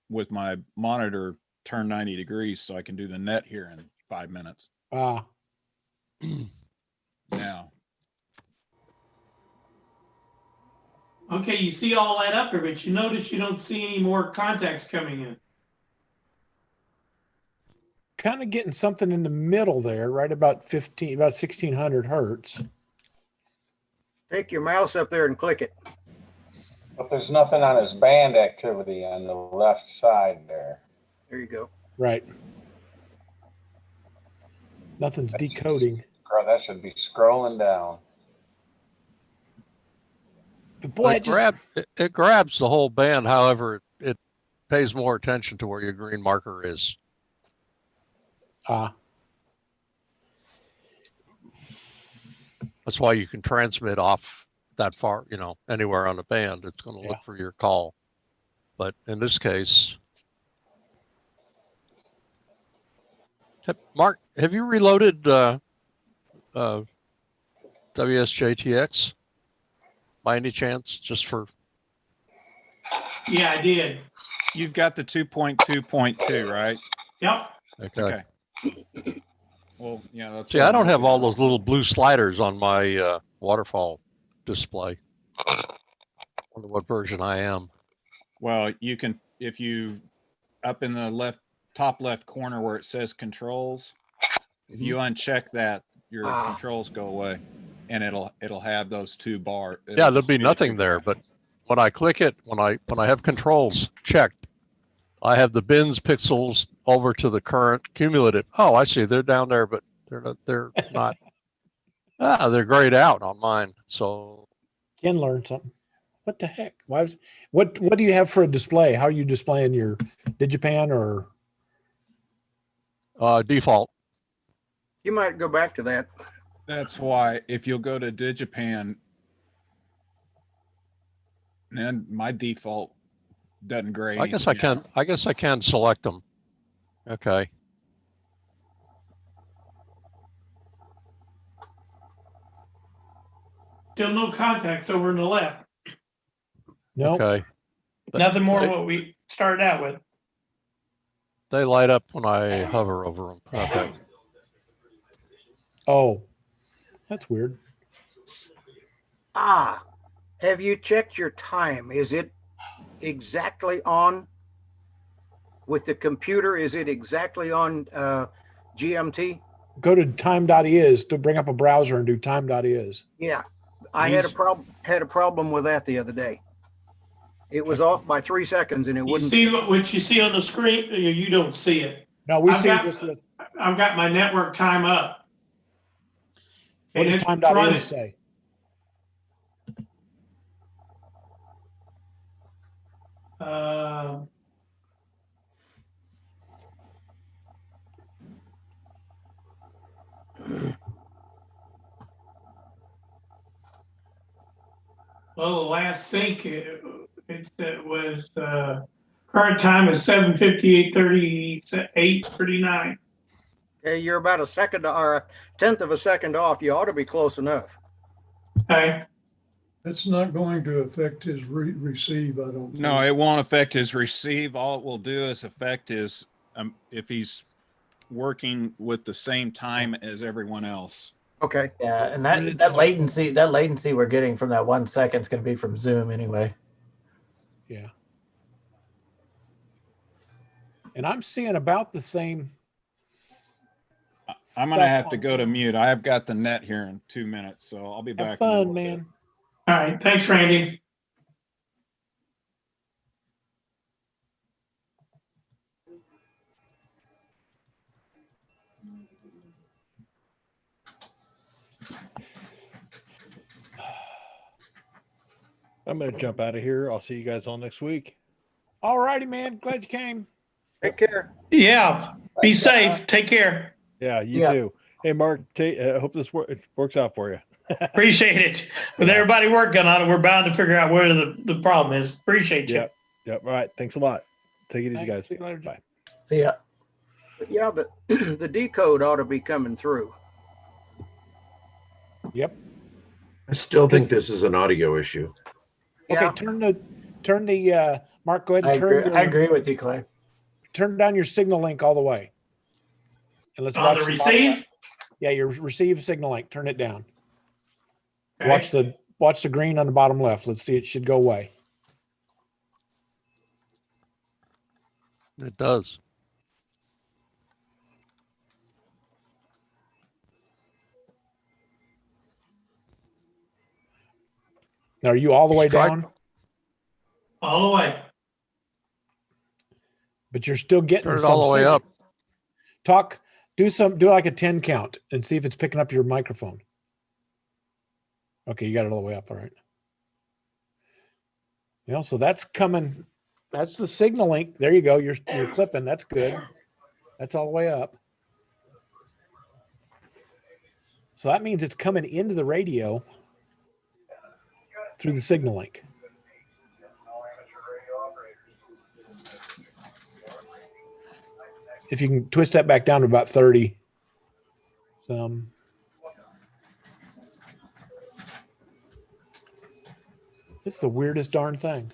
with my monitor turned 90 degrees, so I can do the net here in 5 minutes. Ah. Now. Okay, you see all that up here, but you notice you don't see any more contacts coming in. Kind of getting something in the middle there, right about 1600 hertz. Take your mouse up there and click it. But there's nothing on his band activity on the left side there. There you go. Right. Nothing's decoding. That should be scrolling down. But boy, it grabs the whole band. However, it pays more attention to where your green marker is. That's why you can transmit off that far, anywhere on the band. It's going to look for your call. But in this case, Mark, have you reloaded WSJT-X by any chance? Just for. Yeah, I did. You've got the 2.2.2, right? Yep. Okay. Well, yeah, that's. See, what I I'm don't have looking all at. those little blue sliders on my waterfall display. I wonder what version I am. Well, you can, if you up in the top left corner where it says controls, if you uncheck that, your controls go away, and it'll have those two bars. Yeah, there'll be nothing there. But when I click it, when I have controls checked, I have the bins pixels over to the current cumulative. Oh, I see. They're down there, but they're not. They're grayed out on mine. So Ken learned something. What the heck? What do you have for a display? How are you displaying your Digipan or default? You might go back to that. That's why if you'll go to Digipan, and my default doesn't gray. I guess I can. I guess I can select them. Okay. Still no contacts over in the left. no? Okay. Nothing more than what we started out with. They light up when I hover over them. Okay. Oh, that's weird. Have you checked your time? Is it exactly on with the computer? Is it exactly on GMT? Go to time.is to bring up a browser and do time.is. Yeah, I had a problem with that the other day. It was off by 3 seconds and it You wouldn't. see what you see on the screen? You don't see it. No, we I've see got, just I've got my network time up. what does time.is say? Well, the last sync it was current time is 7:58:38:39. Okay, you're about a second or a tenth of a second off. You ought to be close enough. Okay. It's not going to affect his receive, I don't think. No, it won't affect his receive. All it will do is affect his if he's working with the same time as everyone else. Okay. Yeah, and that latency we're getting from that 1 second is going to be from Zoom anyway. Yeah. And I'm seeing about the same. I'm gonna have to go to mute. I have got the net here in 2 minutes, so I'll be back. Have fun, man. All right. Thanks, Randy. I'm going to jump out of here. I'll see you guys all next week. All righty, man. Glad you came. Take care. Yeah. Be safe. Take care. Yeah, you too. Hey, Mark, I hope this works out for you. Appreciate it. With everybody working on it, we're bound to figure out where the problem is. Appreciate you. Yep. All right. Thanks a lot. Take it easy, guys. See you later. Bye. See ya. But yeah, the decode ought to be coming through. Yep. I still think this is an audio issue. Okay, turn the Mark, go ahead and I agree with you, Clay. Turn down your signal link all the way. And let's On watch the receive? Yeah, your receive signal link. Turn it down. Okay. Watch the green on the bottom left. Let's see, it should go away. It does. Now, are you all the way down? All the way. But you're still getting Turn it some all the way signal. up. Do like a 10 count and see if it's picking up your microphone. Okay, you got it all the way up. All right. You know, so that's coming. That's the signal link. There you go. You're clipping. That's good. That's all the way up. So that means it's coming into the radio through the signal link. If you can twist that back down to about 30. It's the weirdest darn thing.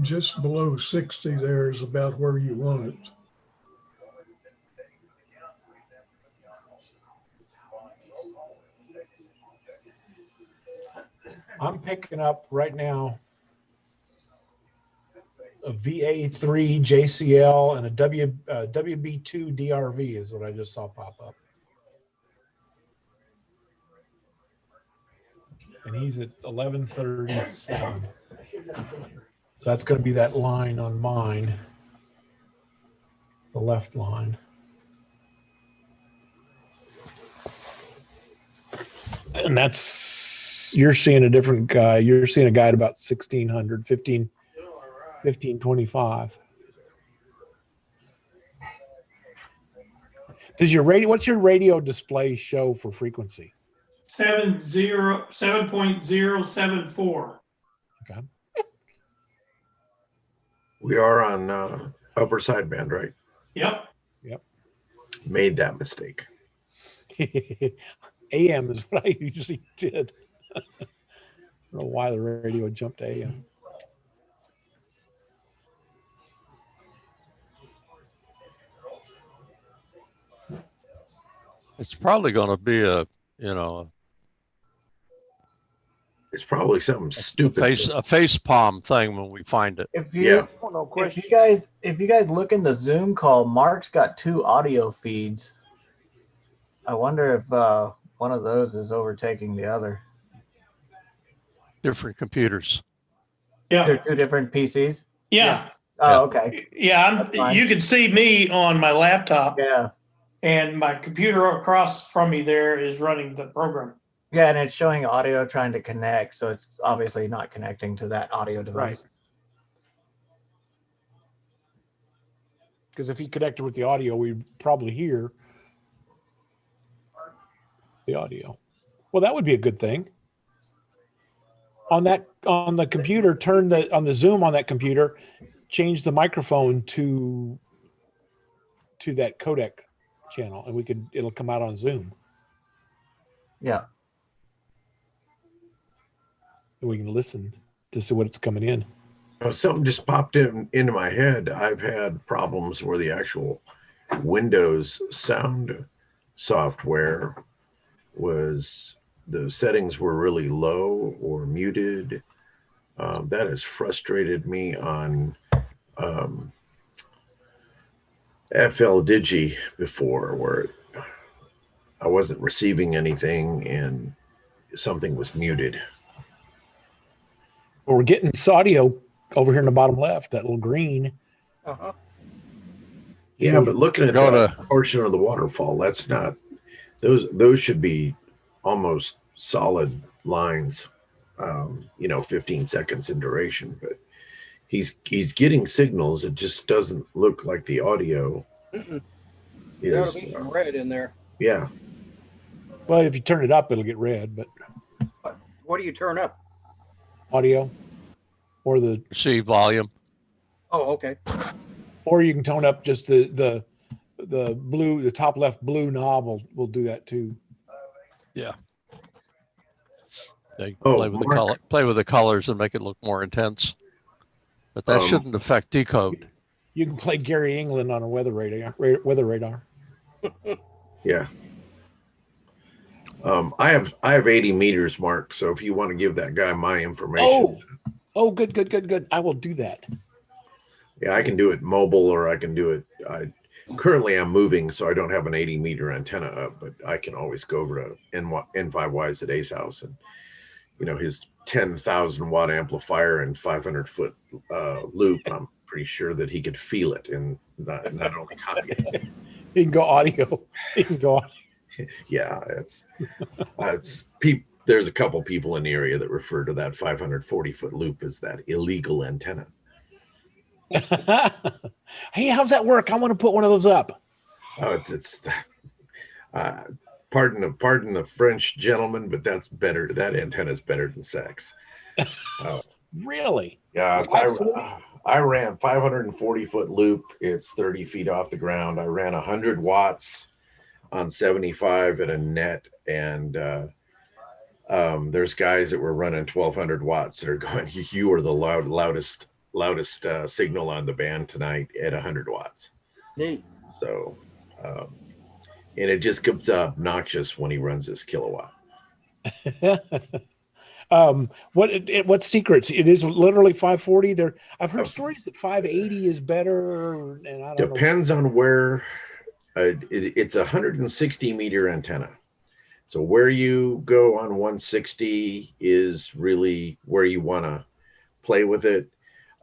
just below 60 there is about where you want it. I'm picking up right now a VA3 JCL and a WB2 DRV is what I just saw pop up. And he's at 1137. So that's going to be that line on mine, the left line. And that's, you're seeing a different guy. You're seeing a guy at about 1600, 1525. Does your radio, what's your radio display show for frequency? 7.074. Okay. We are on upper sideband, right? Yep. Yep. Made that mistake. AM is what I usually did. I don't know why the radio jumped to AM. It's probably going to be it's probably something stupid. A face palm thing when we find it. If you guys look in the Zoom call, Mark's got 2 audio feeds. I wonder if one of those is overtaking the other. Different computers. Yeah. They're 2 different PCs. Yeah. Oh, okay. Yeah, you can see me on my laptop. Yeah. And my computer across from me there is running the program. Yeah, and it's showing audio trying to connect, so it's obviously not connecting to that audio device. Because if he connected with the audio, we'd probably hear the audio. Well, that would be a good thing. On the computer, on the Zoom on that computer, change the microphone to that codec channel, and it'll come out on Zoom. Yeah. And we can listen to see what's coming in. Something just popped into my head. I've had problems where the actual Windows sound software the settings were really low or muted. That has frustrated me on FLDigi before, where I wasn't receiving anything and something was muted. Well, we're getting audio over here in the bottom left, that little green. Uh-huh. Yeah, but looking at that portion of the waterfall, that's not, those should be almost solid lines, 15 seconds in duration, but he's getting signals. It just doesn't look like the audio There ought is. to be some red in there. Yeah. Well, if you turn it up, it'll get red, but What do you turn up? audio or the receive volume. Oh, okay. Or you can tone up just the blue, the top left blue knob will do that too. Yeah. They Oh, play with Mark. play with the colors and make it look more intense. But that shouldn't affect decode. You can play Gary England on a weather radar. Yeah. I have 80 meters, Mark. So if you want to give that guy my information. Oh, good. I will do that. Yeah, I can do it mobile, or I can do it. Currently I'm moving, so I don't have an 80 meter antenna up, but I can always go over to N5Y's at A's house, and his 10,000 watt amplifier and 500 foot loop. I'm pretty sure that he could feel it and not only copy it. He can go audio. Yeah, it's there's a couple people in the area that refer to that 540 foot loop as that illegal antenna. Hey, how's that work? I want to put one of those up. Oh, pardon the French gentleman, but that's better. That antenna is better than sex. Really? Yeah, I ran 540 foot loop. It's 30 feet off the ground. I ran 100 watts on 75 at a net, and there's guys that were running 1200 watts that are going, you are the loudest loudest signal on the band tonight at 100 watts. Neat. So, and it just comes obnoxious when he runs this kilowatt. What secrets? It is literally 540 there. I've heard stories that 580 is better, and I don't know. Depends on where. It's a 160 meter antenna. So where you go on 160 is really where you want to play with it.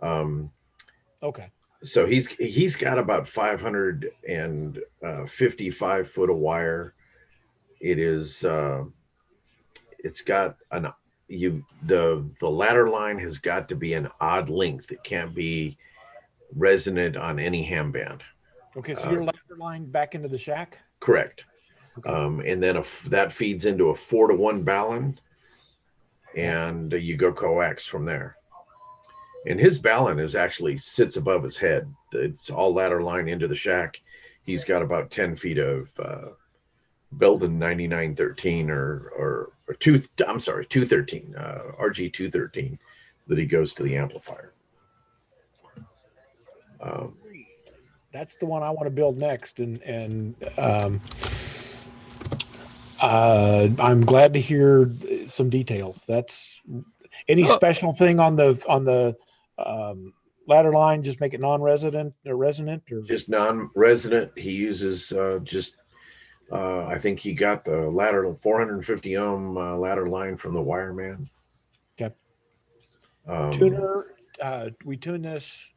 Okay. So he's got about 555 foot of wire. It is it's got the ladder line has got to be an odd length. It can't be resonant on any ham band. Okay, so your ladder line back into the shack? Correct. Okay. And then that feeds into a 4-to-1 balun, and you go coax from there. And his balun actually sits above his head. It's all ladder line into the shack. He's got about 10 feet of Belden 9913 or 213, RG213 that he goes to the amplifier. That's the one I want to build next, and I'm glad to hear some details. That's any special thing on the ladder line. Just make it non-resident or resonant, or just non-resident. He uses I think he got the ladder 450 ohm ladder line from the Wireman. Okay. Tuner. We tune this.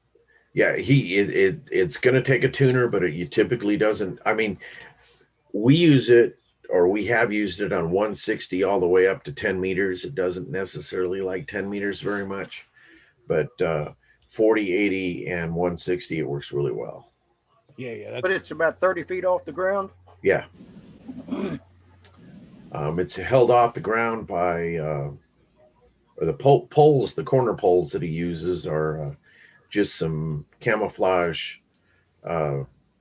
Yeah, it's going to take a tuner, but it typically doesn't. I mean, we use it, or we have used it on 160 all the way up to 10 meters. It doesn't necessarily like 10 meters very much, but 40, 80, and 160, it works really well. Yeah. But it's about 30 feet off the ground? Yeah. It's held off the ground by the poles, the corner poles that he uses are just some camouflage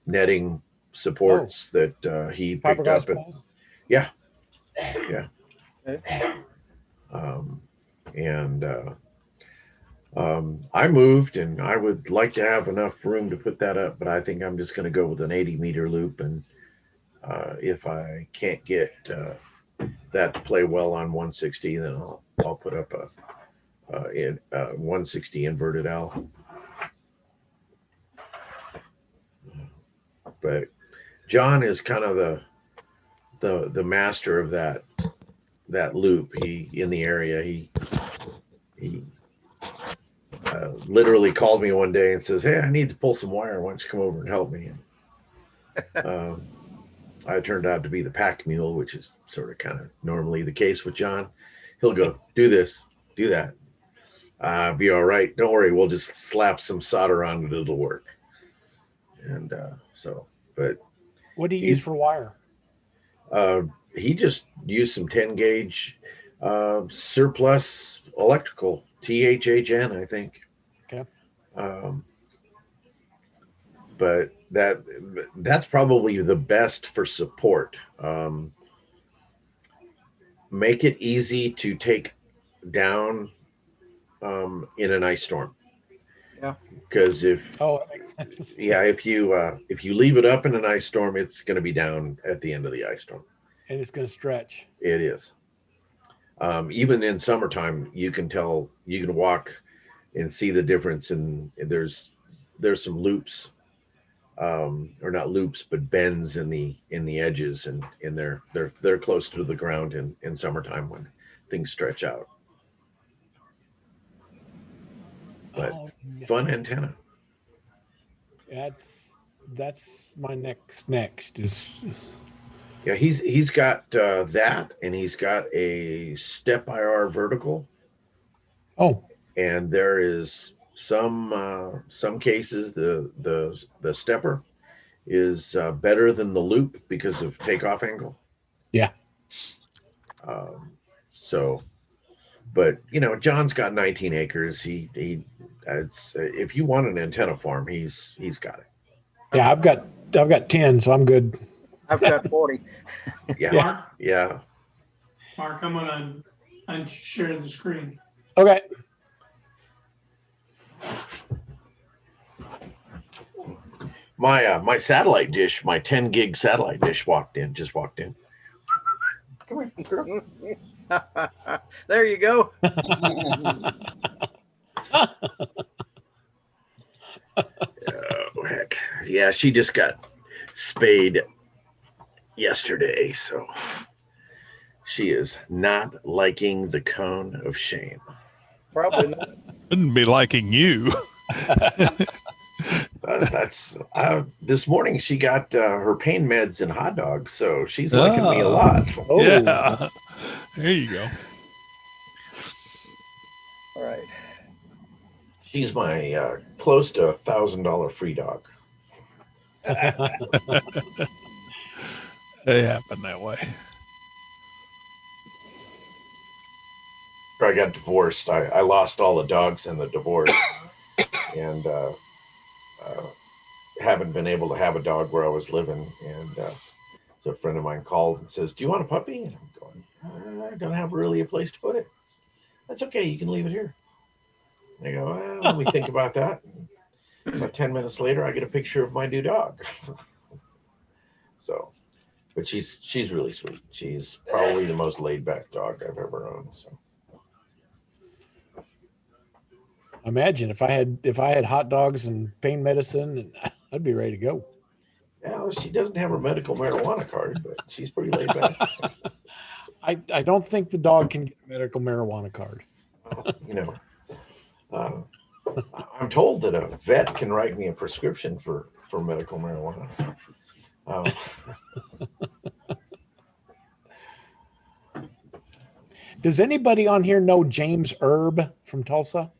netting supports that he picked up. Yeah. I moved, and I would like to have enough room to put that up, but I think I'm just going to go with an 80 meter loop, and if I can't get that to play well on 160, then I'll put up a 160 inverted L. But John is kind of the master of that loop. He in the area. He literally called me one day and says, "Hey, I need to pull some wire. Why don't you come over and help me?" I turned out to be the pack mule, which is sort of kind of normally the case with John. He'll go, "Do this, do that. Be all right. Don't worry. We'll just slap some solder on it. It'll work." And but what do you use for wire? He just used some 10 gauge surplus electrical, THHN, I think. Okay. But that's probably the best for support. Make it easy to take down in an ice storm. Yeah. Because that makes sense. Yeah, if you leave it up in an ice storm, it's going to be down at the end of the ice storm. And it's going to stretch. It is. Even in summertime, you can walk and see the difference. And there's some loops, or not loops, but bends in the edges, and they're close to the ground in summertime when things stretch out. But fun antenna. That's my next is. Yeah, he's got that, and he's got a step IR vertical. Oh. And there is some cases the stepper is better than the loop because of takeoff angle. Yeah. But John's got 19 acres. If you want an antenna farm, he's got it. Yeah, I've got 10, so I'm good. I've got 40. Yeah. Yeah. Mark, I'm gonna unshare the screen. Okay. My satellite dish, my 10 gig satellite dish just walked in. Come here, girl. There you go. Oh, heck. Yeah, she just got spayed yesterday, so she is not liking the cone of shame. Probably not. Wouldn't be liking you. That's this morning she got her pain meds and hot dogs, so she's liking me a lot. Oh. Yeah. There you go. All right. She's my close to $1,000 free dog. They happen that way. I got divorced. I lost all the dogs in the divorce, and haven't been able to have a dog where I was living. And so a friend of mine called and says, "Do you want a puppy?" And I'm going, "I don't have really a place to put it." "That's okay. You can leave it here." And I go, "Well, let me think about that." And about 10 minutes later, I get a picture of my new dog. So, but she's really sweet. She's probably the most laid back dog I've ever owned. So. Imagine if I had hot dogs and pain medicine, I'd be ready to go. Yeah, well, she doesn't have her medical marijuana card, but she's pretty laid back. I don't think the dog can get a medical marijuana card. I'm told that a vet can write me a prescription for medical marijuana. So, Does anybody on here know James Erb from Tulsa?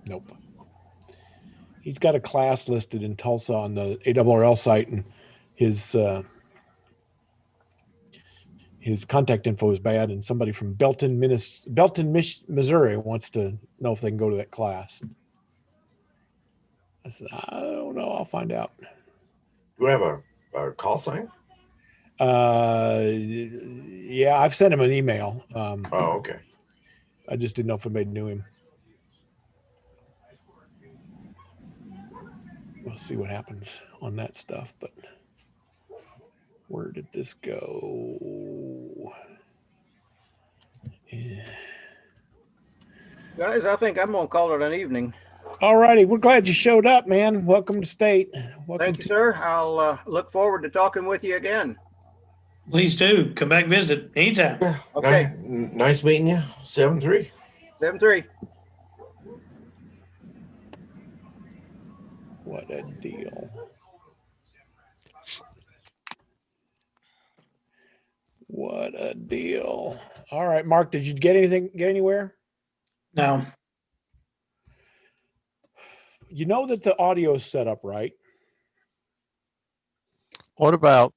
Nope. He's got a class listed in Tulsa on the ARRL site, and his contact info is bad, and somebody from Belton, Missouri wants to know if they can go to that class. I said, I don't know. I'll find out. Do we have a call sign? Yeah, I've sent him an email. Oh, okay. I just didn't know if anybody knew him. We'll see what happens on that stuff, but where did this go? Yeah. Guys, I think I'm going to call it an evening. All righty. We're glad you showed up, man. Welcome to State. Thank you, sir. I'll look forward to talking with you again. Please do. Come back and visit anytime. Yeah. Okay. Nice meeting you. 7-3. 7-3. What a deal. What a deal. All right, Mark, did you get anywhere? No. You know that the audio is set up, right? What about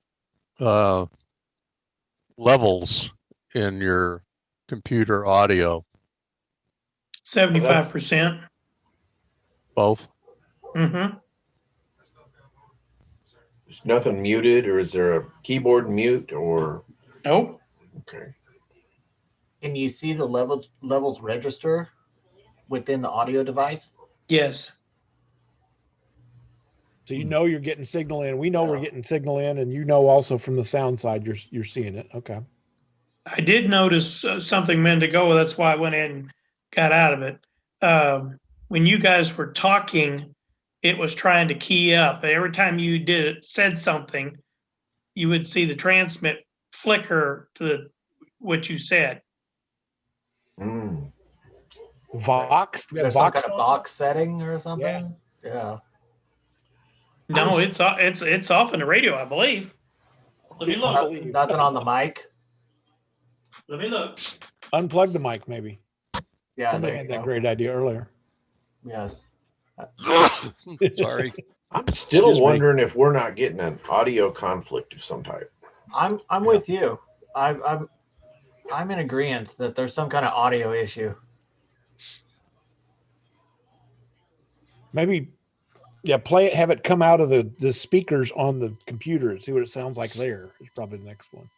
levels in your computer audio? 75%. Both? Mm-hmm. There's nothing muted, or is there a keyboard mute, or? Nope. Okay. Can you see the levels register within the audio device? Yes. So you know you're getting signal in. We know we're getting signal in, and you know also from the sound side you're seeing it. Okay. I did notice something a minute ago. That's why I went in and got out of it. When you guys were talking, it was trying to key up. Every time you said something, you would see the transmit flicker to what you said. Vox? Do we have There's some Vox kind of on? box setting or something? Yeah. No, it's off on the radio, I believe. Let me look. Nothing on the mic. Let me look. Unplug the mic, maybe. Yeah, Somebody there had you that go. great idea earlier. Yes. Sorry. I'm still wondering if we're not getting an audio conflict of some type. I'm with you. I'm in agreement that there's some kind of audio issue. Maybe, yeah, play it, have it come out of the speakers on the computer and see what it sounds like there. Is probably the next one.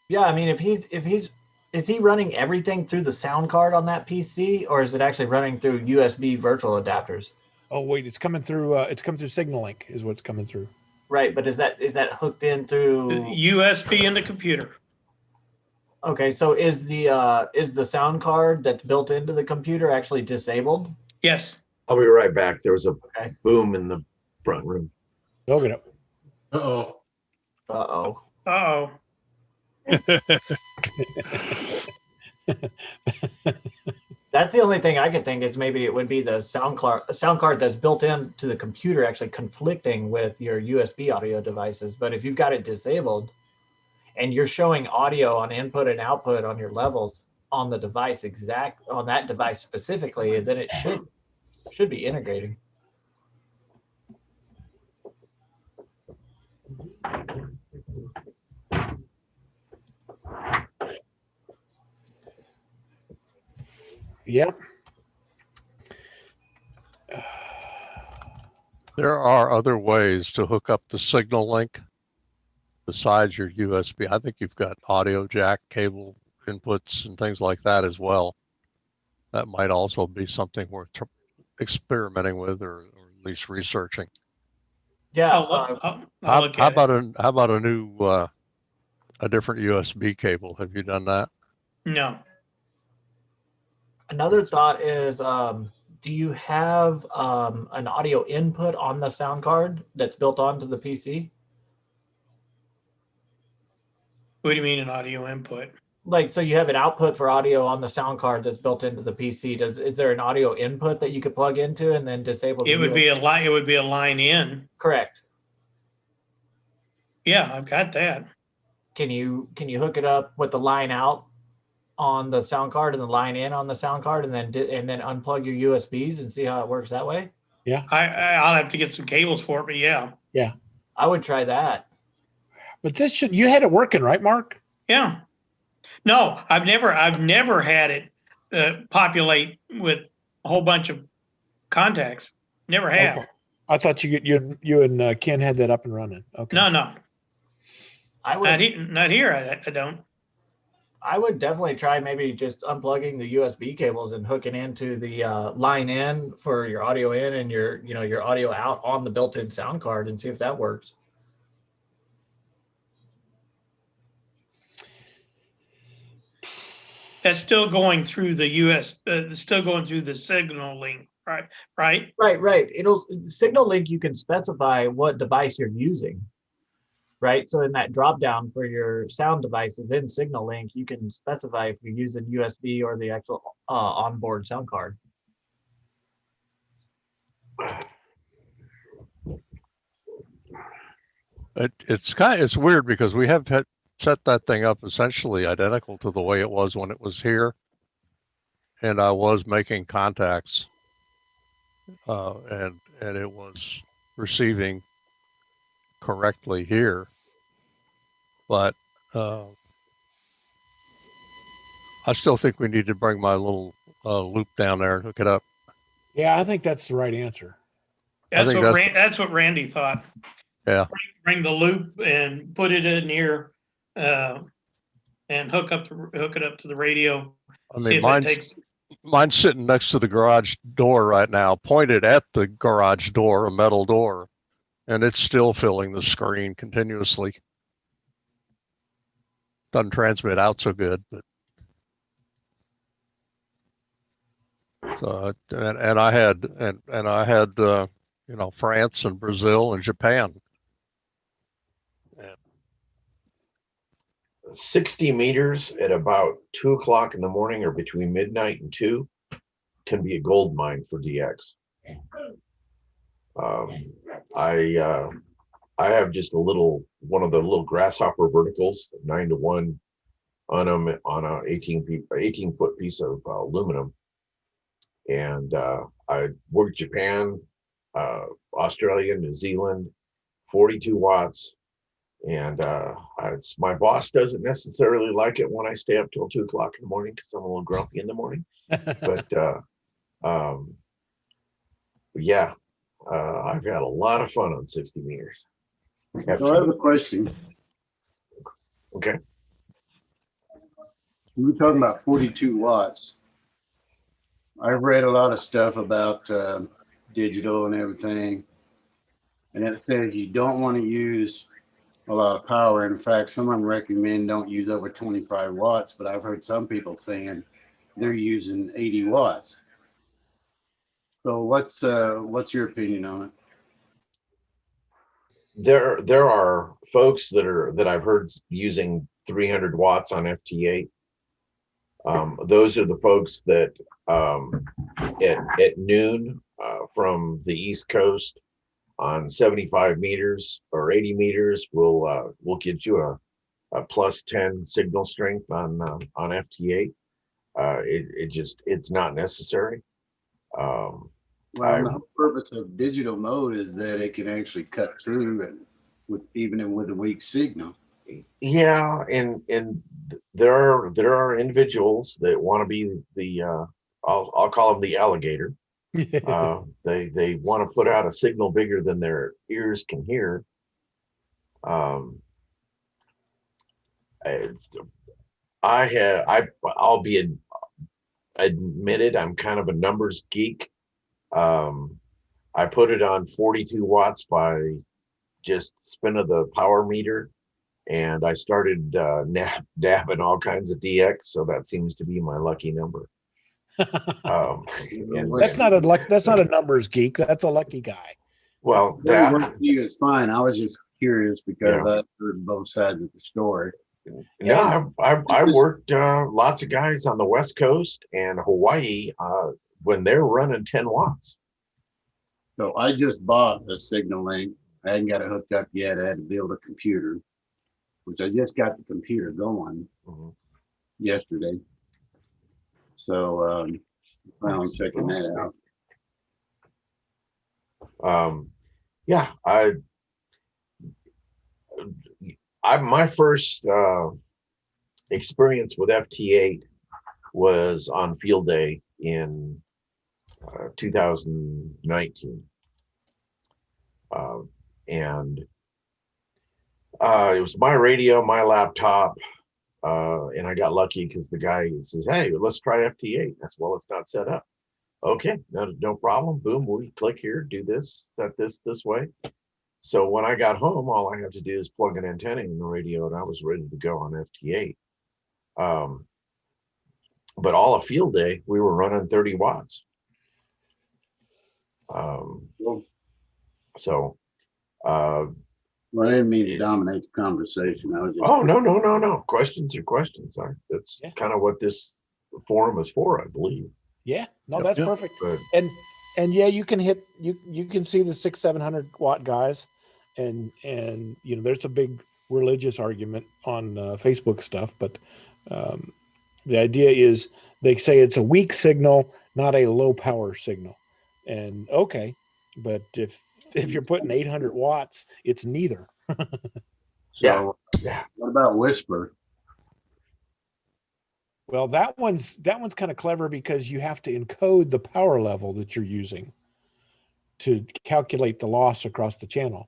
Yeah, I mean, if Is he running everything through the sound card on that PC, or is it actually running through USB virtual adapters? Oh wait, it's coming through. It's coming through Signal Link, is what's coming through. Right, but is that hooked in through USB in the computer? Okay, so is the sound card that's built into the computer actually disabled? Yes. I'll be right back. There was a boom in the front room. Okay. Uh-oh. Uh-oh. Uh-oh. That's the only thing I could think is maybe it would be the sound card that's built into the computer actually conflicting with your USB audio devices. But if you've got it disabled and you're showing audio on input and output on your levels on the device on that device specifically, then it should be integrating. Yeah. There are other ways to hook up the signal link besides your USB. I think you've got audio jack cable inputs and things like that as well. That might also be something worth experimenting with, or at least researching. Yeah. How about a new a different USB cable? Have you done that? No. Another thought is, do you have an audio input on the sound card that's built onto the PC? What do you mean an audio input? Like, so you have an output for audio on the sound card that's built into the PC. Is there an audio input that you could plug into and then disable? It would be a line. It would be a line in. Correct. Yeah, I've got that. Can you hook it up with the line out on the sound card and the line in on the sound card, and then unplug your USBs and see how it works that way? Yeah. I'll have to get some cables for it, but yeah. Yeah. I would try that. But you had it working, right, Mark? Yeah. No, I've never had it populate with a whole bunch of contacts. Never have. Okay. I thought you and Ken had that up and running. Okay. No. I would not here. I don't. I would definitely try maybe just unplugging the USB cables and hooking into the line in for your audio in and your audio out on the built-in sound card and see if that works. That's still going through the still going through the signal link, right? Right. Right. Signal link. You can specify what device you're using. Right. So in that drop down for your sound devices in Signal Link, you can specify if you're using USB or the actual onboard sound card. It's weird because we have set that thing up essentially identical to the way it was when it was here, and I was making contacts, and it was receiving correctly here, but I still think we need to bring my little loop down there and hook it up. Yeah, I think that's the right answer. That's what Randy thought. Yeah. Bring the loop and put it in here, and hook it up to the radio. I mean, mine's sitting next to the garage door right now, pointed at the garage door, a metal door, and it's still filling the screen continuously. Doesn't transmit out so good, but and I had France and Brazil and Japan. 60 meters at about 2 o'clock in the morning or between midnight and 2 can be a gold mine for DX. I have just one of the little grasshopper verticals, 9-to-1 on them on a 18-foot piece of aluminum. And I worked Japan, Australia, New Zealand, 42 watts. And my boss doesn't necessarily like it when I stay up till 2 o'clock in the morning because I'm a little grumpy in the morning. But yeah, I've had a lot of fun on 60 meters. I have a question. Okay. We were talking about 42 watts. I've read a lot of stuff about digital and everything, and it says you don't want to use a lot of power. In fact, some of them recommend don't use over 25 watts, but I've heard some people saying they're using 80 watts. So what's your opinion on it? There are folks that I've heard using 300 watts on FT8. Those are the folks that at noon from the East Coast on 75 meters or 80 meters will get you a plus 10 signal strength on FT8. It's not necessary. Well, the whole purpose of digital mode is that it can actually cut through it even with a weak signal. Yeah, and there are individuals that want to be the I'll call them the alligator. They want to put out a signal bigger than their ears can hear. I'll be admitted I'm kind of a numbers geek. I put it on 42 watts by just spin of the power meter, and I started dabbing all kinds of DX, so that seems to be my lucky number. That's not a numbers geek. That's a lucky guy. Well, that is fine. I was just curious because I've heard both sides of the story. Yeah, I worked lots of guys on the West Coast and Hawaii when they're running 10 watts. So I just bought a Signal Link. I hadn't got it hooked up yet. I had to build a computer, which I just got the computer going yesterday. So I'm checking that out. Yeah, my first experience with FT8 was on field day in 2019. And it was my radio, my laptop, and I got lucky because the guy says, "Hey, let's try FT8." That's, well, it's not set up. Okay, no problem. Boom, we click here, do this, set this way. So when I got home, all I had to do is plug an antenna in the radio, and I was ready to go on FT8. But all of field day, we were running 30 watts. Well, I didn't mean to dominate the conversation. I was just no. Questions are questions. That's kind of what this forum is for, I believe. Yeah, no, that's perfect. And yeah, you can hit you can see the 600-700 watt guys, and there's a big religious argument on Facebook stuff, but the idea is they say it's a weak signal, not a low power signal. And okay, but if you're putting 800 watts, it's neither. What about Whisper? Well, that one's kind of clever because you have to encode the power level that you're using to calculate the loss across the channel.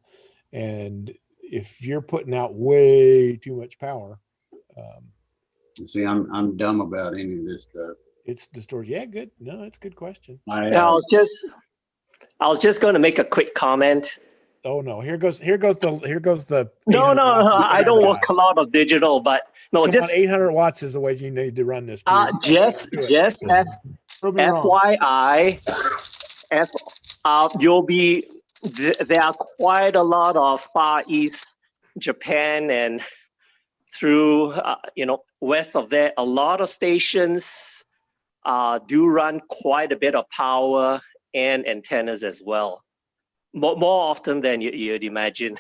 And if you're putting out way too much power, see, I'm dumb about any of this stuff. It's distorted. Yeah, good. No, that's a good question. I was just going to make a quick comment. Oh no! Here goes the. No, I don't work a lot of digital, but no, Come just on, 800 watts is the way you need to run this. Just FYI, there are quite a lot of Far East Japan and through west of there, a lot of stations do run quite a bit of power and antennas as well. More often than you'd imagine.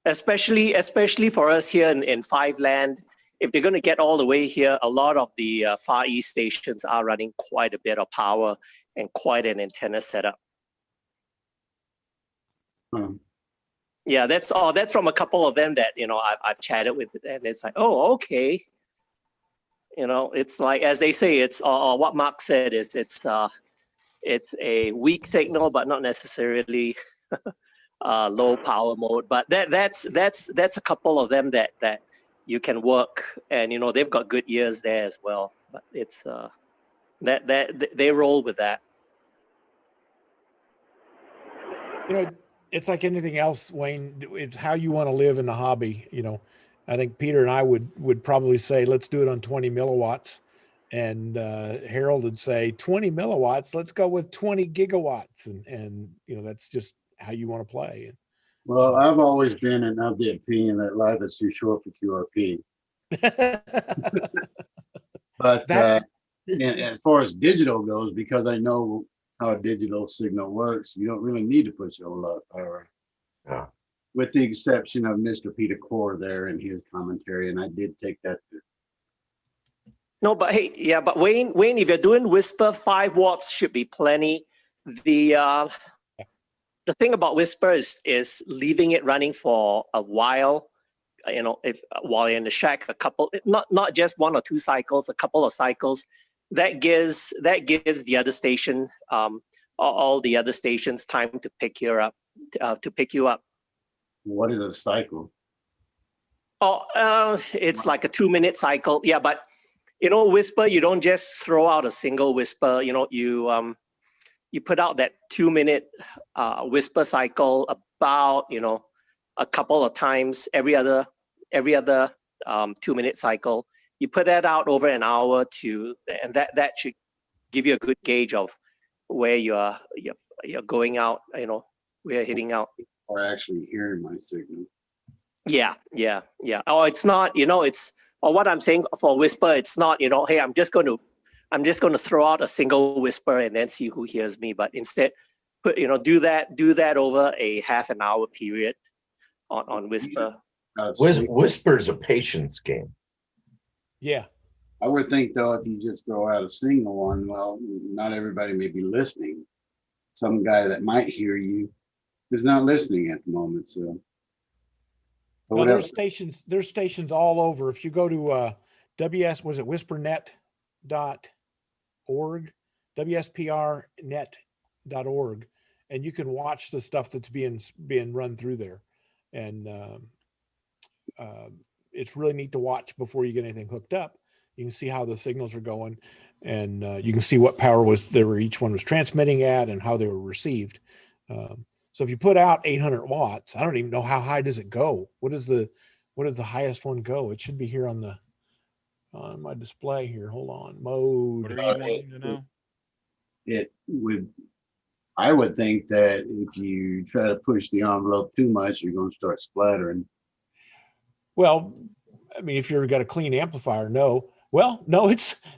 especially for us here in Five Land, if they're going to get all the way here, a lot of the Far East stations are running quite a bit of power and quite an antenna setup. Yeah, that's from a couple of them that I've chatted with, and it's like, oh, okay. It's like, as they say, it's what Mark said is it's a weak signal, but not necessarily low power mode. But that's a couple of them that you can work, and they've got good ears there as well. But it's that they roll with that. It's like anything else, Wayne. It's how you want to live in the hobby. I think Peter and I would probably say, let's do it on 20 milliwatts. And Harold would say 20 milliwatts, let's go with 20 gigawatts. And that's just how you want to play. Well, I've always been of the opinion that life is too short for QRP. But and as far as digital goes, because I know how a digital signal works, you don't really need to push a whole lot of power. Yeah. With the exception of Mr. Peter Core there and his commentary, and I did take that. No, but hey, yeah, but Wayne, if you're doing Whisper, 5 watts should be plenty. The thing about Whisper is leaving it running for a while. If while you're in the shack, a couple, not just 1 or 2 cycles, a couple of cycles, that gives the other station, all the other stations time to pick you up. What is a cycle? Oh, it's like a 2-minute cycle. Yeah, but Whisper, you don't just throw out a single Whisper. You put out that 2-minute Whisper cycle about a couple of times every other 2-minute cycle. You put that out over an hour and that should give you a good gauge of where you're going out. Where you're hitting out. Or actually hearing my signal. Yeah. Oh, it's not. What I'm saying for Whisper, it's not. Hey, I'm just going to throw out a single Whisper and then see who hears me. But instead, do that over a half an hour period on Whisper. Whisper is a patience game. Yeah. I would think though, if you just throw out a single one, well, not everybody may be listening. Some guy that might hear you is not listening at the moment. So well, there's stations all over. If you go to whispernet.org, WSPRnet.org, and you can watch the stuff that's being run through there. And it's really neat to watch before you get anything hooked up. You can see how the signals are going, and you can see what power each one was transmitting at and how they were received. So if you put out 800 watts, I don't even know how high does it go. What does the highest one go? It should be here on my display here. Hold on, mode. What are you wanting to know? I would think that if you try to push the envelope too much, you're going to start splattering. Well, I mean, if you've got a clean amplifier, no. Well, no,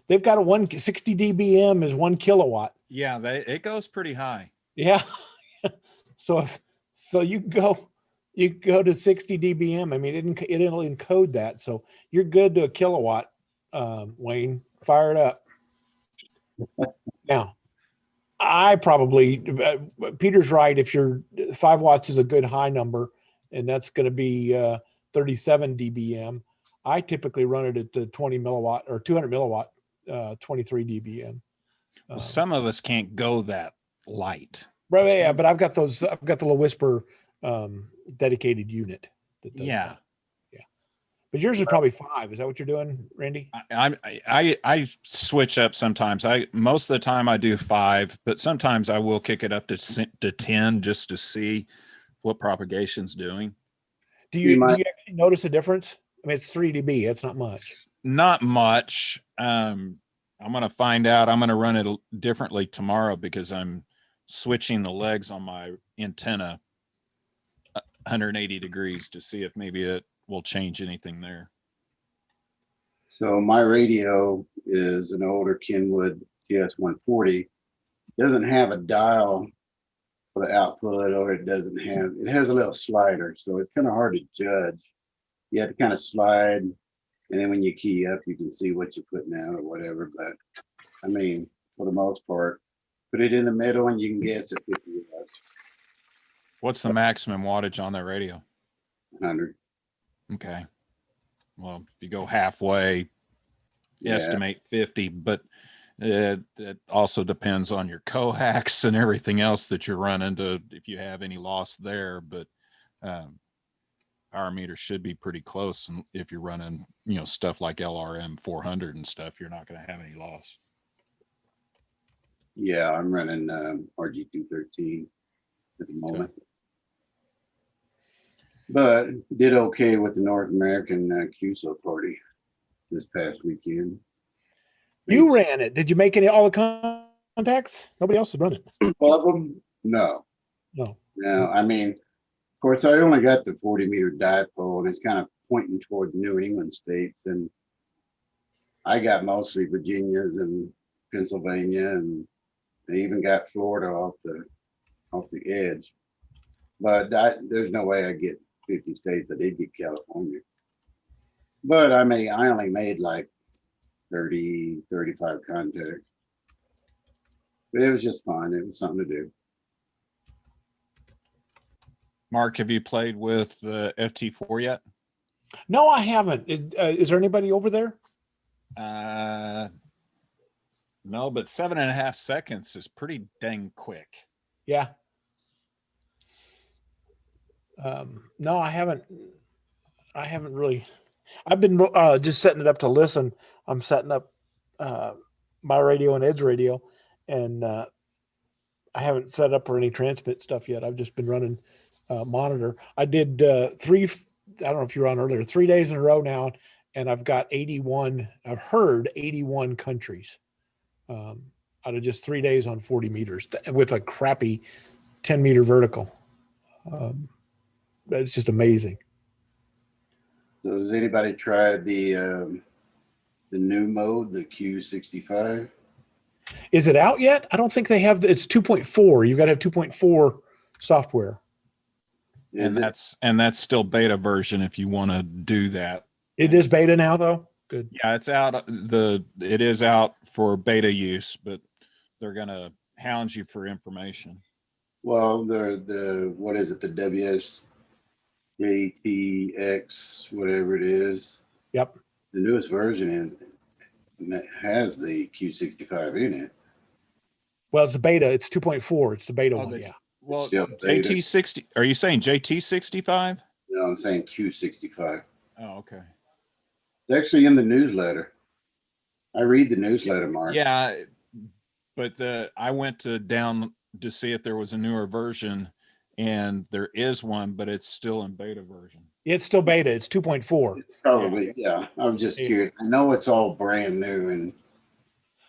they've got 160 dBm is 1 kilowatt. Yeah, it goes pretty high. Yeah. So you go to 60 dBm. I mean, it'll encode that. So you're good to a kilowatt, Wayne. Fire it up. Now, Peter's right. If 5 watts is a good high number, and that's going to be 37 dBm. I typically run it at the 20 milliwatt or 200 milliwatt, 23 dBm. Well, some of us can't go that light. Right, yeah, but I've got the little Whisper dedicated unit that does that. Yeah. But yours is probably 5. Is that what you're doing, Randy? I switch up sometimes. Most of the time I do 5, but sometimes I will kick it up to 10 just to see what propagation's doing. Do you actually notice a difference? I mean, it's 3 dB. That's not much. Not much. I'm going to find out. I'm going to run it differently tomorrow because I'm switching the legs on my antenna 180 degrees to see if maybe it will change anything there. So my radio is an older Kenwood TS140. It doesn't have a dial for the output, or it has a little slider. So it's kind of hard to judge. You have to kind of slide, and then when you key up, you can see what you're putting out or whatever. But I mean, for the most part, put it in the middle and you can guess at 50 watts. What's the maximum wattage on that radio? 100. Okay. Well, if you go halfway, estimate 50, but it also depends on your coax and everything else that you're running to, if you have any loss there. But I power meter should be pretty close. And if you're running, stuff like LRM 400 and stuff, you're not going to have any loss. Yeah, I'm running RG213 at the moment. Okay. But did okay with the North American QSO party this past weekend. You ran it. Did you make all the contacts? Nobody else has run it. All of them? No. No. I mean, of course, I only got the 40-meter dipole, and it's kind of pointing toward New England states. And I got mostly Virginia's and Pennsylvania, and they even got Florida off the edge. But there's no way I get 50 states. I did get California. But I only made like 30, 35 contacts. But it was just fun. It was something to do. Mark, have you played with the FT4 yet? No, I haven't. Is there anybody over there? No, but 7.5 seconds is pretty dang quick. Yeah. No, I haven't really. I've been just setting it up to listen. I'm setting up my radio and Ed's radio, and I haven't set up for any transmit stuff yet. I've just been running monitor. I did three. I don't know if you were on earlier. 3 days in a row now, and I've got 81. I've heard 81 countries out of just 3 days on 40 meters with a crappy 10-meter vertical. It's just amazing. So has anybody tried the new mode, the Q65? Is it out yet? I don't think they have. It's 2.4. You've got to have 2.4 software. And that's still beta version if you want to do that. It is beta now, though. Good. Yeah, it's out. It is out for beta use, but they're gonna hound you for information. Well, what is it? The WSJT-X, whatever it is. Yep. The newest version has the Q65 in it. Well, it's a beta. It's 2.4. It's the beta one. Yeah. Well, JT60. Are you saying JT65? No, I'm saying Q65. Oh, okay. It's actually in the newsletter. I read the newsletter, Mark. Yeah, but I went to see if there was a newer version, and there is one, but it's still in beta version. It's still beta. It's 2.4. It's probably, yeah. I was just curious. I know it's all brand new, and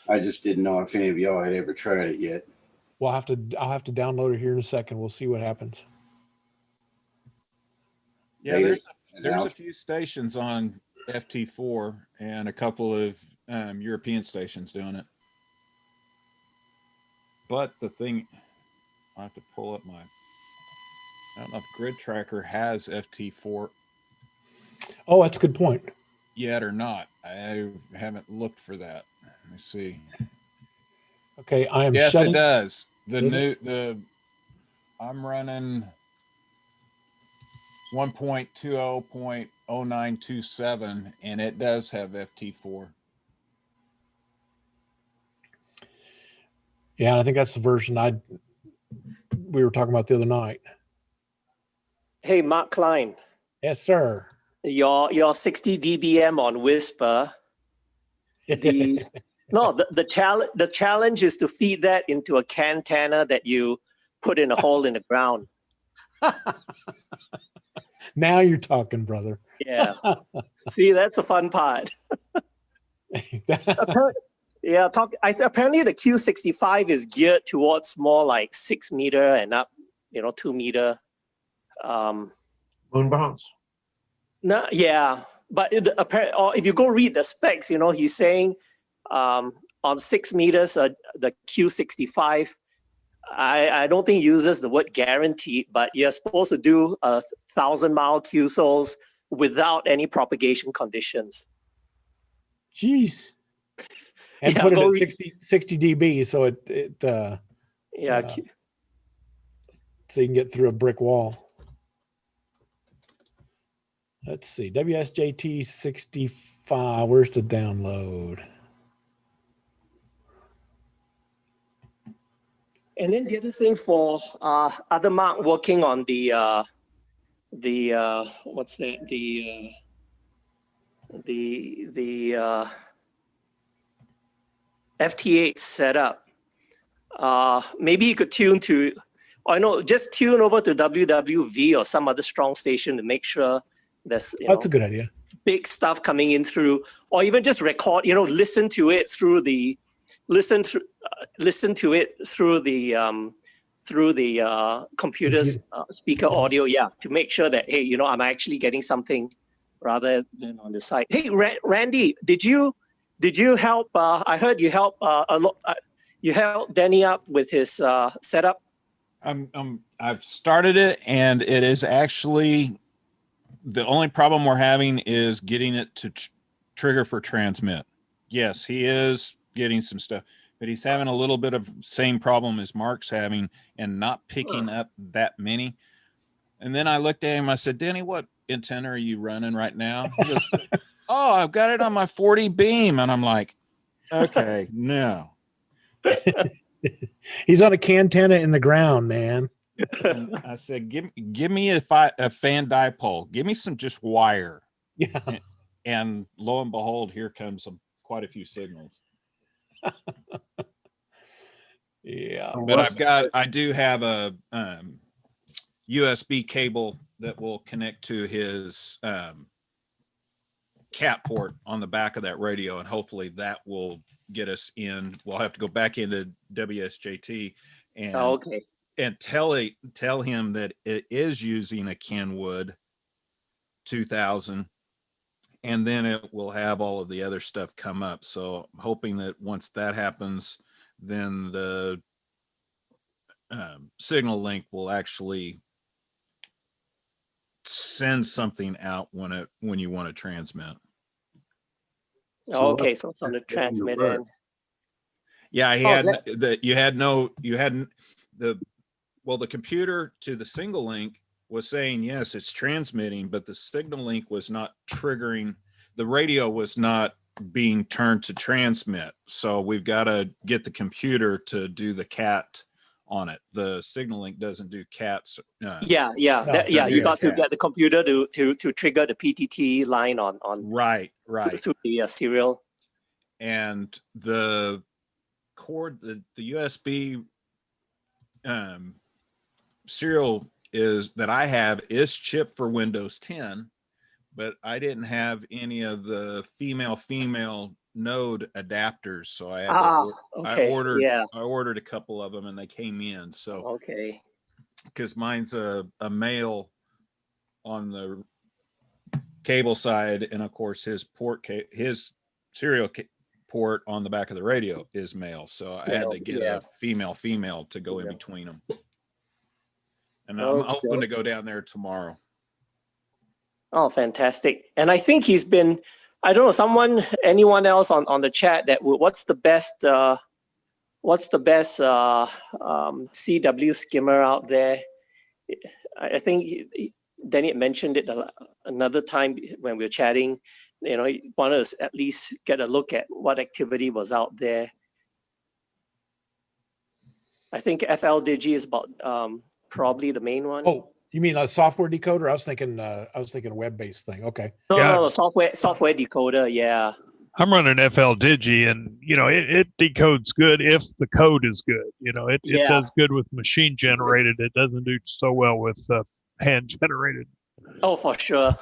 I just didn't know if any of y'all had ever tried it yet. I'll have to download it here in a second. We'll see what happens. Yeah, there's a few stations on FT4 and a couple of European stations doing it. But the thing, I have to pull up I don't know if GridTracker has FT4. Oh, that's a good point. Yet or not. I haven't looked for that. Let me see. Okay, I am. Yes, it does. I'm running 1.20.0927, and it does have FT4. Yeah, I think that's the version we were talking about the other night. Hey, Mark Klein. Yes, sir. Your 60 dBm on Whisper. The challenge is to feed that into a antenna that you put in a hole in the ground. Now you're talking, brother. Yeah. See, that's a fun part. Yeah, apparently the Q65 is geared towards more like 6 meter and up, 2 meter. Moon bounce. No, yeah, but if you go read the specs, he's saying on 6 meters, the Q65. I don't think it uses the word guaranteed, but you're supposed to do 1,000-mile QSOLs without any propagation conditions. Jeez. And put it at 60 dB, so so you can get through a brick wall. Let's see, WSJT-65. Where's the download? And then the other thing for other Mark working on the what's that? The FT8 setup. Maybe you could tune to, I know, just tune over to WWV or some other strong station to make sure there's That's a good idea. Big stuff coming in through, or even just record. Listen to it through the computer's speaker audio. Yeah, to make sure that I'm actually getting something rather than on the side. Hey, Randy, did you help? I heard you help a lot. You helped Denny up with his setup. I've started it, and it is actually the only problem we're having is getting it to trigger for transmit. Yes, he is getting some stuff, but he's having a little bit of same problem as Mark's having and not picking up that many. And then I looked at him, I said, Denny, what antenna are you running right now? He goes, oh, I've got it on my 40 beam. And I'm like, okay, no. He's on a cantenna in the ground, man. And I said, give me a fan dipole. Give me some just wire. Yeah. And lo and behold, here comes quite a few signals. Yeah. But I do have a USB cable that will connect to his cat port on the back of that radio, and hopefully that will get us in. We'll have to go back into WSJT and and tell him that it is using a Kenwood 2000, and then it will have all of the other stuff come up. So I'm hoping that once that happens, then the signal link will actually send something out when you want to transmit. Oh, okay, so from the transmit end. Yeah, the computer to the single link was saying, yes, it's transmitting, but the signal link was not triggering. The radio was not being turned to transmit. So we've got to get the computer to do the cat on it. The signal link doesn't do cats. You got to get the computer to trigger the PTT line on right through the serial. And the cord, the USB serial that I have is chipped for Windows 10, but I didn't have any of the female node adapters, so I had I ordered a couple of them and they came in. So because mine's a male on the cable side, and of course his serial port on the back of the radio is male, so I had to get a female to go in between them. And I'm hoping to go down there tomorrow. Oh, fantastic. And I think he's been, I don't know, anyone else on the chat that what's the best CW skimmer out there? I think Danny mentioned it another time when we were chatting. He wanted us at least get a look at what activity was out there. I think FLDigi is about probably the main one. Oh, you mean a software decoder? I was thinking a web-based thing. Okay. No, software decoder. Yeah. I'm running FLDigi, and it decodes good if the code is good. It does good with machine generated. It doesn't do so well with hand generated. Oh, for sure.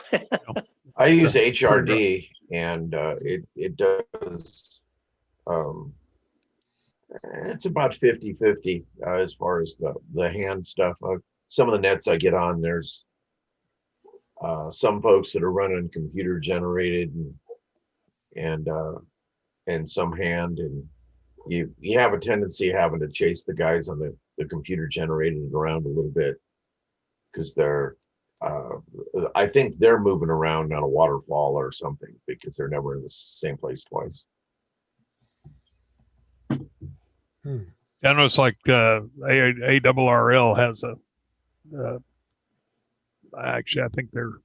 I use HRD, and it does. It's about 50-50 as far as the hand stuff. Some of the nets I get on, there's some folks that are running computer generated and some hand, and you have a tendency having to chase the guys on the computer generated around a little bit because they're I think they're moving around on a waterfall or something because they're never in the same place twice. I know it's like ARRL has actually I think they're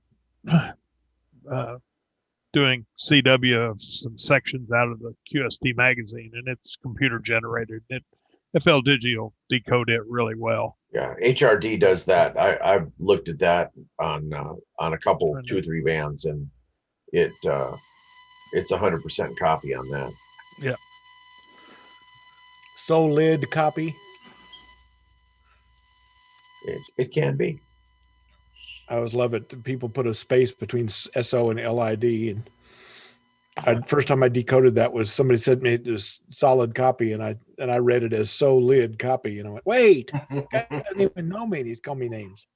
doing CW of some sections out of the QST magazine, and it's computer generated. It FLDigi will decode it really well. Yeah, HRD does that. I've looked at that on a couple, 2 or 3 bands, and it's 100% copy on that. Yeah. Solid copy. It can be. I always love it. People put a space between SO and LID, and first time I decoded that was somebody said me it was solid copy, and I read it as solid copy, and I went, wait, guy doesn't even know me, and he's calling me names.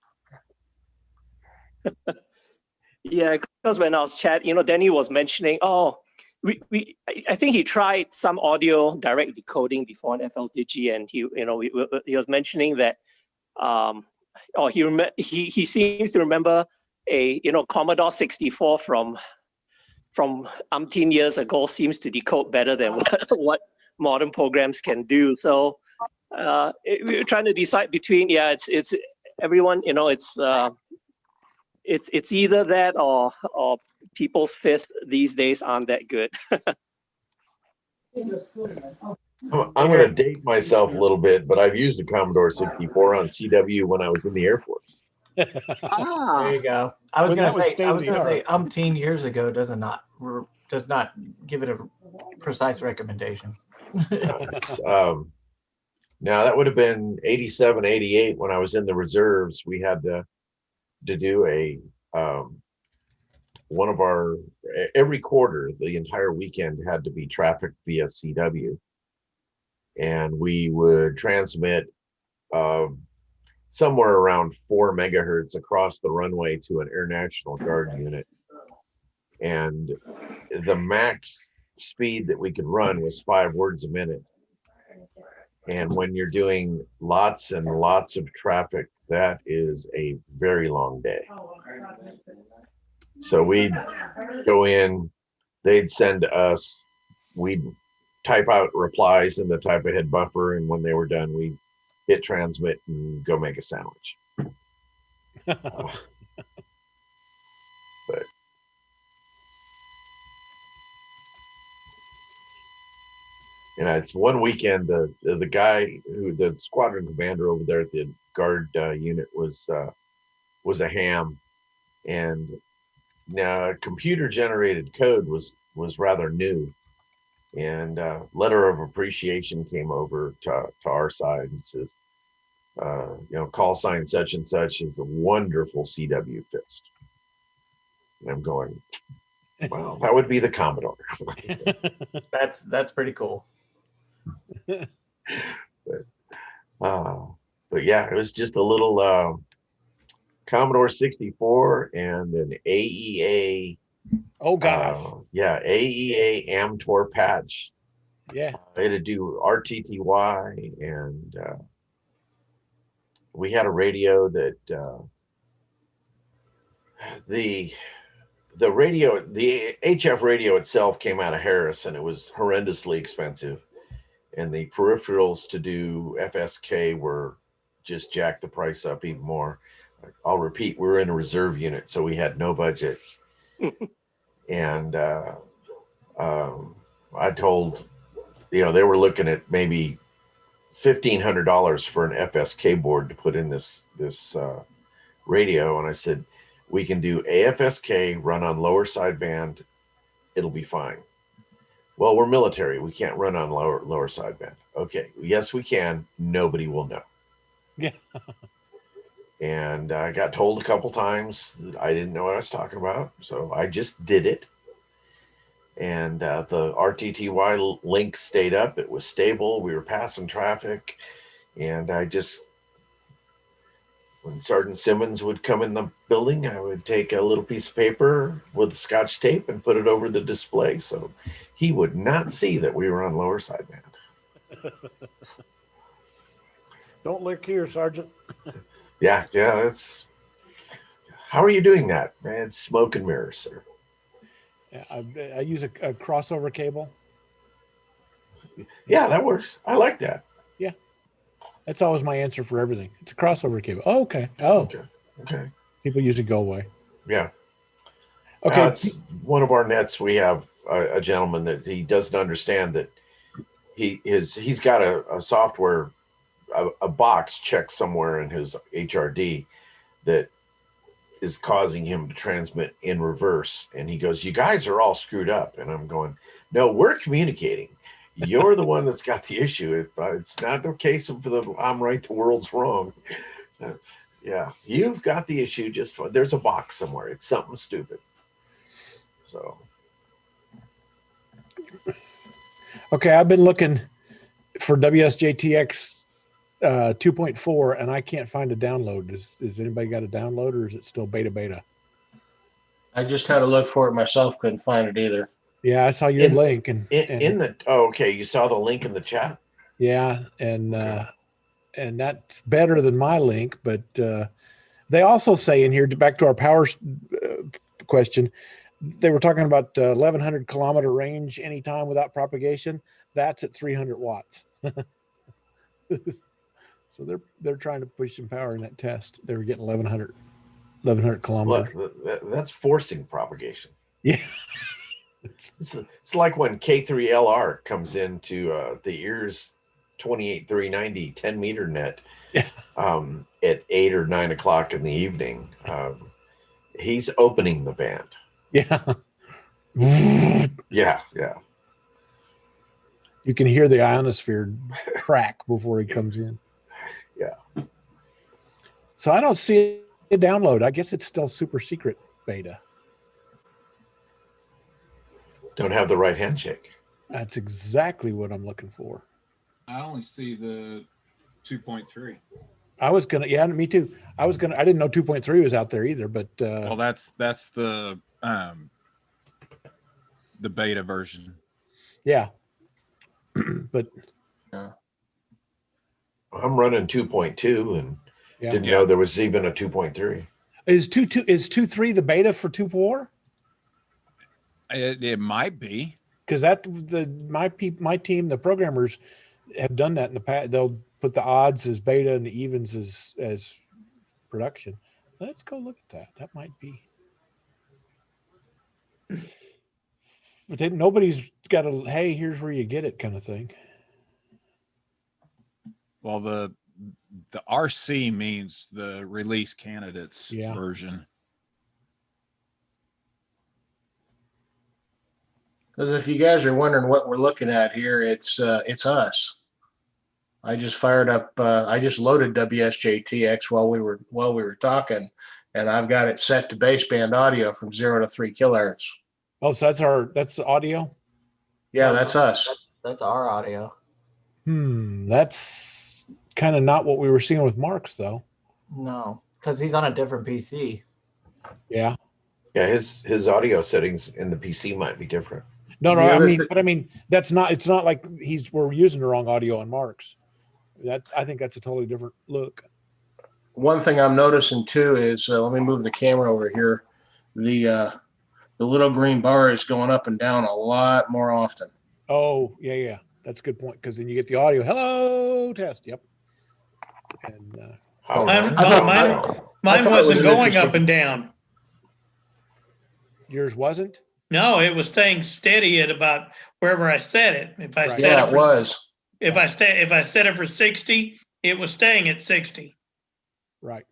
Yeah, because when I was chatting, Danny was mentioning, I think he tried some audio direct decoding before on FLDigi, and he was mentioning that he seems to remember a Commodore 64 from umpteen years ago seems to decode better than what modern programs can do. So we're trying to decide between it's everyone, it's either that or people's fists these days aren't that good. I'm going to date myself a little bit, but I've used the Commodore 64 on CW when I was in the Air Force. There you go. I was going to say umpteen years ago does not give it a precise recommendation. Now that would have been 87, 88 when I was in the reserves. We had to do a one of our every quarter, the entire weekend had to be trafficked via CW, and we would transmit somewhere around 4 megahertz across the runway to an Air National Guard unit, and the max speed that we could run was 5 words a minute. And when you're doing lots and lots of traffic, that is a very long day. So we'd go in, they'd send us, we'd type out replies in the type ahead buffer, and when they were done, we'd hit transmit and go make a sandwich. But it's one weekend, the guy the squadron commander over there at the guard unit was a ham, and now computer generated code was rather new, and letter of appreciation came over to our side and says, call sign such and such is a wonderful CW fist. And I'm going, well, that would be the Commodore. That's pretty cool. But yeah, it was just a little Commodore 64 and an AEA. Oh gosh. AEA Amtor patch. Yeah. I had to do RTTY, and we had a radio that the radio, the HF radio itself came out of Harris, and it was horrendously expensive. And the peripherals to do FSK were just jacked the price up even more. I'll repeat, we were in a reserve unit, so we had no budget. And I told, they were looking at maybe $1,500 for an FSK board to put in this radio. And I said, we can do AFSK, run on lower sideband, it'll be fine. Well, we're military. We can't run on lower sideband. Okay, yes, we can. Nobody will know. Yeah. And I got told a couple times that I didn't know what I was talking about, so I just did it. And the RTTY link stayed up. It was stable. We were passing traffic, and when Sergeant Simmons would come in the building, I would take a little piece of paper with Scotch tape and put it over the display, so he would not see that we were on lower sideband. Don't look here, Sergeant. Yeah, that's. How are you doing that, man? Smoke and mirrors, sir. Yeah, I use a crossover cable. Yeah, that works. I like that. Yeah, that's always my answer for everything. It's a crossover cable. Oh, okay. Oh, okay. People usually go away. Yeah. Okay. It's one of our nets. We have a gentleman that he doesn't understand that he's got a software, a box checked somewhere in his HRD that is causing him to transmit in reverse. And he goes, "You guys are all screwed up." And I'm going, "No, we're communicating. You're the one that's got the issue. It's not a case of I'm right, the world's wrong." Yeah, you've got the issue. Just there's a box somewhere. It's something stupid. So. Okay, I've been looking for WSJT-X 2.4, and I can't find a download. Is anybody got a download, or is it still beta? I just had to look for it myself. Couldn't find it either. Yeah, I saw your link. Okay, you saw the link in the chat? Yeah, and that's better than my link, but they also say in here, back to our power question, they were talking about 1,100 kilometer range anytime without propagation. That's at 300 watts. So they're trying to push some power in that test. They were getting 1,100 kilometers. Well, that's forcing propagation. Yeah. It's like when K3LR comes into the ears 28390 10 meter net at 8 or 9 o'clock in the evening. He's opening the band. Yeah. Yeah. You can hear the ionosphere crack before he comes in. Yeah. So I don't see a download. I guess it's still super secret beta. Don't have the right handshake. That's exactly what I'm looking for. I only see the 2.3. I was gonna, yeah, me too. I didn't know 2.3 was out there either, but well, that's the beta version. Yeah. But I'm running 2.2 and didn't know there was even a 2.3. Is 2.3 the beta for 2.4? It might be, because my team, the programmers, have done that in the past. They'll put the odds as beta and the evens as production. Let's go look at that. That might be. But then nobody's got a hey, here's where you get it kind of thing. Well, the RC means the release candidates version. Because if you guys are wondering what we're looking at here, it's us. I just fired up. I just loaded WSJT-X while we were talking, and I've got it set to baseband audio from 0 to 3 kilohertz. Oh, so that's the audio. Yeah, that's us. That's our audio. That's kind of not what we were seeing with Mark's though. No, because he's on a different PC. Yeah. Yeah, his audio settings in the PC might be different. No, I mean that's not. It's not like we're using the wrong audio on Mark's. I think that's a totally different look. One thing I'm noticing too is let me move the camera over here. The little green bar is going up and down a lot more often. Oh yeah, that's a good point, because then you get the audio. Hello, test. Yep. And mine wasn't going up and down. Yours wasn't? No, it was staying steady at about wherever I set it. If I set it, If I set it for 60, it was staying at 60. Right.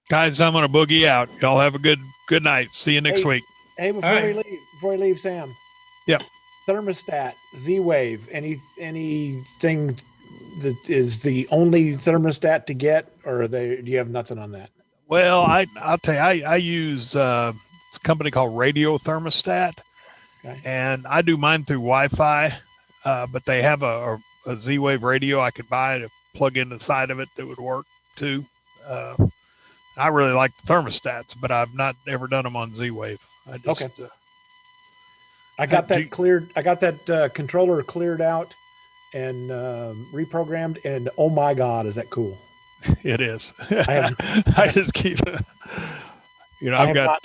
Guys, I'm gonna boogie out. Y'all have a good night. See you next week. Hey, before we leave, Sam. Yep. Thermostat, Z-Wave, anything that is the only thermostat to get, or do you have nothing on that? Well, I'll tell you, I use it's a company called Radio Thermostat, and I do mine through Wi-Fi, but they have a Z-Wave radio I could buy to plug in the side of it that would work too. I really like the thermostats, but I've not ever done them on Z-Wave. I got that cleared. I got that controller cleared out and reprogrammed, and oh my God, is that cool? It is. I just keep, I've got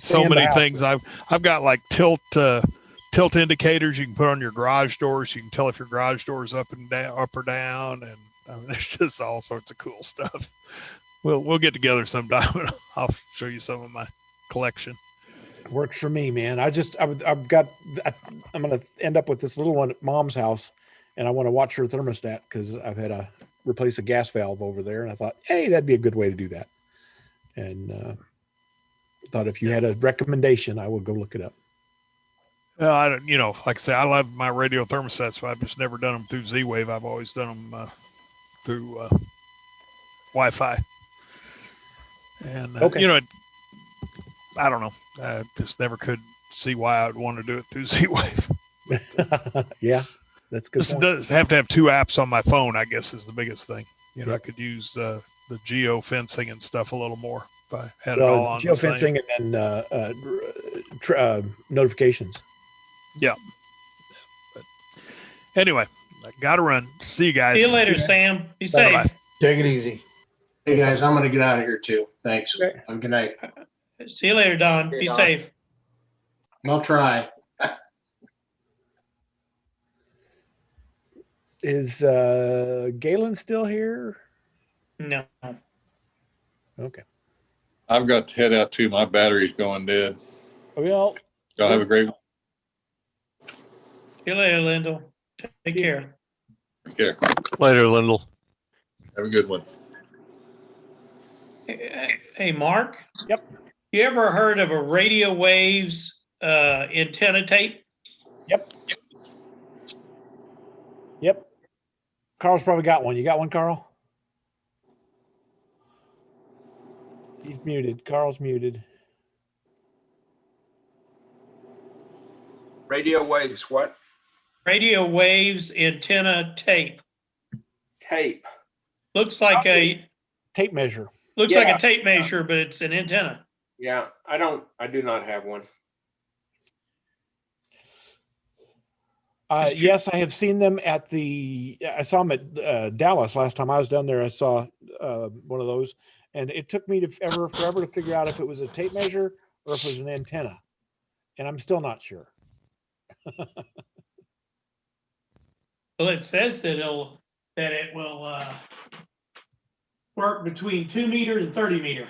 so many things. I've got like tilt indicators you can put on your garage doors. You can tell if your garage door is up or down, and there's just all sorts of cool stuff. We'll get together sometime and I'll show you some of my collection. Works for me, man. I'm going to end up with this little one at mom's house, and I want to watch her thermostat because I've had to replace a gas valve over there. And I thought, hey, that'd be a good way to do that. And thought if you had a recommendation, I would go look it up. I don't, like I say, I love my radio thermostats, but I've just never done them through Z-Wave. I've always done them through Wi-Fi. And, okay. I don't know. I just never could see why I would want to do it through Z-Wave. Yeah, that's good. Just does have to have two apps on my phone, I guess, is the biggest thing. I could use the geo fencing and stuff a little more if I had it all on geo fencing and then notifications. Yeah. But anyway, I got to run. See you guys. See you later, Sam. Be safe. Bye-bye. Take it easy. Hey guys, I'm gonna get out of here too. Thanks. Okay. Good night. See you later, Don. Be safe. I'll try. Is Galen still here? No. Okay. I've got to head out too. My battery's going dead. Well, y'all have a great one. See you later, Lyndall. Take care. Take care. Later, Lyndall. Have a good one. Hey, Mark. Yep. You ever heard of a radio waves antenna tape? Yep. Carl's probably got one. You got one, Carl? He's muted. Carl's muted. Radio waves, what? Radio waves antenna tape. Tape. Looks like a tape measure. Looks like a tape measure, but it's an antenna. Yeah, I do not have one. Yes, I have seen them I saw them at Dallas last time I was down there. I saw one of those, and it took me forever to figure out if it was a tape measure or if it was an antenna, and I'm still not sure. Well, it says that it will work between 2 meter and 30 meter.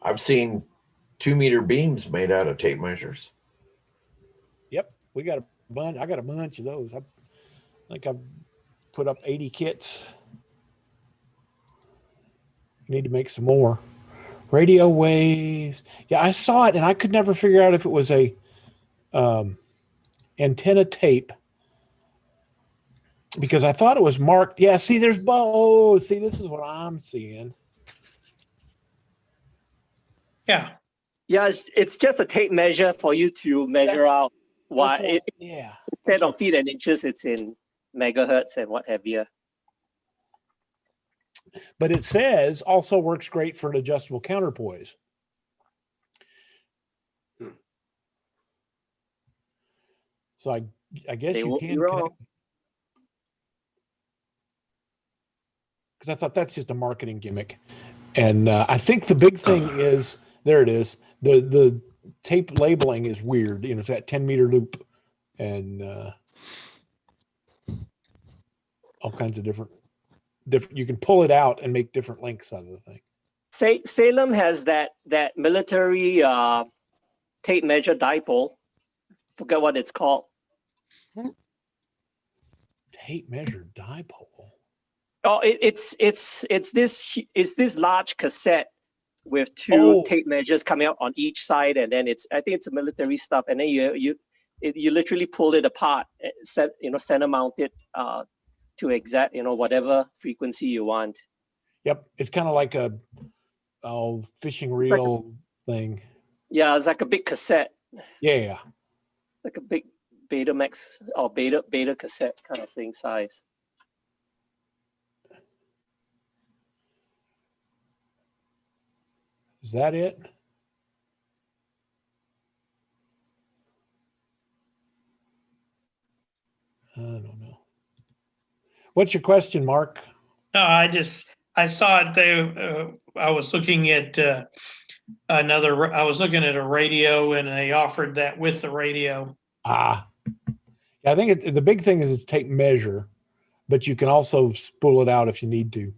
I've seen 2 meter beams made out of tape measures. Yep, we got a bunch. I got a bunch of those. I think I've put up 80 kits. Need to make some more. Radio waves. Yeah, I saw it and I could never figure out if it was a antenna tape because I thought it was marked. Yeah, see, there's both. See, this is what I'm seeing. Yeah. Yeah, it's just a tape measure for you to measure out what it. Yeah. Instead of feet and inches, it's in megahertz and what have you. But it says also works great for an adjustable counterpoise. So I guess you can connect. Because I thought that's just a marketing gimmick. And I think the big thing is, there it is. The tape labeling is weird. It's that 10 meter loop and all kinds of different, you can pull it out and make different lengths out of the thing. Salem has that military tape measure dipole. Forget what it's called. Tape measure dipole. Oh, it's this large cassette with two tape measures coming out on each side, and then I think it's military stuff, and then you literally pull it apart, center mount it to exact whatever frequency you want. Yep, it's kind of like a fishing reel thing. Yeah, it's like a big cassette. Yeah, like a big Betamax or beta cassette kind of thing size. Is that it? I don't know. What's your question, Mark? No, I saw it there. I was looking at I was looking at a radio, and they offered that with the radio. I think the big thing is it's tape measure, but you can also spool it out if you need to.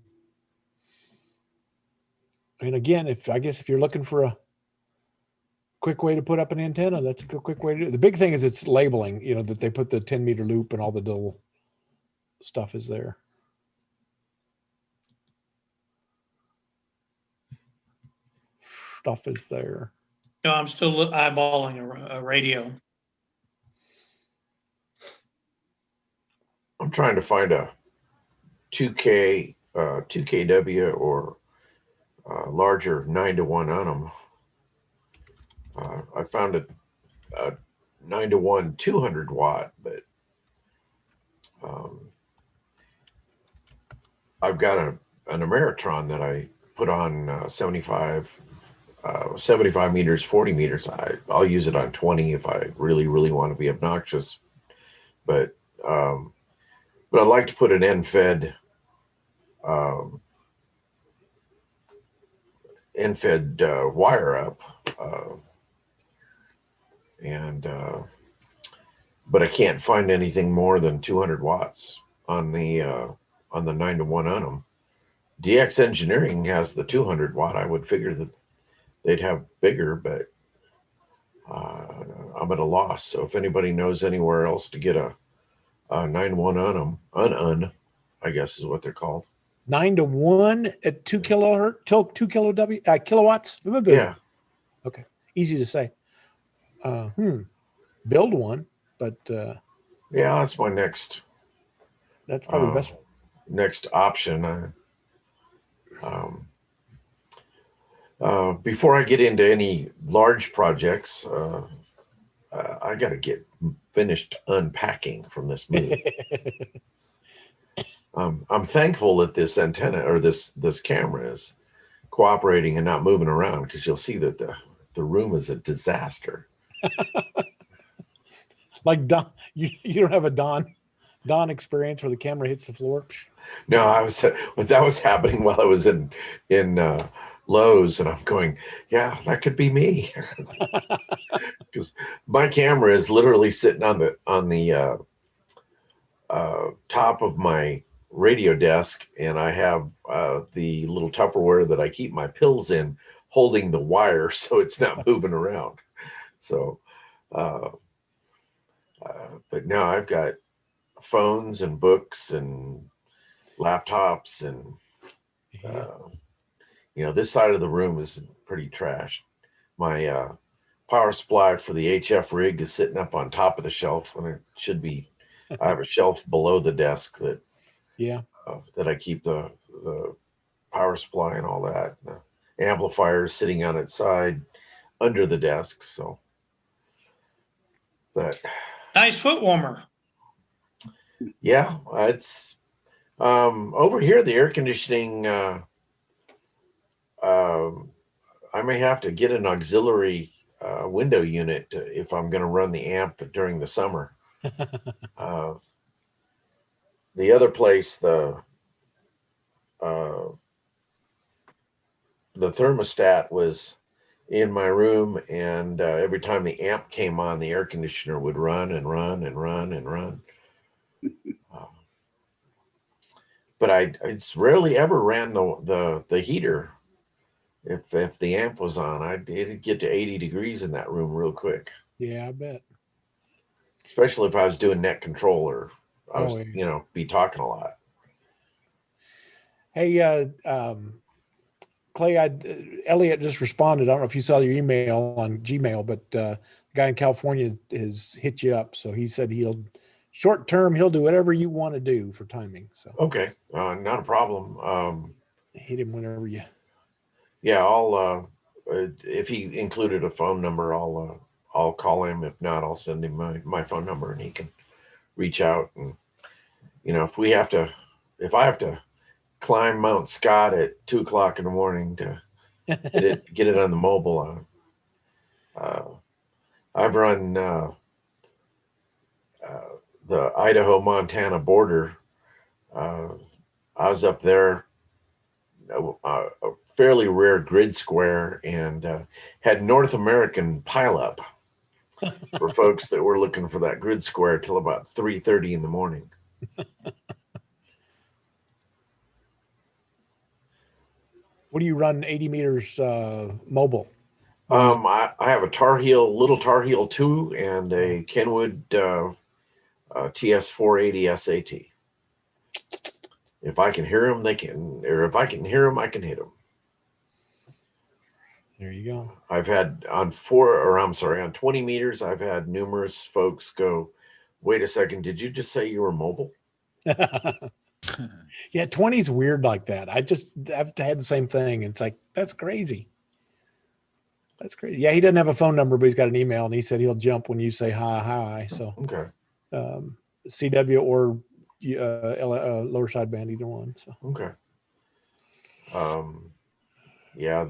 And again, I guess if you're looking for a quick way to put up an antenna, that's a quick way to do it. The big thing is it's labeling, that they put the 10-meter loop and all the little stuff is there. Stuff is there. No, I'm still eyeballing a radio. I'm trying to find a 2kW or larger 9-to-1 on them. I found a 9-to-1 200 watt, but I've got an Ameritron that I put on 75 meters, 40 meters. I'll use it on 20 if I really, really want to be obnoxious. But I'd like to put an end-fed wire up, but I can't find anything more than 200 watts on the 9-to-1 on them. DX Engineering has the 200 watt. I would figure that they'd have bigger, but I'm at a loss. So if anybody knows anywhere else to get a 9-to-1 on them, I guess is what they're called. 9-to-1 at 2 kilowatts. Yeah. Okay. Easy to say. Build one, but yeah, that's my next. That's probably the best one. Next option. Before I get into any large projects, I got to get finished unpacking from this move. I'm thankful that this antenna or this camera is cooperating and not moving around, because you'll see that the room is a disaster. Like Don, you don't have a Don experience where the camera hits the floor? No, that was happening while I was in Lowe's, and I'm going, yeah, that could be me, because my camera is literally sitting on the top of my radio desk, and I have the little Tupperware that I keep my pills in, holding the wire so it's not moving around. So, but now I've got phones and books and laptops, and this side of the room is pretty trashed. My power supply for the HF rig is sitting up on top of the shelf, and it should be. I have a shelf below the desk that I keep the power supply and all that. The amplifier is sitting on its side under the desk. So, but nice foot warmer. Yeah, it's over here. The air conditioning. I may have to get an auxiliary window unit if I'm going to run the amp during the summer. The other place, the thermostat was in my room, and every time the amp came on, the air conditioner would run and run and run and run. But it's rarely ever ran the heater. If the amp was on, it'd get to 80 degrees in that room real quick. Yeah, I bet. Especially if I was doing net control, or I was, be talking a lot. Hey, Clay, Elliot just responded. I don't know if you saw your email on Gmail, but the guy in California has hit you up. So he said short term, he'll do whatever you want to do for timing. So okay, not a problem. Hit him whenever you. Yeah, I'll if he included a phone number, I'll call him. If not, I'll send him my phone number, and he can reach out. And if I have to climb Mount Scott at 2:00 in the morning to get it on the mobile, I've run the Idaho-Montana border. I was up there, a fairly rare grid square, and had North American pileup for folks that were looking for that grid square till about 3:30 in the morning. What do you run 80 meters mobile? I have a little Tar Heel 2 and a Kenwood TS480 SAT. If I can hear them, they can, or if I can hear them, I can hit them. There you go. I've had on 20 meters, I've had numerous folks go, wait a second, did you just say you were mobile? Yeah, 20 is weird like that. I've had the same thing. It's like, that's crazy. That's crazy. Yeah, he doesn't have a phone number, but he's got an email, and he said he'll jump when you say hi. So okay, CW or lower sideband, either one. So okay. Yeah,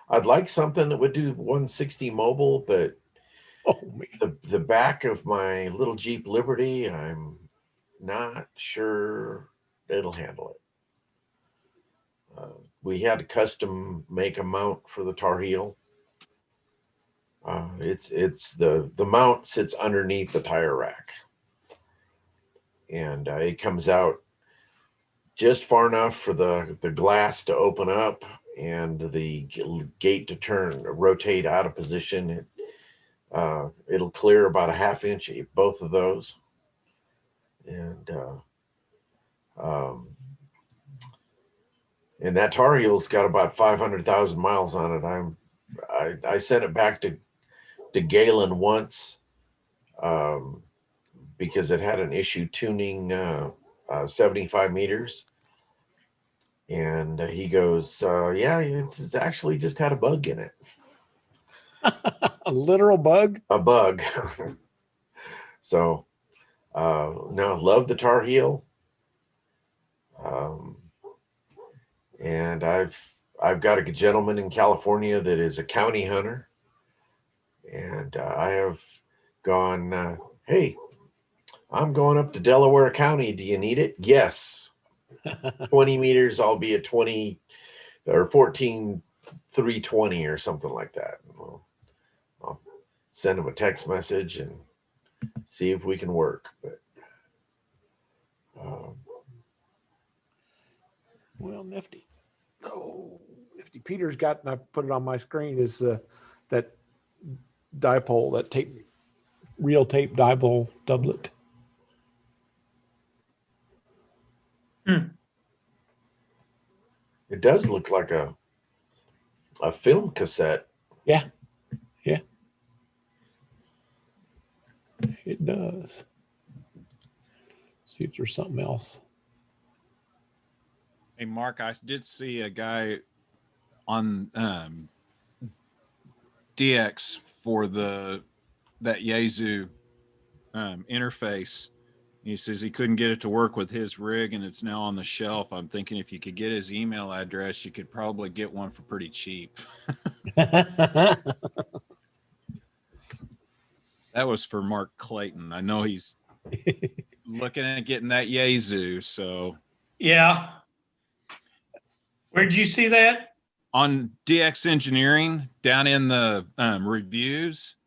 I'd like something that would do 160 mobile, but the back of my little Jeep Liberty, I'm not sure it'll handle it. We had to custom make a mount for the Tar Heel. It's the mount sits underneath the tire rack, and it comes out just far enough for the glass to open up and the gate to rotate out of position. It'll clear about a ½ inch, both of those. And that Tar Heel's got about 500,000 miles on it. I sent it back to Galen once because it had an issue tuning 75 meters. And he goes, yeah, it's actually just had a bug in it. A literal bug? A bug. So, no, love the Tar Heel. And I've got a gentleman in California that is a county hunter. And I have gone, hey, I'm going up to Delaware County. Do you need it? Yes. 20 meters, I'll be at 20 or 14,320 or something like that. I'll send him a text message and see if we can work. But well, nifty. Oh, nifty. Peter's got, and I put it on my screen, is that dipole, that real tape dipole doublet. It does look like a film cassette. Yeah. Yeah. It does. See if there's something else. Hey, Mark, I did see a guy on DX for that Yaesu interface. He says he couldn't get it to work with his rig, and it's now on the shelf. I'm thinking if you could get his email address, you could probably get one for pretty cheap. That was for Mark Clayton. I know he's looking at getting that Yaesu. So yeah. Where'd you see that? On DX Engineering, down in the reviews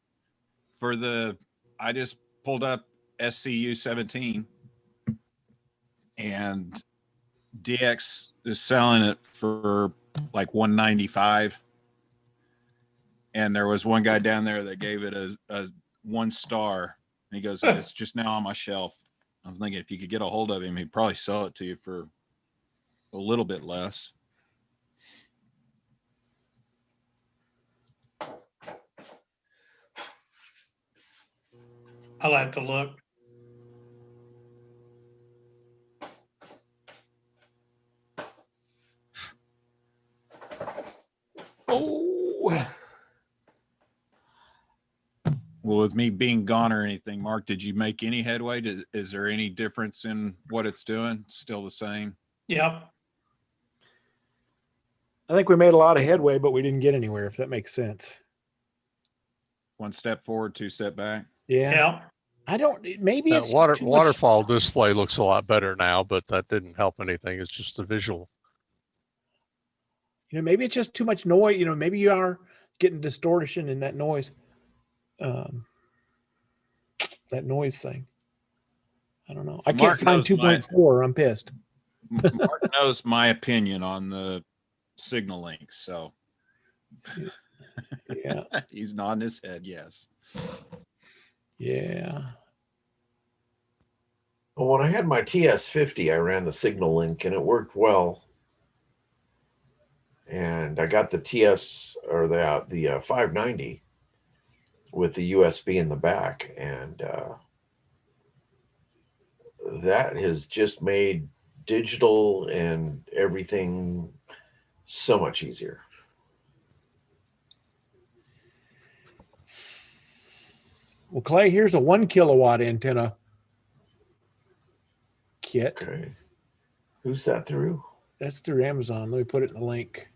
for I just pulled up SCU 17, and DX is selling it for like 195. And there was one guy down there that gave it a 1 star. And he goes, it's just now on my shelf. I was thinking if you could get a hold of him, he'd probably sell it to you for a little bit less. I'll have to look. Oh. Well, with me being gone or anything, Mark, did you make any headway? Is there any difference in what it's doing? Still the same? Yep. I think we made a lot of headway, but we didn't get anywhere, if that makes sense. 1 step forward, 2 step back. Yeah. Yeah. I don't, maybe That it's waterfall display looks a lot better now, but that didn't help anything. It's just the visual. Maybe it's just too much noise. Maybe you are getting distortion in that noise. That noise thing. I don't know. I can't find 2.4. I'm pissed. Mark knows my opinion on the signal links. So yeah, he's nodding his head. Yes. Yeah. Well, when I had my TS50, I ran the signal link and it worked well. And I got the TS or the 590 with the USB in the back, and that has just made digital and everything so much easier. Well, Clay, here's a 1 kilowatt antenna kit. Okay. Who's that through? That's through Amazon. Let me put it in the link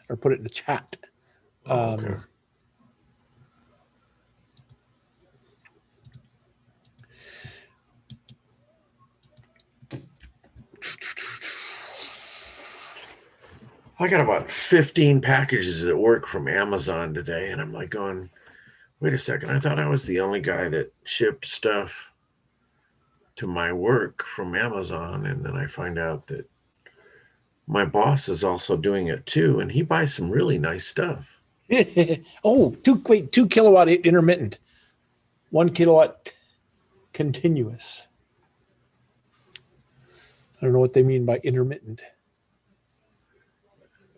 or put it in the chat. Okay. I got about 15 packages at work from Amazon today, and I'm like going, wait a second, I thought I was the only guy that shipped stuff to my work from Amazon, and then I find out that my boss is also doing it too, and he buys some really nice stuff. Oh, 2 kilowatt intermittent, 1 kilowatt continuous. I don't know what they mean by intermittent.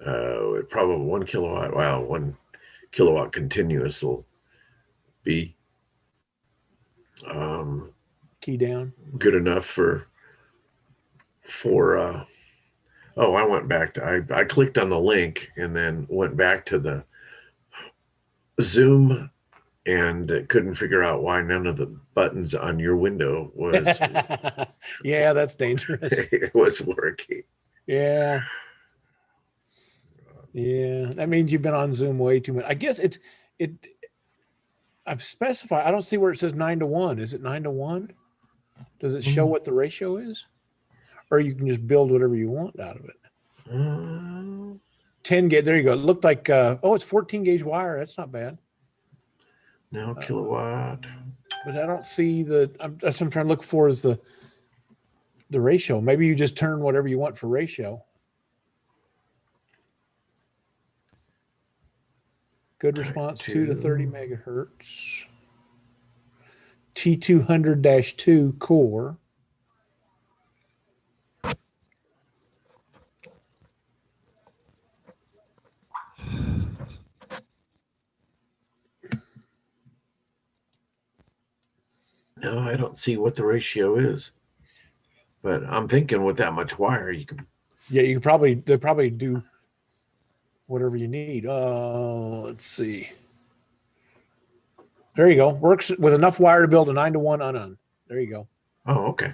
It probably 1 kilowatt. Wow, 1 kilowatt continuous will be key down good enough for oh, I went back to I clicked on the link and then went back to the Zoom and couldn't figure out why none of the buttons on your window was yeah, that's dangerous. It was working. Yeah. Yeah, that means you've been on Zoom way too much. I guess I've specified. I don't see where it says 9-to-1. Is it 9-to-1? Does it show what the ratio is? Or you can just build whatever you want out of it. 10 gauge. There you go. It looked like, oh, it's 14 gauge wire. That's not bad. No kilowatt. But I don't see that's what I'm trying to look for is the ratio. Maybe you just turn whatever you want for ratio. Good response, 2 to 30 megahertz. T200-2 core. No, I don't see what the ratio is. But I'm thinking with that much wire, you can. Yeah, they'll probably do whatever you need. Let's see. There you go. Works with enough wire to build a 9-to-1 unknown. There you go. Oh, okay.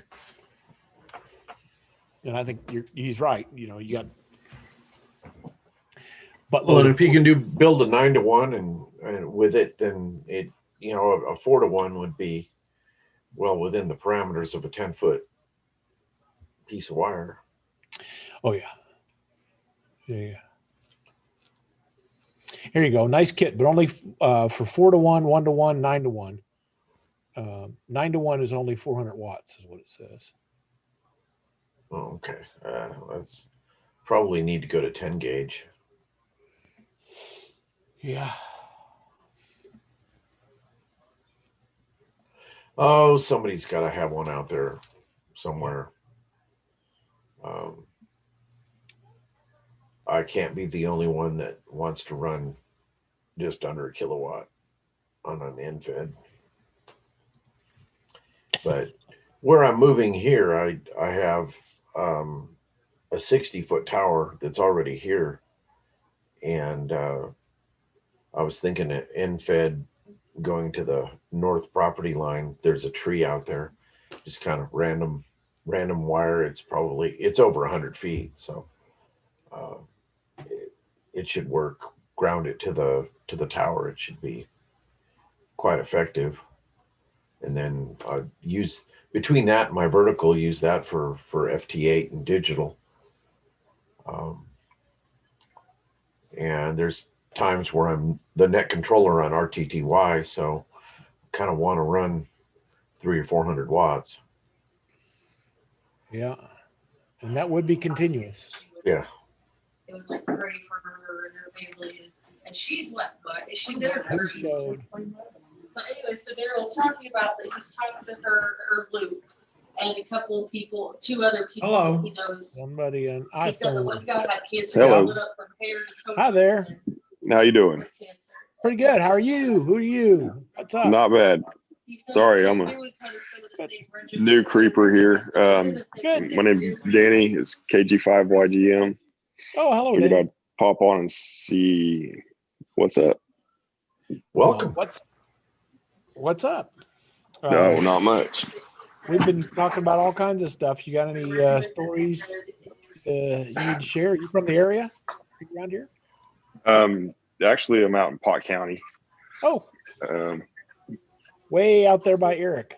And I think he's right. You know, you got. But well, and if you can build a 9-to-1 and with it, then it, you know, a 4-to-1 would be well within the parameters of a 10-foot piece of wire. Oh yeah. Yeah. Here you go. Nice kit, but only for 4-to-1, 1-to-1, 9-to-1. 9-to-1 is only 400 watts is what it says. Oh, okay. Let's probably need to go to 10 gauge. Yeah. Oh, somebody's got to have one out there somewhere. I can't be the only one that wants to run just under a kilowatt on an end-fed. But where I'm moving here, I have a 60-foot tower that's already here. And I was thinking at end-fed going to the north property line, there's a tree out there, just kind of random wire. It's over 100 feet. So it should work. Ground it to the tower. It should be quite effective. And then use between that and my vertical, use that for FT8 and digital. And there's times where I'm the net controller on RTTY, so kind of want to run 300 or 400 watts. Yeah, and that would be continuous. Yeah. it was like great for her and her family. And she's what? She's in her 30s. But anyway, so Daryl was talking about that he's talking to her Luke and a couple of people, 2 other people Hello. he knows. Somebody on He said that iPhone. one guy had cancer. Hello. Lit up from hair to toe. Hi there. How you doing? Pretty good. How are you? Who are you? What's up? Not bad. Sorry, I'm a new creeper here. My name's Danny. It's KG5YGM. Oh, hello, Figured Danny. I'd pop on and see what's up. Welcome. What's up? No, not much. We've been talking about all kinds of stuff. You got any stories you need to share? You from the area? You around here? Actually, I'm out in Pot County. Oh, Um, way out there by Eric.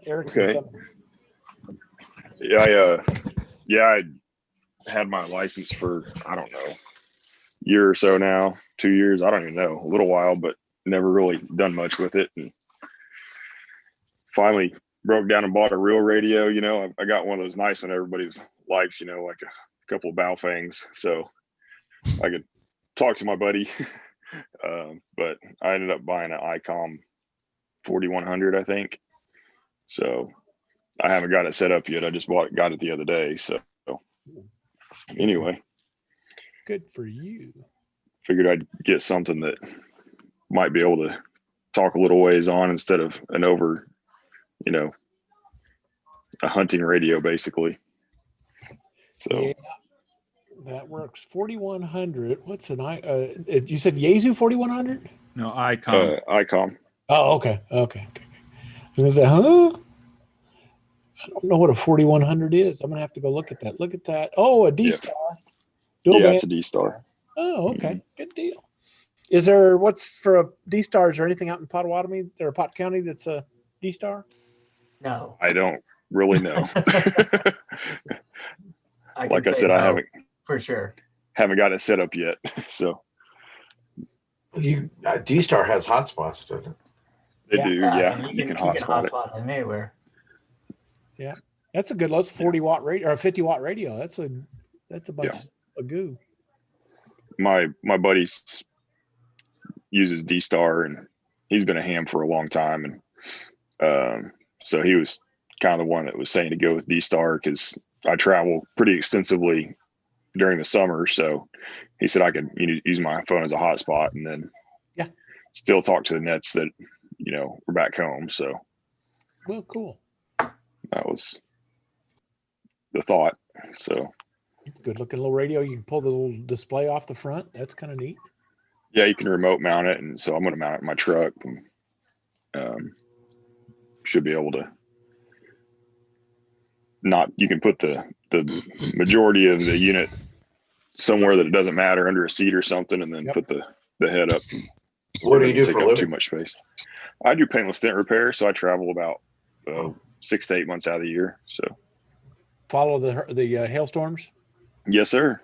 Eric's in Okay. Seminole. Yeah, I had my license for, I don't know, year or so now, 2 years, I don't even know, a little while, but never really done much with it. And finally broke down and bought a real radio. You know, I got one of those nice one everybody's likes, you know, like a couple of Baofangs, so I could talk to my buddy. But I ended up buying an ICOM 4100, I think. So I haven't got it set up yet. I just got it the other day. So anyway, Good for you. figured I'd get something that might be able to talk a little ways on instead of an over, you know, a hunting radio basically. So Yeah, that works. 4100. What's an you said Yaesu 4100? No, ICOM. ICOM. Oh, okay. Okay. I was gonna say, huh? I don't know what a 4100 is. I'm gonna have to go look at that. Look at that. Oh, a D Star. Dual Yeah, band. it's a D-Star. Oh, okay. Good deal. Is there what's for a D Stars or anything out in Potawatomi or Pot County that's a D Star? No. I don't really know. I Like can I say said, I no, haven't for sure. got it set up yet. So You D-Star has hotspots, doesn't it? they Yeah, do. Yeah, you can hotspot it. hotspot it anywhere. Yeah. That's a good that's 40-watt radio or a 50-watt radio. That's a bunch of goo. My buddy uses D-Star and he's been a ham for a long time, and so he was kind of the one that was saying to go with D-Star because I travel pretty extensively during the summer. So he said I could use my phone as a hotspot and then still talk to the nets that were back home. So Well, cool. that was the thought. So Good looking little radio. You can pull the little display off the front. That's kind of neat. yeah, you can remote mount it, and so I'm going to mount it in my truck, and should be able to. You can put the majority of the unit somewhere that it doesn't matter under a seat or something, and then put the head up. What do you do take for a up living? too much space? I do paintless dent repair, so I travel about 6 to 8 months out of the year. So Follow the hailstorms. yes, sir.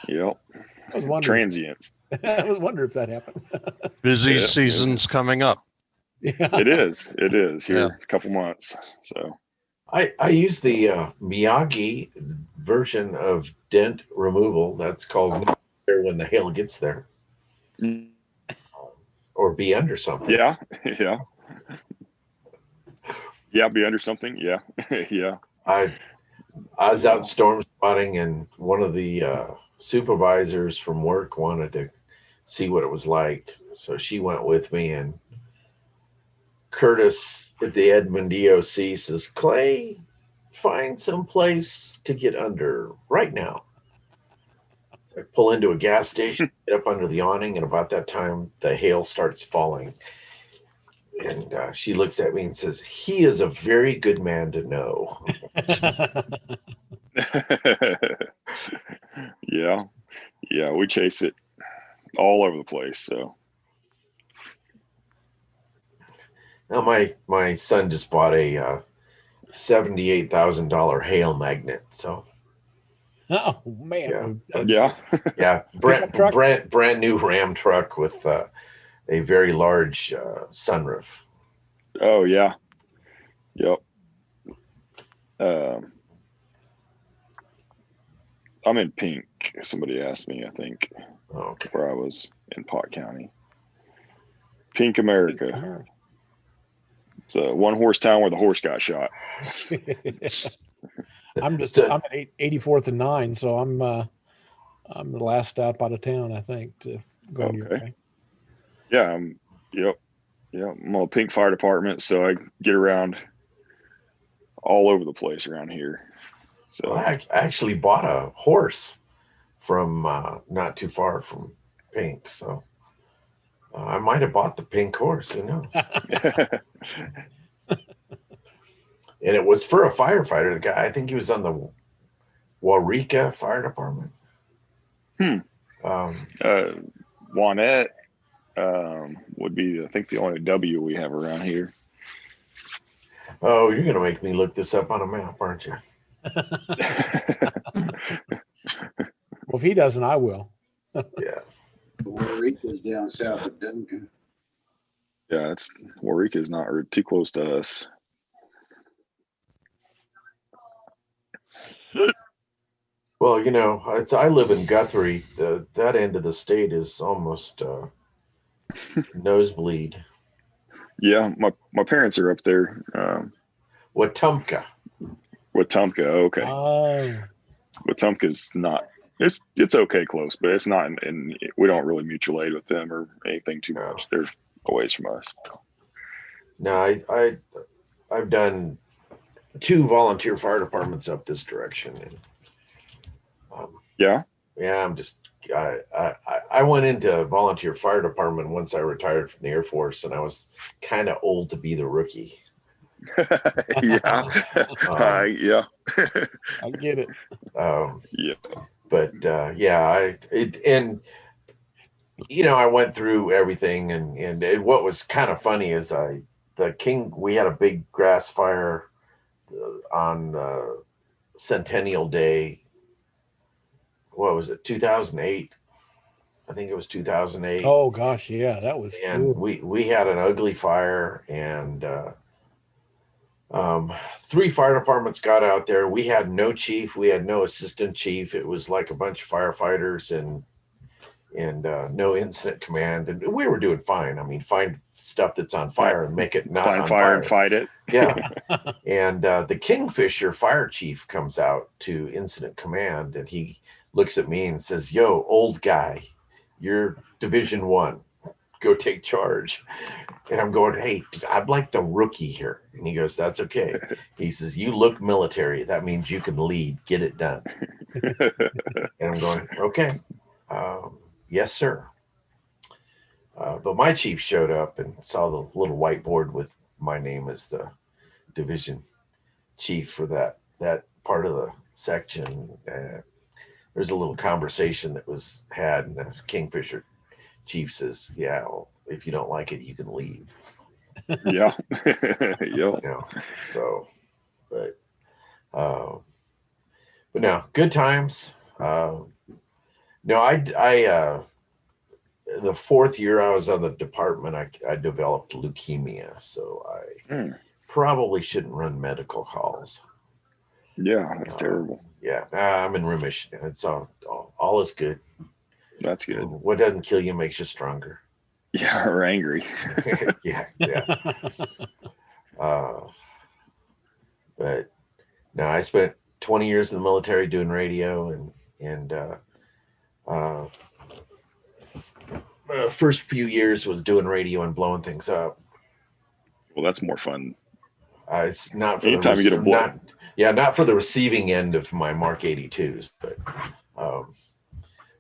Yep. I was wondering. Transients. I was wondering if that happened. Busy Yeah, season's coming up. It is here a couple months. So I use the Miyagi version of dent removal. That's called when the hail gets there, or be under something. yeah. Be under something. Yeah. Yeah. I was out storm spotting, and one of the supervisors from work wanted to see what it was like, so she went with me. And Curtis at the Edmond DOC says, "Clay, find some place to get under right now." I pull into a gas station, get up under the awning, and about that time the hail starts falling. And she looks at me and says, "He is a very good man to know." Yeah, we chase it all over the place. So now my son just bought a $78,000 hail magnet. So oh man, yeah, brand new Ram truck with a very large sunroof. Oh yeah, yep. I'm in Pink. Somebody asked me, I think, okay, where I was in Pot County. Pink, America. It's a one-horse town where the horse got shot. I'm at 84th and 9, so I'm the last stop out of town, I think, to go your way. Yeah, yep. I'm on Pink Fire Department, so I get around all over the place around here. So well, I actually bought a horse from not too far from Pink, so I might have bought the pink horse, who knows? And it was for a firefighter. The guy, I think he was on the Waurika Fire Department. Juanette would be, I think, the only W we have around here. Oh, you're gonna make me look this up on a map, aren't you? Well, if he doesn't, I will. Yeah. Waurika's down south of Duncan. Yeah, Waurika's not too close to us. Well, you know, I live in Guthrie. That end of the state is almost nosebleed. Yeah, my parents are up there. Wetumpka. Wetumpka, okay. Oh. Wetumpka's not. It's okay close, but it's not. And we don't really mutual aid with them or anything too much. They're a ways from us. No, I've done 2 volunteer fire departments up this direction. And, yeah. I'm just I went into volunteer fire department once I retired from the Air Force, and I was kind of old to be the rookie. Yeah. Yeah. I get it. Yeah. But and you know, I went through everything, and what was kind of funny is we had a big grass fire on Centennial Day. What was it? 2008. I think it was 2008. Oh gosh, yeah, that was. And we had an ugly fire, and 3 fire departments got out there. We had no chief, we had no assistant chief. It was like a bunch of firefighters and no incident command, and we were doing fine. I mean, find stuff that's on fire and make it not find on fire and fight it. Yeah. And the Kingfisher fire chief comes out to incident command, and he looks at me and says, "Yo, old guy, you're Division 1. Go take charge." And I'm going, "Hey, I'm like the rookie here." And he goes, "That's okay." He says, "You look military. That means you can lead. Get it done." And I'm going, "Okay. Yes, sir." But my chief showed up and saw the little whiteboard with my name as the division chief for that part of the section. There's a little conversation that was had, and the Kingfisher chief says, "Yeah, well, if you don't like it, you can leave." Yeah. Yep. You know, so, but no, good times. No, I the 4th year I was on the department, I developed leukemia, so I probably shouldn't run medical calls. Yeah, that's terrible. Yeah, I'm in remission. It's all is good. That's good. What doesn't kill you makes you stronger. Yeah, or angry. Yeah. But no, I spent 20 years in the military doing radio, and first few years was doing radio and blowing things up. Well, that's more fun. It's not for anytime you get a blow. Not for the receiving end of my Mark 82s, but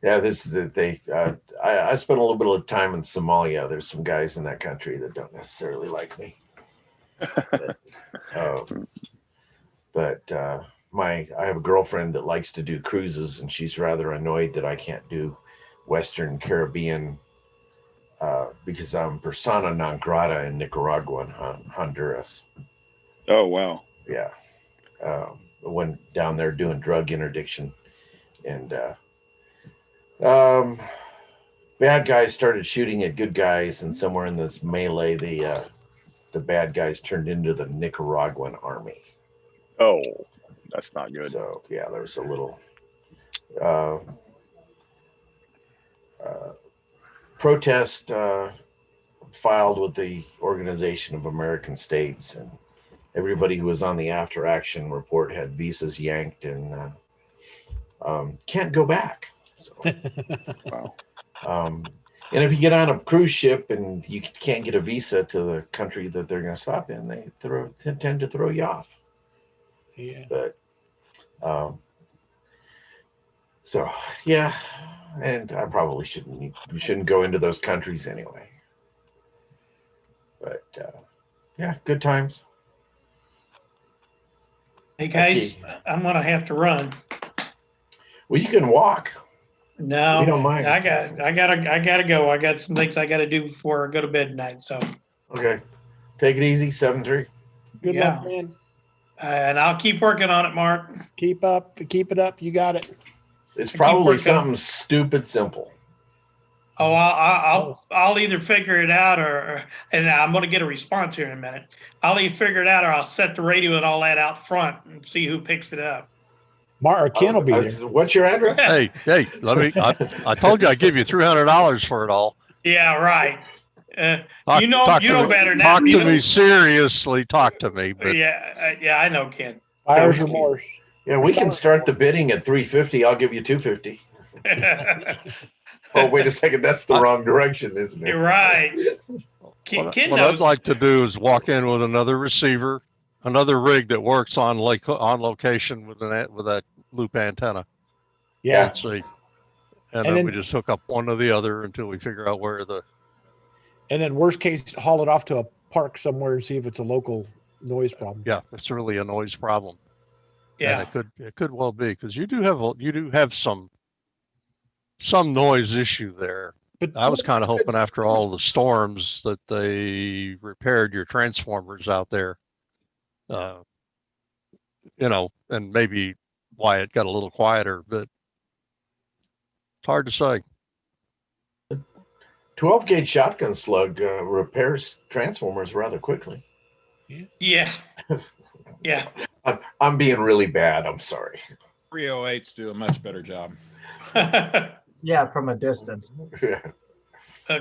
I spent a little bit of time in Somalia. There's some guys in that country that don't necessarily like me. But I have a girlfriend that likes to do cruises, and she's rather annoyed that I can't do Western Caribbean because I'm persona non grata in Nicaragua and Honduras. Oh, wow. Yeah. Went down there doing drug interdiction, and bad guys started shooting at good guys, and somewhere in this melee, the bad guys turned into the Nicaraguan army. Oh, that's not good. So yeah, there was a little protest filed with the Organization of American States, and everybody who was on the after action report had visas yanked and can't go back. So, Wow. And if you get on a cruise ship and you can't get a visa to the country that they're going to stop in, they tend to throw you off. Yeah. But so yeah, and I probably shouldn't. You shouldn't go into those countries anyway. But yeah, good times. Hey guys, I'm gonna have to run. Well, you can walk. No, We don't mind. I gotta go. I got some things I gotta do before I go to bed tonight. So Okay, take it easy. 7-3. Good luck, man. And I'll keep working on it, Mark. Keep it up. You got it. It's probably something stupid simple. Oh, I'll either figure it out and I'm going to get a response here in a minute. I'll either figure it out or I'll set the radio and all that out front and see who picks it up. Mark or Ken will be there. What's your address? Hey, let me. I told you I'd give you $300 for it all. Yeah, right. You know better than that. Talk to me seriously. Talk to me. But yeah, I know, Ken. Buyer's remorse. Yeah, we can start the bidding at $350. I'll give you $250. Oh, wait a second. That's the wrong direction, isn't it? You're right. What I'd like to do is walk in with another receiver, another rig that works on location with that loop antenna. Yeah. And see. And then we just hook up one or the other until we figure out where the. And then worst case, haul it off to a park somewhere and see if it's a local noise problem. Yeah, it's really a noise problem. Yeah, and it could well be because you do have some noise issue there. But I was kind of hoping after all the storms that they repaired your transformers out there. And maybe why it got a little quieter, but it's hard to say. 12-gauge shotgun slug repairs transformers rather quickly. Yeah. Yeah. I'm being really bad. I'm sorry. 308s do a much better job. Yeah, from a distance.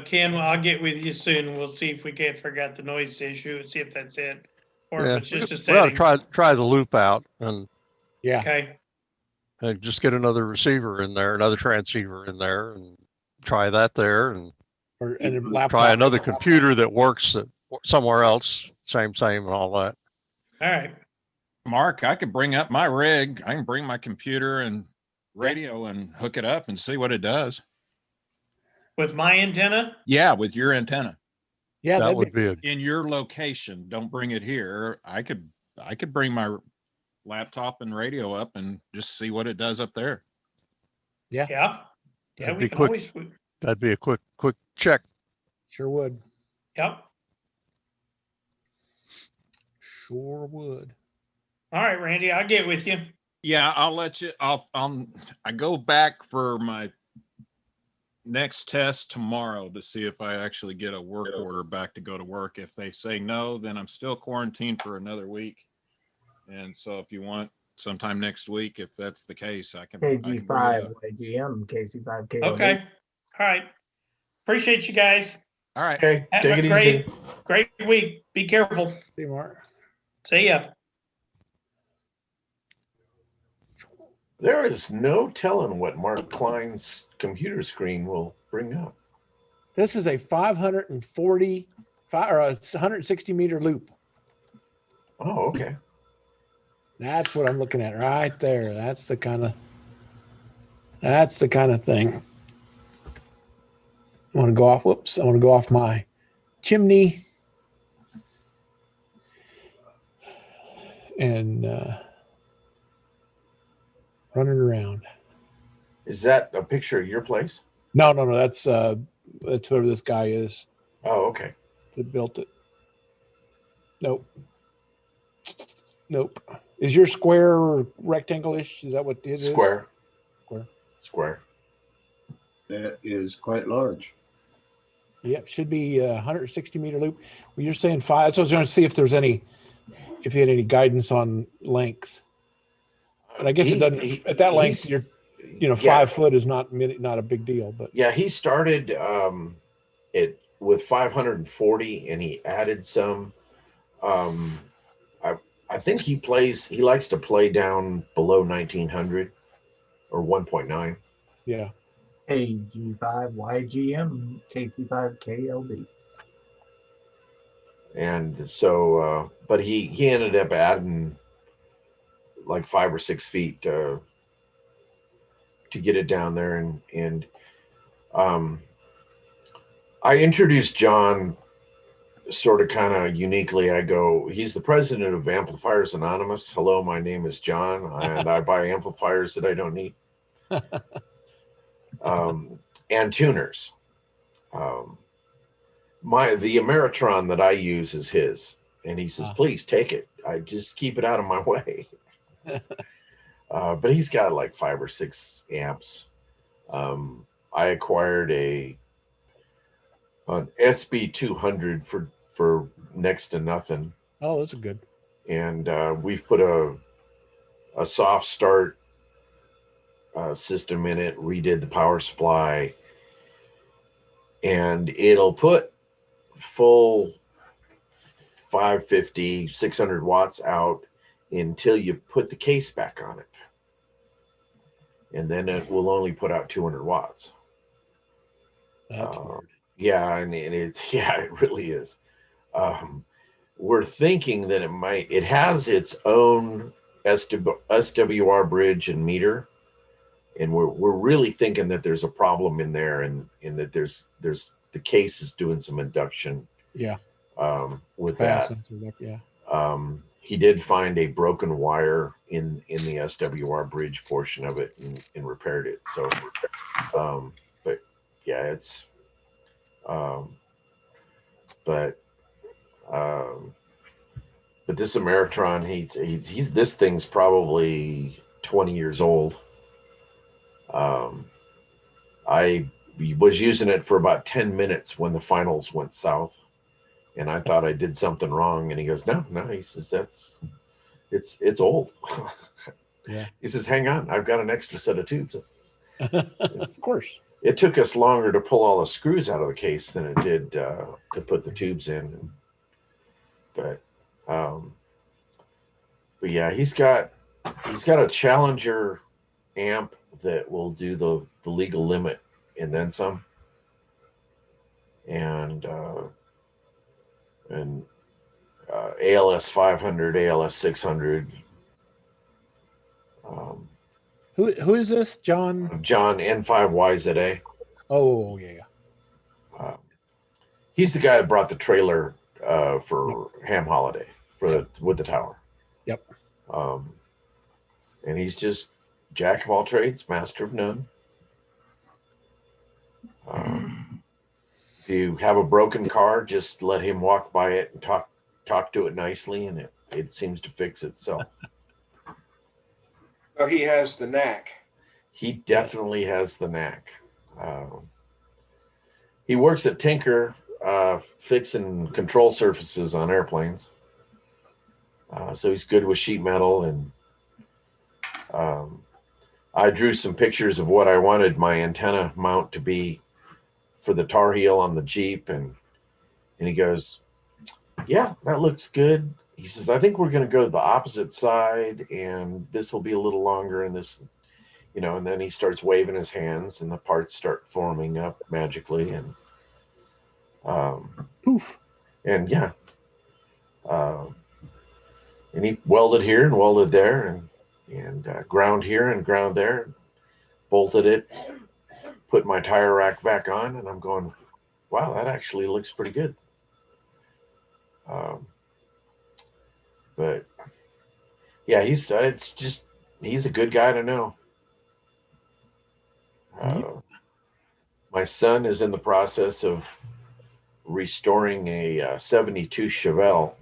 Ken, I'll get with you soon. We'll see if we can't figure out the noise issue and see if that's it. Or if it's just a setting. Well, try the loop out and Okay. And just get another receiver in there, another transceiver in there, and try that there, and try another computer that works somewhere else, same, and all that. All right. Mark, I could bring up my rig. I can bring my computer and radio and hook it up and see what it does. With my antenna? Yeah, with your antenna. Yeah, that would be in your location. Don't bring it here. I could bring my laptop and radio up and just see what it does up there. Yeah. Yeah. That'd We be can quick. always. That'd be a quick check. Sure would. Yep. Sure would. All right, Randy, I'll get with you. Yeah, I'll let you. I go back for my next test tomorrow to see if I actually get a work order back to go to work. If they say no, then I'm still quarantined for another week. And so if you want sometime next week, if that's the case, I can. KG5, YGM, KC5, KG. Okay. All right. Appreciate you guys. All right. Okay. Have Take a it great, easy. great week. Be careful. See you, Mark. See ya. There is no telling what Mark Klein's computer screen will bring up. This is a 545 or a 160 meter loop. Oh, okay. That's what I'm looking at right there. That's the kind of thing. I want to go off. Whoops. I want to go off my chimney and running around. Is that a picture of your place? No. That's whoever this guy is. Oh, okay. That built it. Nope. Is your square or rectangle-ish? Is that what it is? Square. Square. That is quite large. Yep, should be a 160 meter loop. Well, you're saying 5. So I was going to see if you had any guidance on length. But I guess it doesn't. At that length, you know, 5 foot is not a big deal, but yeah, he started it with 540 and he added some. I think he likes to play down below 1900 or 1.9. Yeah. AG5YGM KC5KLD. And so, but he ended up adding like 5 or 6 feet to get it down there. And I introduced John sort of kind of uniquely. I go, he's the president of Amplifiers Anonymous. Hello, my name is John, and I buy amplifiers that I don't need. And tuners. The Ameritron that I use is his, and he says, please take it. I just keep it out of my way. But he's got like 5 or 6 amps. I acquired an SB 200 for next to nothing. Oh, that's good. And we've put a soft start system in it, redid the power supply, and it'll put full 550, 600 watts out until you put the case back on it. And then it will only put out 200 watts. That's weird. Yeah, and it really is. We're thinking that it has its own SWR bridge and meter. And we're really thinking that there's a problem in there, and that there's the case is doing some induction. Yeah. With that. Yeah. He did find a broken wire in the SWR bridge portion of it and repaired it. So, but yeah, it's, but this Ameritron, he's this thing's probably 20 years old. I was using it for about 10 minutes when the finals went south, and I thought I did something wrong. And he goes, no, he says, it's old. Yeah. He says, hang on, I've got an extra set of tubes. Of course. It took us longer to pull all the screws out of the case than it did to put the tubes in. But yeah, he's got a Challenger amp that will do the legal limit and then some. And ALS 500, ALS 600. Who is this? John N5YZA. Oh yeah. He's the guy that brought the trailer for Ham Holiday with the tower. Yep. And he's just jack of all trades, master of none. If you have a broken car, just let him walk by it and talk to it nicely, and it seems to fix itself. So he has the knack. He definitely has the knack. He works at Tinker, fixing control surfaces on airplanes. So he's good with sheet metal, and I drew some pictures of what I wanted my antenna mount to be for the Tar Heel on the Jeep, and he goes, yeah, that looks good. He says, I think we're going to go to the opposite side, and this will be a little longer, and this, and then he starts waving his hands, and the parts start forming up magically, and poof. And yeah. And he welded here and welded there, and ground here and ground there, bolted it, put my tire rack back on, and I'm going, wow, that actually looks pretty good. But yeah, he's a good guy to know. My son is in the process of restoring a 72 Chevelle,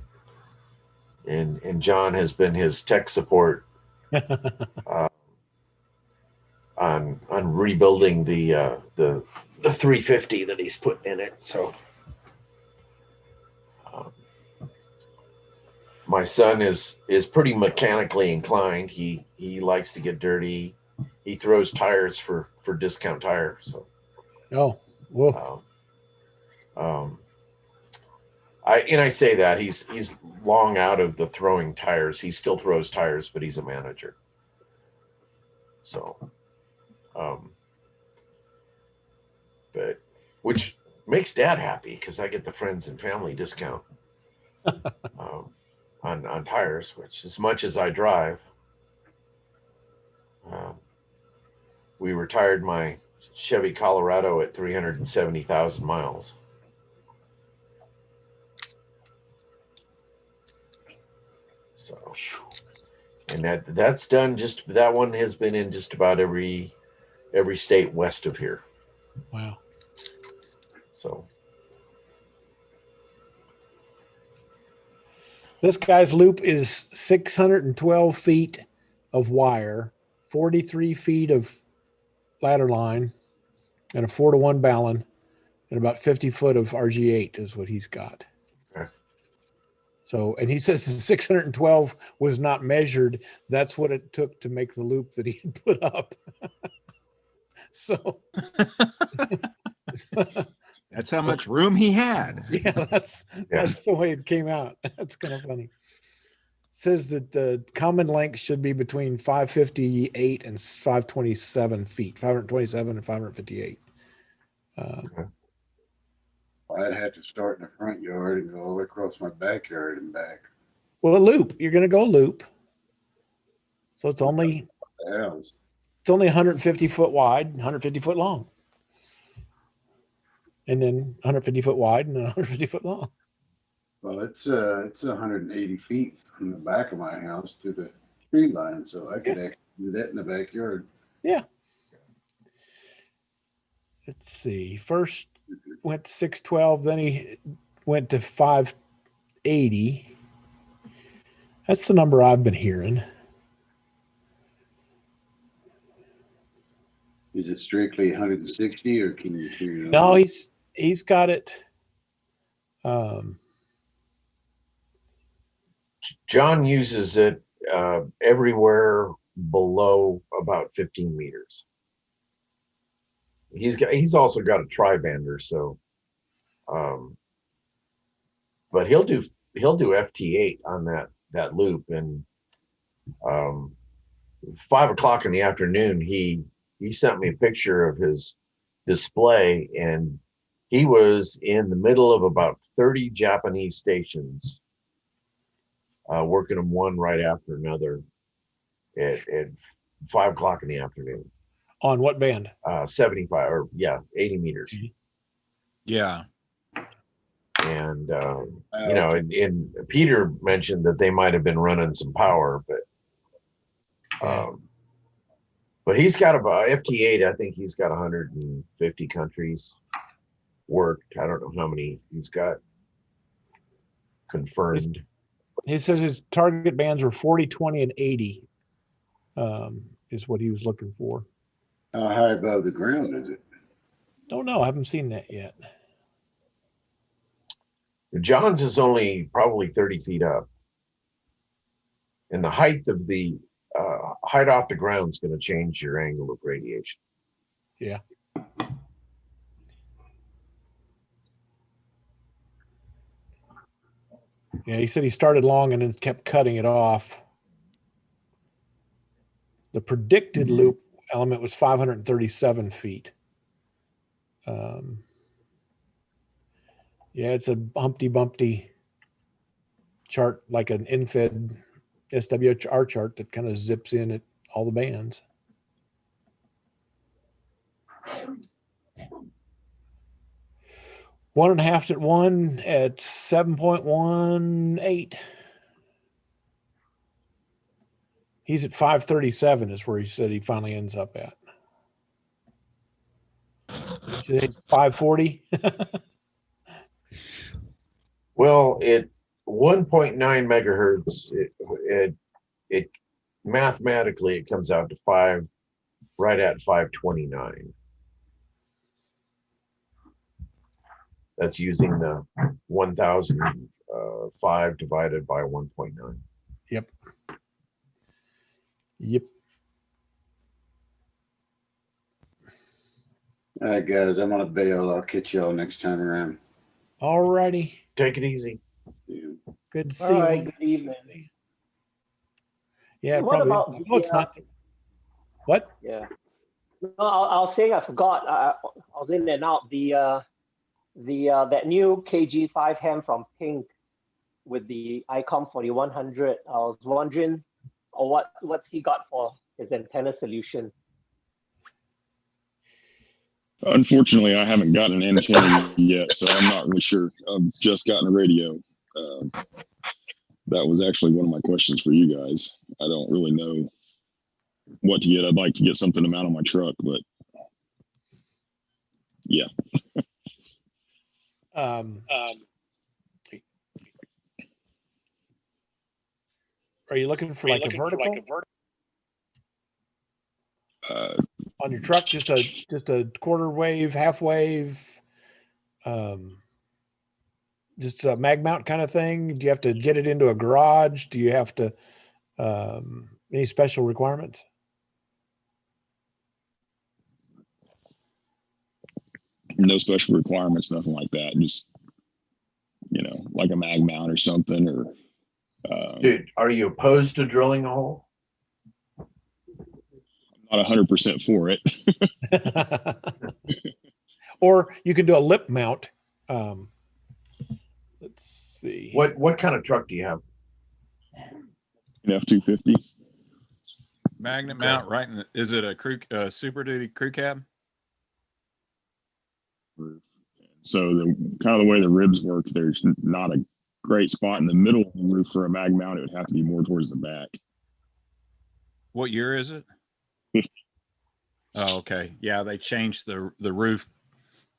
and John has been his tech support on rebuilding the 350 that he's putting in it. So my son is pretty mechanically inclined. He likes to get dirty. he throws tires for Discount Tire. So oh, whoa. I say that he's long out of the throwing tires. He still throws tires, but he's a manager. So, but which makes Dad happy because I get the friends and family discount on tires, which as much as I drive, we retired my Chevy Colorado at 370,000 miles. So, and that's done. That one has been in just about every state west of here. Wow. So this guy's loop is 612 feet of wire, 43 feet of ladder line, and a 4-to-1 balun, and about 50 foot of RG8 is what he's got. Okay. So, and he says the 612 was not measured. That's what it took to make the loop that he had put up. So that's how much room he had. Yeah, that's the way it came out. That's kind of funny. Says that the common length should be between 558 and 527 feet, 527 and 558. I'd have to start in the front yard and go all the way across my backyard and back. Well, a loop. You're going to go loop. So it's only 150 foot wide, 150 foot long. And then 150 foot wide and 150 foot long. Well, it's 180 feet from the back of my house to the tree line, so I could actually do that in the backyard. Yeah. Let's see. First went to 612, then he went to 580. That's the number I've been hearing. Is it strictly 160 or can you hear it? No, he's got it. John uses it everywhere below about 15 meters. He's also got a tri-bander, so but he'll do FT8 on that loop, and 5 o'clock in the afternoon he sent me a picture of his display, and he was in the middle of about 30 Japanese stations, working them one right after another at 5 o'clock in the afternoon. On what band? 75 or 80 meters. Yeah. And and Peter mentioned that they might have been running some power, but he's got about FT8. I think he's got 150 countries worked. I don't know how many he's got confirmed. He says his target bands were 40, 20, and 80 is what he was looking for. How high above the ground is it? Don't know. I haven't seen that yet. John's is only probably 30 feet up. And the height of the height off the ground is going to change your angle of radiation. Yeah. Yeah, he said he started long and then kept cutting it off. The predicted loop element was 537 feet. Yeah, it's a Humpty Bumpty chart, like an infed SWR chart that kind of zips in at all the bands. One and a half at 1 at 7.18. He's at 537 is where he said he finally ends up at. 540. Well, at 1.9 megahertz, it mathematically it comes out to right at 529. That's using the 1005 divided by 1.9. Yep. All right, guys, I'm gonna bail. I'll catch y'all next time around. All righty. Take it easy. Good to see All right, you. good evening. Yeah, What probably. about No, it's not. What? Yeah. No, I was saying I forgot. I was in and out. That new KG5 ham from Pink with the ICOM 4100. I was wondering, what's he got for his antenna solution? Unfortunately, I haven't gotten an antenna yet, so I'm not really sure. I've just gotten a radio. That was actually one of my questions for you guys. I don't really know what to get. I'd like to get something to mount on my truck, but yeah. Are you looking for like a vertical? On your truck, just a quarter wave, half wave, just a mag mount kind of thing? Do you have to get it into a garage? Do you have to any special requirements? No special requirements, nothing like that. Just, like a mag mount or something, or Dude, are you opposed to drilling a hole? I'm not 100% for it. Or you can do a lip mount. Let's see. What kind of truck do you have? An F-250. Magnet mount, right? Is it a crew Super Duty crew cab? So the kind of the way the ribs work, there's not a great spot in the middle of the roof for a mag mount. It would have to be more towards the back. What year is it? 50. Oh, okay. Yeah, they changed the roof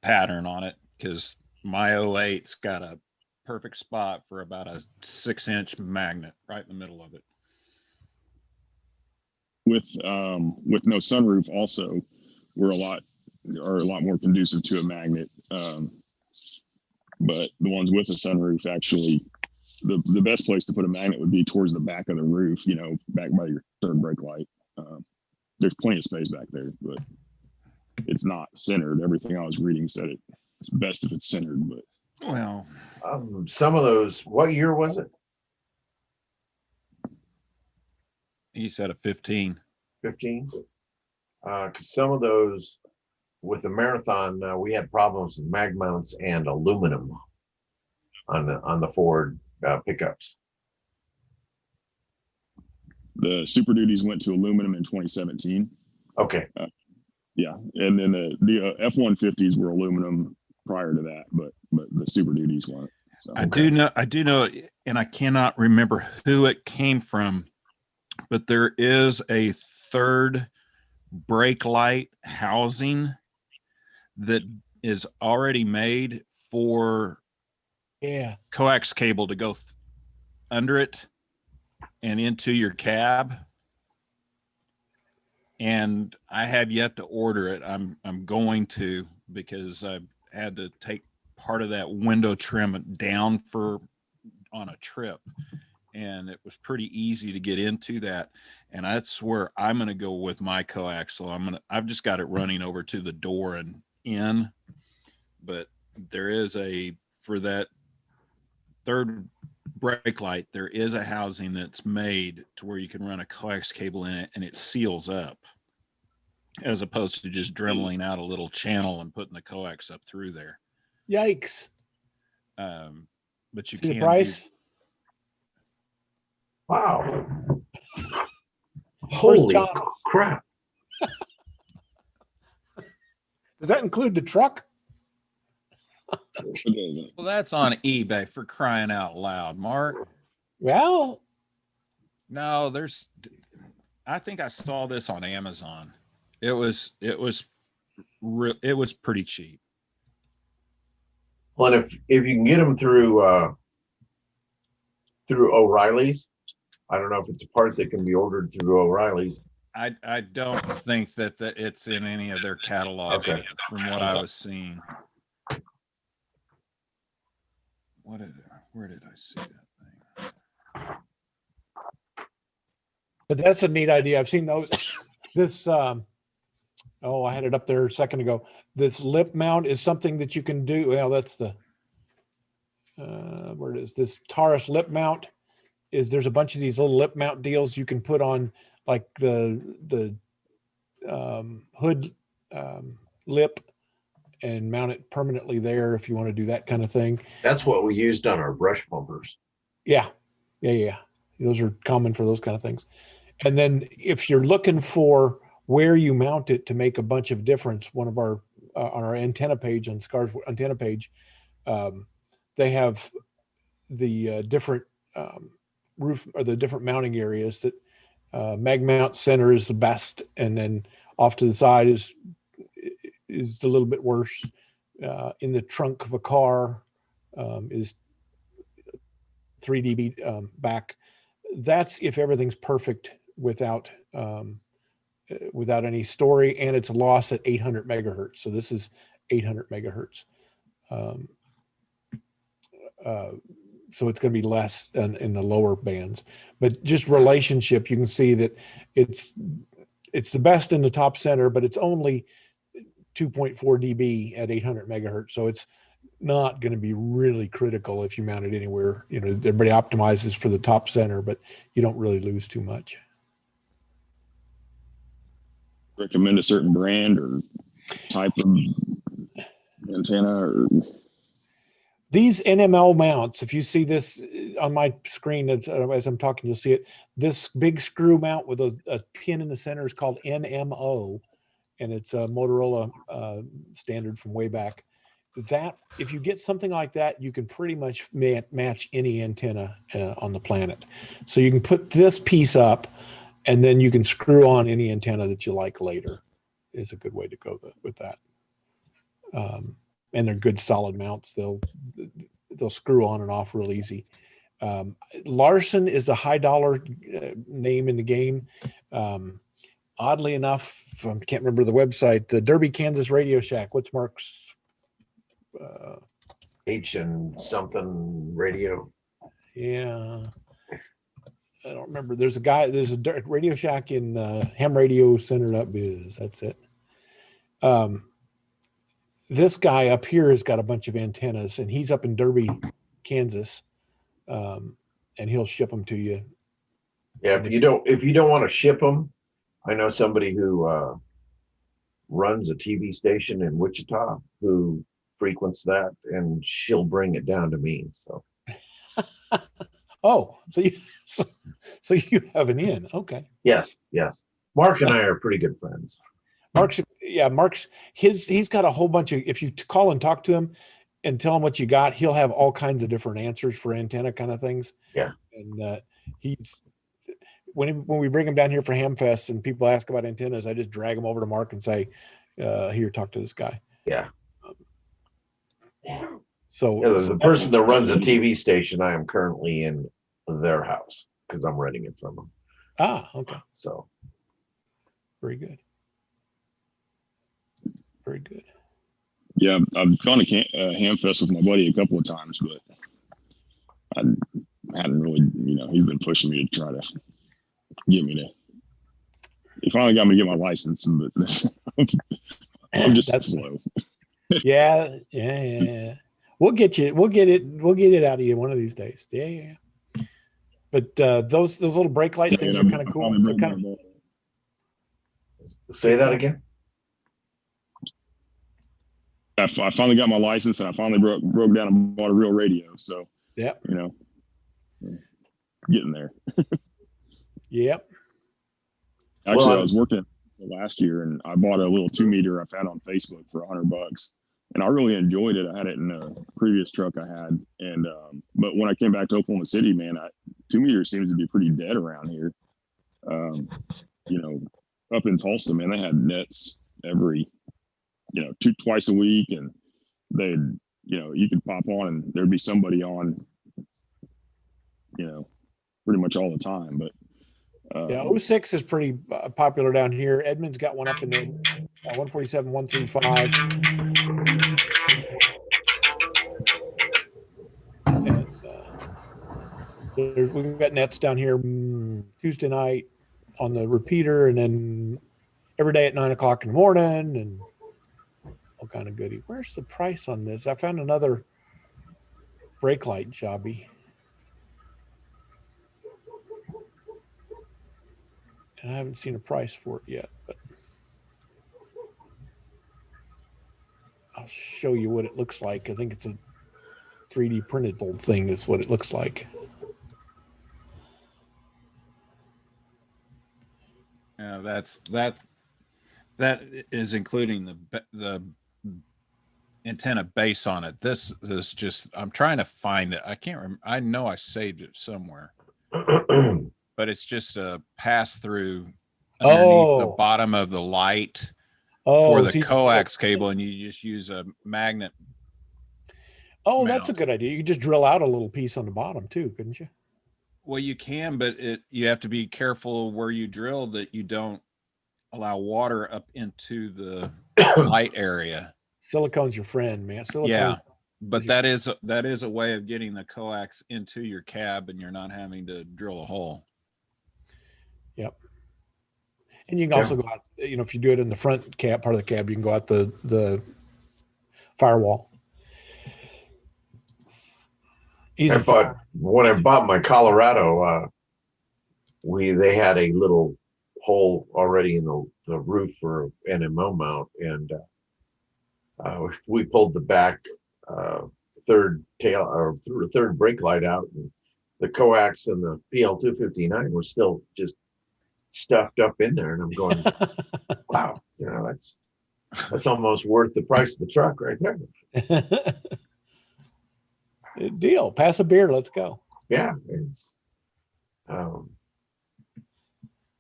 pattern on it because my 08's got a perfect spot for about a 6-inch magnet right in the middle of it. With no sunroof, also, are a lot more conducive to a magnet. But the ones with a sunroof, actually, the best place to put a magnet would be towards the back of the roof, back by your third brake light. There's plenty of space back there, but it's not centered. Everything I was reading said it's best if it's centered, but well, some of those, what year was it? He said a 15. 15? Because some of those with the Marathon, we had problems with mag mounts and aluminum on the Ford pickups. The Super Duties went to aluminum in 2017. Okay. Yeah, and then the F-150s were aluminum prior to that, but the Super Duties weren't. So. I do know, and I cannot remember who it came from, but there is a third brake light housing that is already made for coax cable to go under it and into your cab. And I have yet to order it. I'm going to, because I had to take part of that window trim down on a trip, and it was pretty easy to get into that. And that's where I'm going to go with my coaxial. I've just got it running over to the door and in, but there is for that third brake light, there is a housing that's made to where you can run a coax cable in it and it seals up, as opposed to just dremeling out a little channel and putting the coax up through there. Yikes. But you see can the price. Wow. Holy crap. Does that include the truck? Well, that's on eBay, for crying out loud, Mark. Well, no, I think I saw this on Amazon. It was pretty cheap. Well, if you can get them through O'Reilly's, I don't know if it's a part that can be ordered through O'Reilly's. I don't think that it's in any of their catalogs from what I was seeing. Where did I see that thing? But that's a neat idea. I've seen those. This Oh, I had it up there a second ago. This lip mount is something that you can do. Well, that's the, where it is. This Taurus lip mount is, there's a bunch of these little lip mount deals you can put on like the hood lip and mount it permanently there if you want to do that kind of thing. That's what we used on our brush bumpers. Yeah. Those are common for those kind of things. And then if you're looking for where you mount it to make a bunch of difference, one of our on our antenna page, on SCAR's antenna page, they have the different roof or the different mounting areas that mag mount center is the best, and then off to the side is a little bit worse. In the trunk of a car is 3 dB back. That's if everything's perfect without any story, and it's a loss at 800 megahertz. So this is 800 megahertz. So it's going to be less in the lower bands, but just relationship, you can see that it's the best in the top center, but it's only 2.4 dB at 800 megahertz. So it's not going to be really critical if you mount it anywhere. You know, everybody optimizes for the top center, but you don't really lose too much. Recommend a certain brand or type of antenna? Or these NML mounts, if you see this on my screen as I'm talking, you'll see it. This big screw mount with a pin in the center is called NMO, and it's a Motorola standard from way back. That if you get something like that, you can pretty much match any antenna on the planet. So you can put this piece up, and then you can screw on any antenna that you like later. Is a good way to go with that. And they're good solid mounts. They'll screw on and off real easy. Larson is the high dollar name in the game. Oddly enough, I can't remember the website, the Derby, Kansas Radio Shack. What's Mark's? H and something radio. Yeah. I don't remember. There's a Radio Shack in Ham Radio Center.biz. That's it. This guy up here has got a bunch of antennas, and he's up in Derby, Kansas, and he'll ship them to you. Yeah, if you don't want to ship them, I know somebody who runs a TV station in Wichita who frequents that, and she'll bring it down to me. So. Oh, so you have an in. Okay. Yes. Mark and I are pretty good friends. He's got a whole bunch of, if you call and talk to him and tell him what you got, he'll have all kinds of different answers for antenna kind of things. Yeah. And when we bring him down here for Hamfest and people ask about antennas, I just drag them over to Mark and say, here, talk to this guy. Yeah. So the person that runs a TV station, I am currently in their house because I'm renting it from them. Ah, okay. So very good. Very good. Yeah, I've gone to Hamfest with my buddy a couple of times, but I hadn't really, he's been pushing me to try to get me to. He finally got me to get my license, but I'm just slow. Yeah. We'll get it out of you one of these days. Yeah. But those little brake light things are kind of cool. Say that again. I finally got my license, and I finally broke down and bought a real radio. So yeah, getting there. Yep. Actually, I was working last year, and I bought a little 2-meter I found on Facebook for $100, and I really enjoyed it. I had it in a previous truck I had, and but when I came back to Oklahoma City, man, 2-meter seems to be pretty dead around here. Up in Tulsa, man, they had nets every. Twice a week, and they'd, you could pop on and there'd be somebody on, pretty much all the time. But 06 is pretty popular down here. Edmund's got one up in there, 147, 135. And, we've got nets down here Tuesday night on the repeater, and then every day at 9 o'clock in the morning and all kind of goodie. Where's the price on this? I found another brake light jobby. And I haven't seen a price for it yet, but I'll show you what it looks like. I think it's a 3D printed old thing is what it looks like. That is including the antenna base on it. This is just, I'm trying to find it. I can't remember. I know I saved it somewhere, but it's just a pass through underneath the bottom of the light for the coax cable, and you just use a magnet. Oh, that's a good idea. You could just drill out a little piece on the bottom too, couldn't you? Well, you can, but you have to be careful where you drill that you don't allow water up into the light area. Silicone's your friend, man. Silicone. Yeah, but that is a way of getting the coax into your cab, and you're not having to drill a hole. Yep. And you can also go out, if you do it in the front cab, part of the cab, you can go out the firewall. Easy. When I bought my Colorado, they had a little hole already in the roof for NMO mount, and we pulled the back third brake light out, and the coax and the PL259 were still just stuffed up in there, and I'm going, wow, that's almost worth the price of the truck right there. Good deal. Pass a beer. Let's go. Yeah. It's,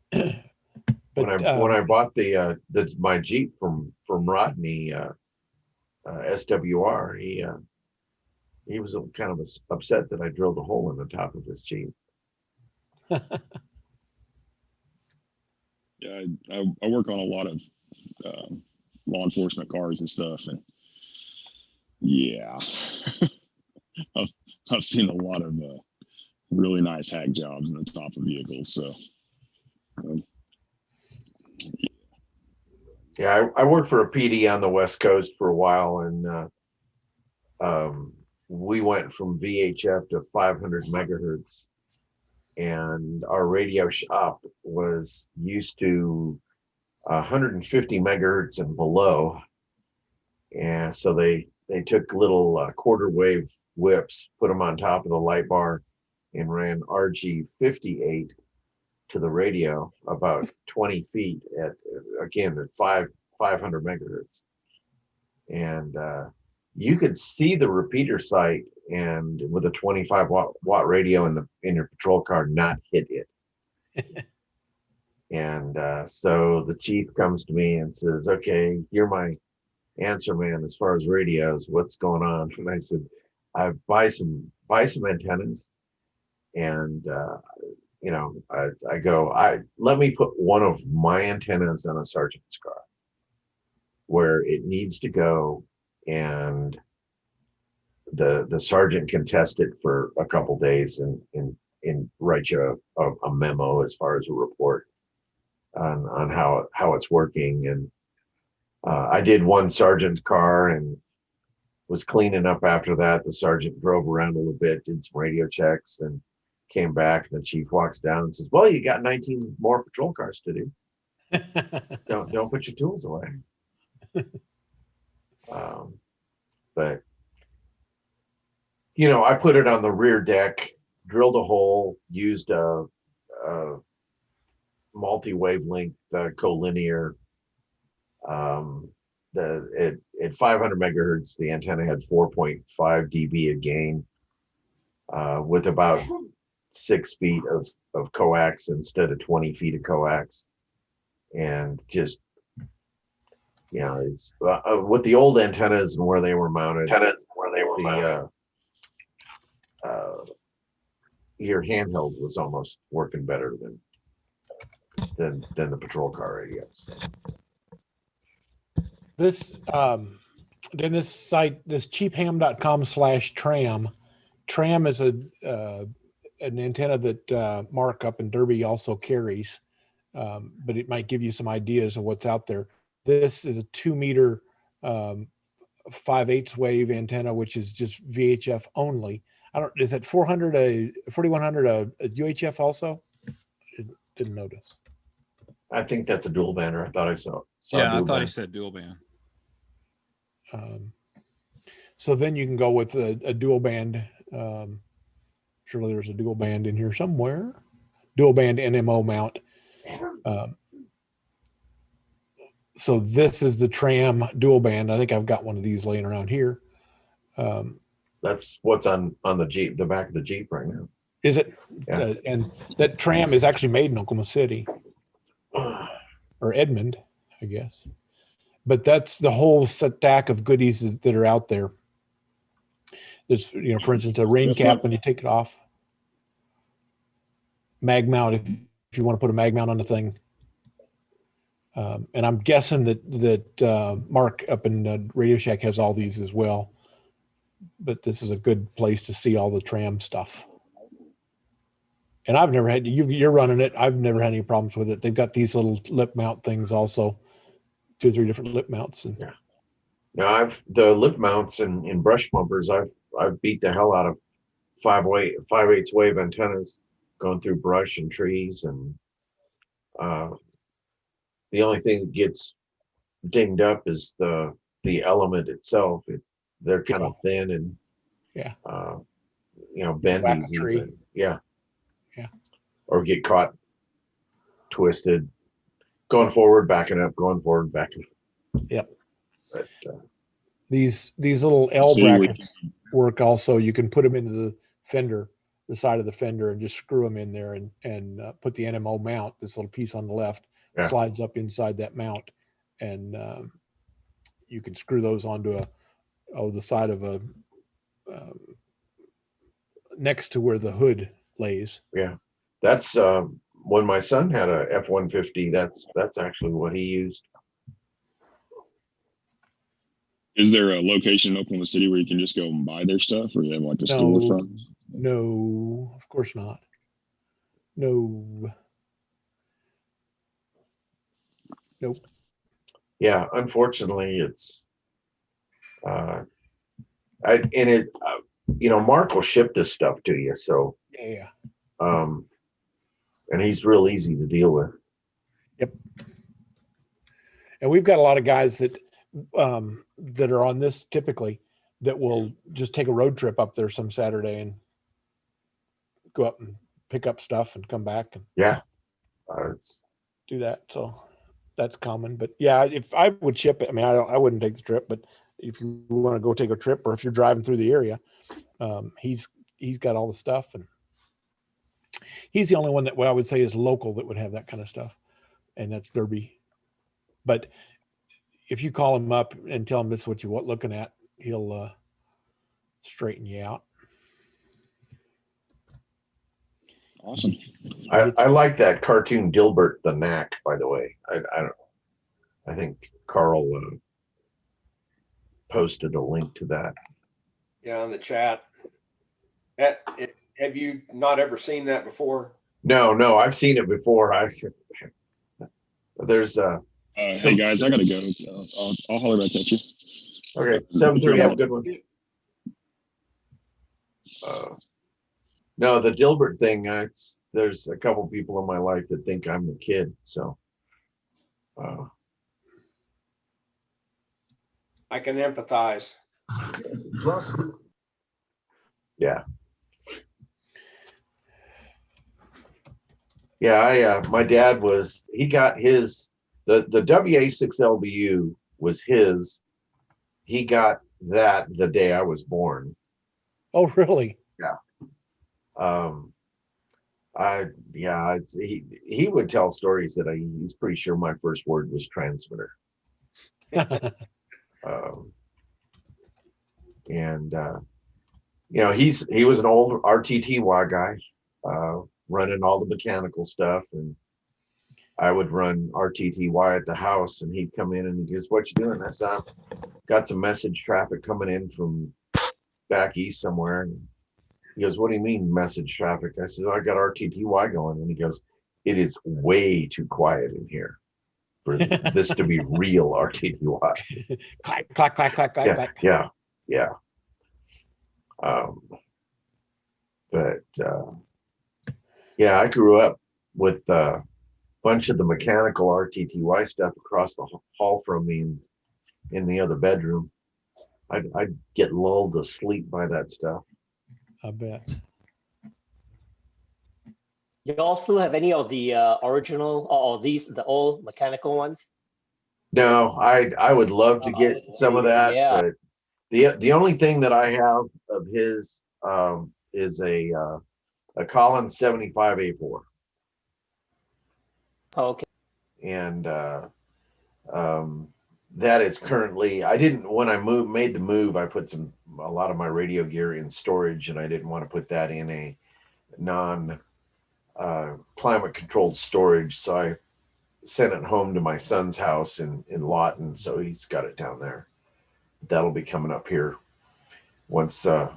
when I bought my Jeep from Rodney, SWR, he was kind of upset that I drilled a hole in the top of his Jeep. Yeah, I work on a lot of law enforcement cars and stuff, and yeah, I've seen a lot of really nice hack jobs in the top of vehicles. So, yeah, I worked for a PD on the West Coast for a while, and we went from VHF to 500 megahertz. And our radio shop was used to 150 megahertz and below. And so they took little quarter wave whips, put them on top of the light bar, and ran RG58 to the radio about 20 feet at 500 megahertz. And you could see the repeater site, and with a 25 watt radio in your patrol car, not hit it. And so the chief comes to me and says, "Okay, you're my answer man as far as radios. What's going on?" And I said, "I buy some antennas, and I go, let me put one of my antennas on a sergeant's car where it needs to go, and the sergeant can test it for a couple days and write you a memo as far as a report on how it's working." And I did one sergeant's car and was cleaning up after that. The sergeant drove around a little bit, did some radio checks, and came back. And the chief walks down and says, "Well, you got 19 more patrol cars to do. Don't put your tools away." But I put it on the rear deck, drilled a hole, used a multi-wavelength collinear. At 500 megahertz, the antenna had 4.5 dB of gain, with about 6 feet of coax instead of 20 feet of coax. And just, it's with the old antennas and where they were mounted, your handheld was almost working better than the patrol car radio. So. This this site, this cheapham.com/tram. Tram is an antenna that Mark up in Derby also carries. but it might give you some ideas of what's out there. This is a 2 meter 5/8 wave antenna, which is just VHF only. I don't, is that 4100 a UHF also? Didn't notice. I think that's a dual banner. I thought I saw Yeah, I dual thought he band. said dual band. So then you can go with a dual band. Surely there's a dual band in here somewhere. Dual band NMO mount. So this is the Tram dual band. I think I've got one of these laying around here. That's what's on the Jeep, the back of the Jeep right now. Is it? Yeah. And that Tram is actually made in Oklahoma City or Edmond, I guess. But that's the whole stack of goodies that are out there. There's, you know, for instance, a rain cap when you take it off. Mag mount if you want to put a mag mount on the thing. And I'm guessing that Mark up in Radio Shack has all these as well. But this is a good place to see all the Tram stuff. And I've never had, you're running it. I've never had any problems with it. They've got these little lip mount things also, 2 or 3 different lip mounts. And yeah. Now the lip mounts in brush bumpers, I've beat the hell out of 5/8 wave antennas going through brush and trees, and the only thing that gets dinged up is the element itself. They're kind of thin and you know, bend easy. But yeah. Or get caught twisted, going forward, backing up, going forward, backing up. Yep. But, these little L brackets work also. You can put them into the fender, the side of the fender, and just screw them in there and put the NMO mount, this little piece on the left, slides up inside that mount, and you can screw those onto the side of a next to where the hood lays. Yeah, that's when my son had a F-150. That's actually what he used. Is there a location in Oklahoma City where you can just go and buy their stuff, or you have like a storefront? No, of course not. No. Nope. Yeah, unfortunately, it's you know, Mark will ship this stuff to you, so yeah. And he's real easy to deal with. Yep. And we've got a lot of guys that are on this typically that will just take a road trip up there some Saturday and go up and pick up stuff and come back and do that. So that's common. But yeah, if I would ship it, I mean, I wouldn't take the trip, but if you want to go take a trip, or if you're driving through the area, he's got all the stuff, and he's the only one that I would say is local that would have that kind of stuff, and that's Derby. But if you call him up and tell him this is what you're looking at, he'll straighten you out. Awesome. I like that cartoon Dilbert the Knack, by the way. I think Carl posted a link to that. Yeah, on the chat. Have you not ever seen that before? No, I've seen it before. There's hey guys, I gotta go. I'll holler back at you. Okay, 7:30. Have a good one. No, the Dilbert thing. There's a couple people in my life that think I'm the kid. So, I can empathize. Yeah. Yeah, my dad he got his, the WA6LBU was his. He got that the day I was born. Oh, really? Yeah. He would tell stories that he's pretty sure my first word was transmitter. You know, he was an old RTTY guy, running all the mechanical stuff, and I would run RTTY at the house, and he'd come in and he goes, "What you doing?" I said, "Got some message traffic coming in from back east somewhere." And he goes, "What do you mean message traffic?" I said, "I got RTTY going." And he goes, it is way too quiet in here for this to be real RTTY. Clack, clack, clack, clack, clack, Yeah, clack. yeah. Yeah, I grew up with a bunch of the mechanical RTTY stuff across the hall from me in the other bedroom. I'd get lulled to sleep by that stuff. I bet. You all still have any of the original or the old mechanical ones? No, I would love to get some of that, yeah. but the only thing that I have of his is a Collins 75A4. Okay. And that is currently, I didn't, when I made the move, I put a lot of my radio gear in storage, and I didn't want to put that in a non climate controlled storage. So I sent it home to my son's house in Lawton. So he's got it down there. That'll be coming up here once I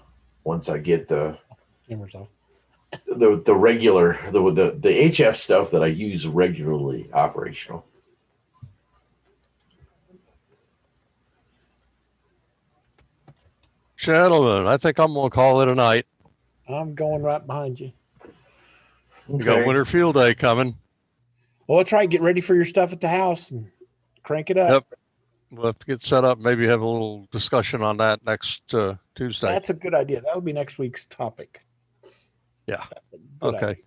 get the regular, the HF stuff that I use regularly operational. Gentlemen, I think I'm going to call it a night. I'm going right behind you. We got Winter Field Day coming. Well, let's try to get ready for your stuff at the house and crank it up. Yep. We'll have to get set up. Maybe have a little discussion on that next Tuesday. That's a good idea. That'll be next week's topic. Yeah. Good Okay. idea.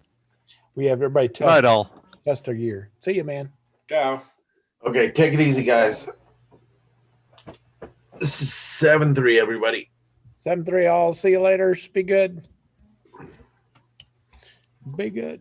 We have everybody test their gear. See you, man. Ciao. Okay, take it easy, guys. This is 7-3, everybody. 7-3. I'll see you later. Be good. Be good.